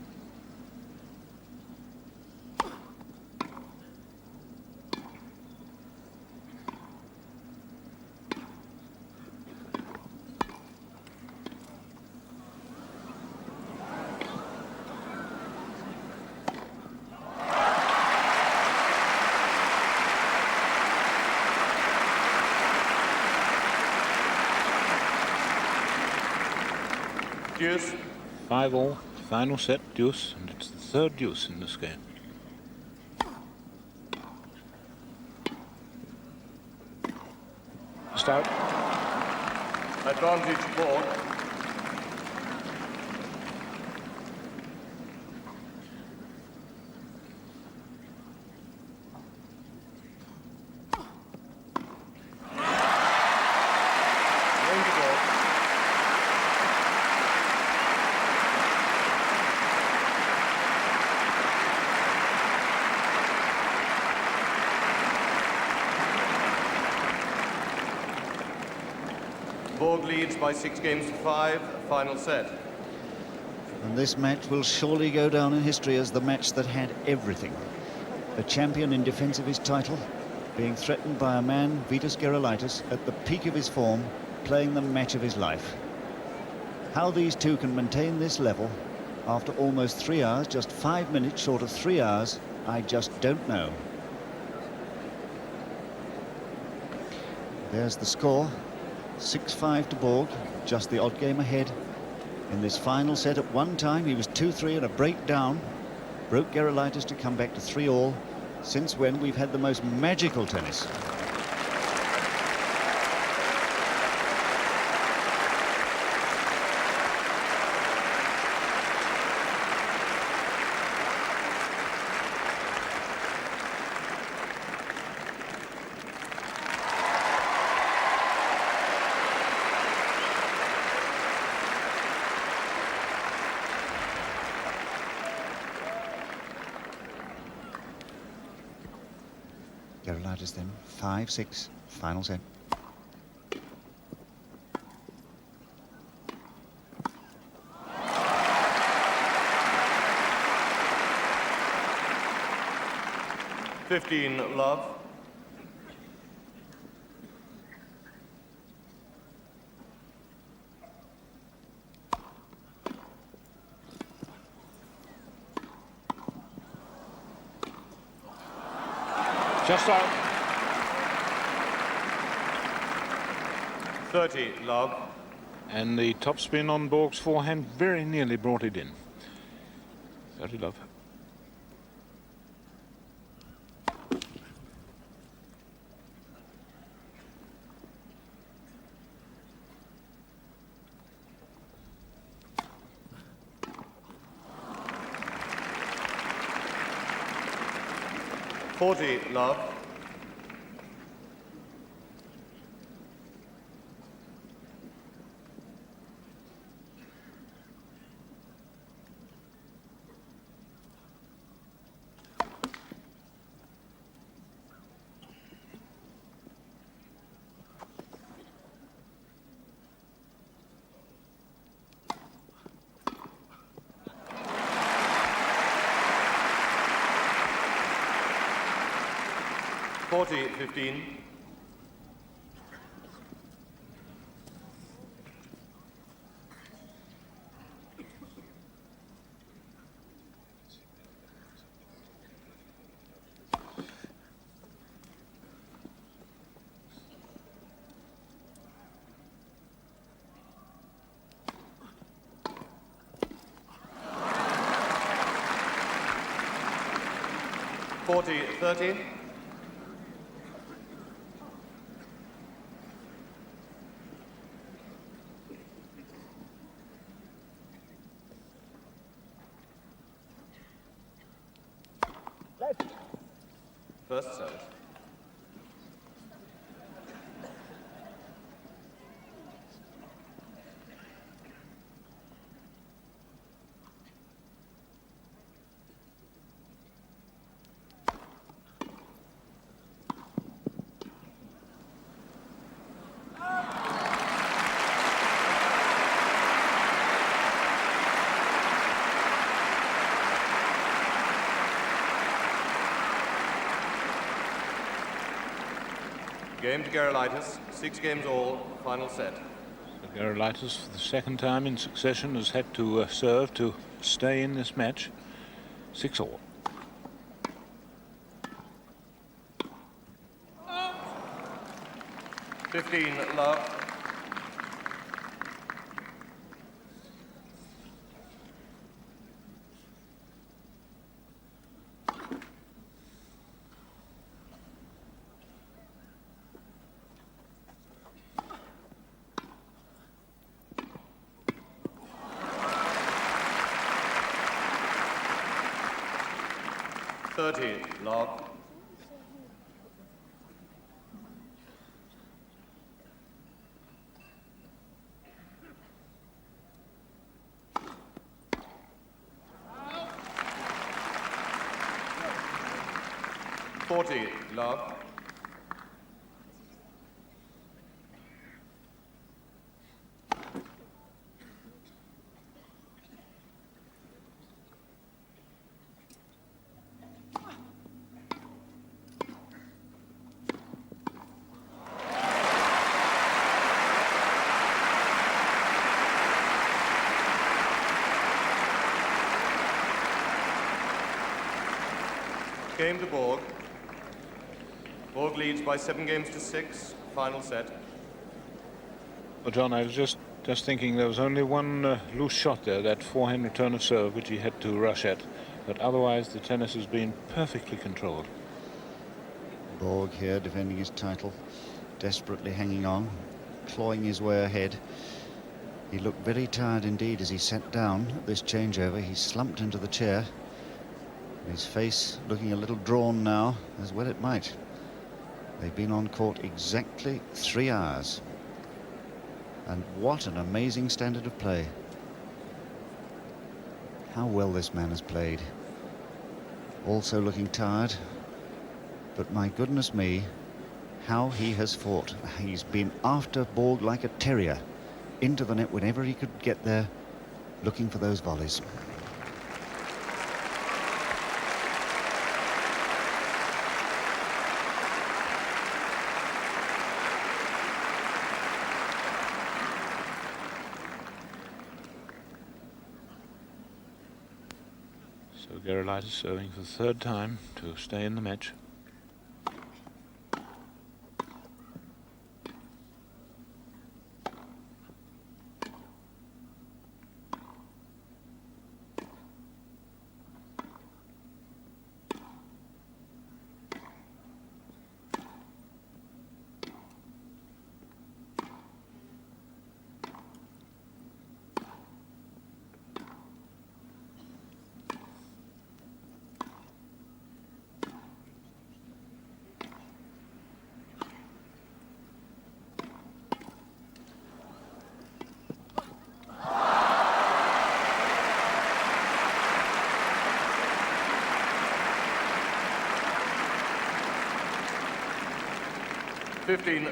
Deuce.
5 all, final set, deuce, and it's the third deuce in this game. Start.
Advantage, Borg. Range Borg. Borg leads by 6 games to 5, final set.
And this match will surely go down in history as the match that had everything. A champion in defence of his title, being threatened by a man, Vitas Gerulaitis, at the peak of his form, playing the match of his life. How these two can maintain this level after almost 3 hours, just 5 minutes short of 3 hours, I just don't know. There's the score. 6-5 to Borg, just the odd game ahead. In this final set, at one time he was 2-3 and a breakdown. Broke Gerulaitis to come back to 3 all. Since when we've had the most magical tennis. Gerulaitis then, 5-6, final set.
15 love.
Just out.
30 love.
And the topspin on Borg's forehand very nearly brought it in. 30 love.
Forty love. 40-15. $40-30. First service. Game to Gerulaitis, 6 games all, final set.
So Gerulaitis, for the second time in succession, has had to serve to stay in this match. 6-all.
$15 love. $30 love. $40 love. Game to Borg. Borg leads by 7 games to 6. Final set.
Well, John, I was just thinking there was only one loose shot there, that forehand return of serve, which he had to rush at. But otherwise, the tennis has been perfectly controlled.
Borg here defending his title, desperately hanging on, clawing his way ahead. He looked very tired indeed as he sat down at this changeover. He slumped into the chair. His face looking a little drawn now, as well it might. They've been on court exactly 3 hours. And what an amazing standard of play. How well this man has played. Also looking tired. But my goodness me, how he has fought. He's been after Borg like a terrier, into the net whenever he could get there, looking for those volleys.
So Gerulaitis serving for the third time to stay in the match.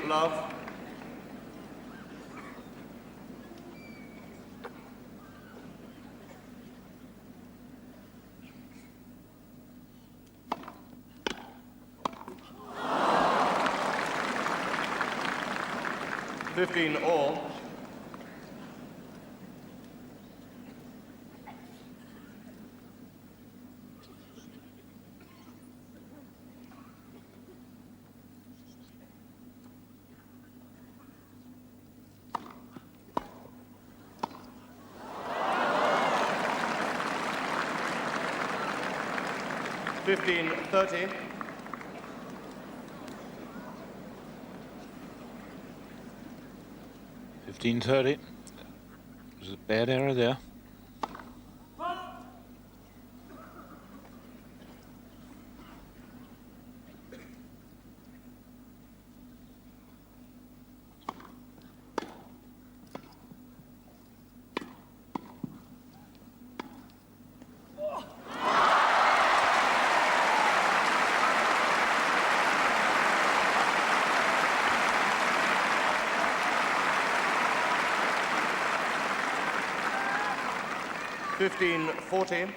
Love. All. 15-30.
15-30. There's a bad error there.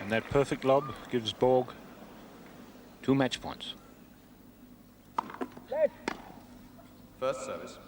And that perfect lob gives Borg 2 match points.
First service.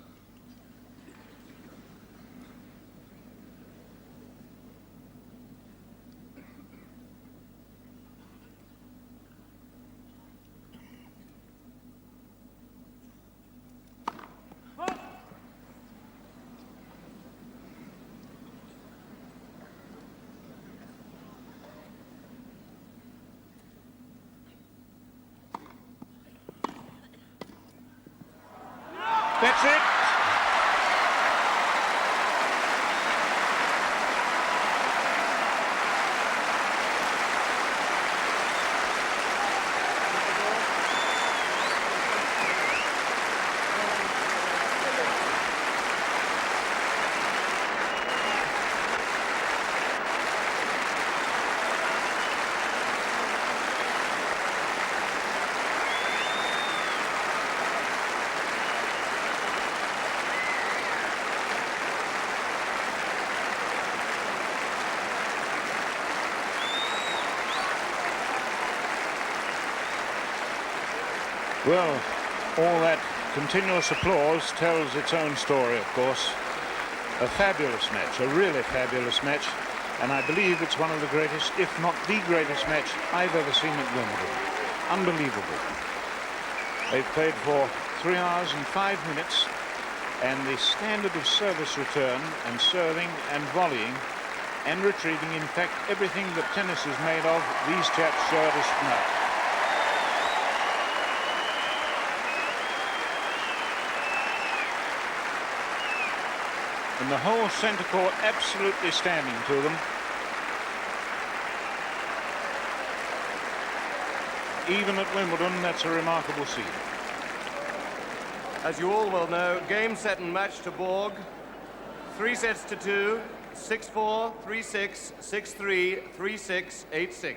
That's it. Well, all that continuous applause tells its own story, of course. A fabulous match, a really fabulous match, and I believe it's one of the greatest, if not the greatest match I've ever seen at Wimbledon. Unbelievable. They've played for 3 hours and 5 minutes, and the standard of service return and serving and volleying and retrieving, in fact, everything that tennis is made of, these chaps showed us tonight. And the whole centre court absolutely standing to them. Even at Wimbledon, that's a remarkable scene.
As you all well know, game, set and match to Borg. 3-2, 6-4, 3-6, 6-3, 3-6, 8-6.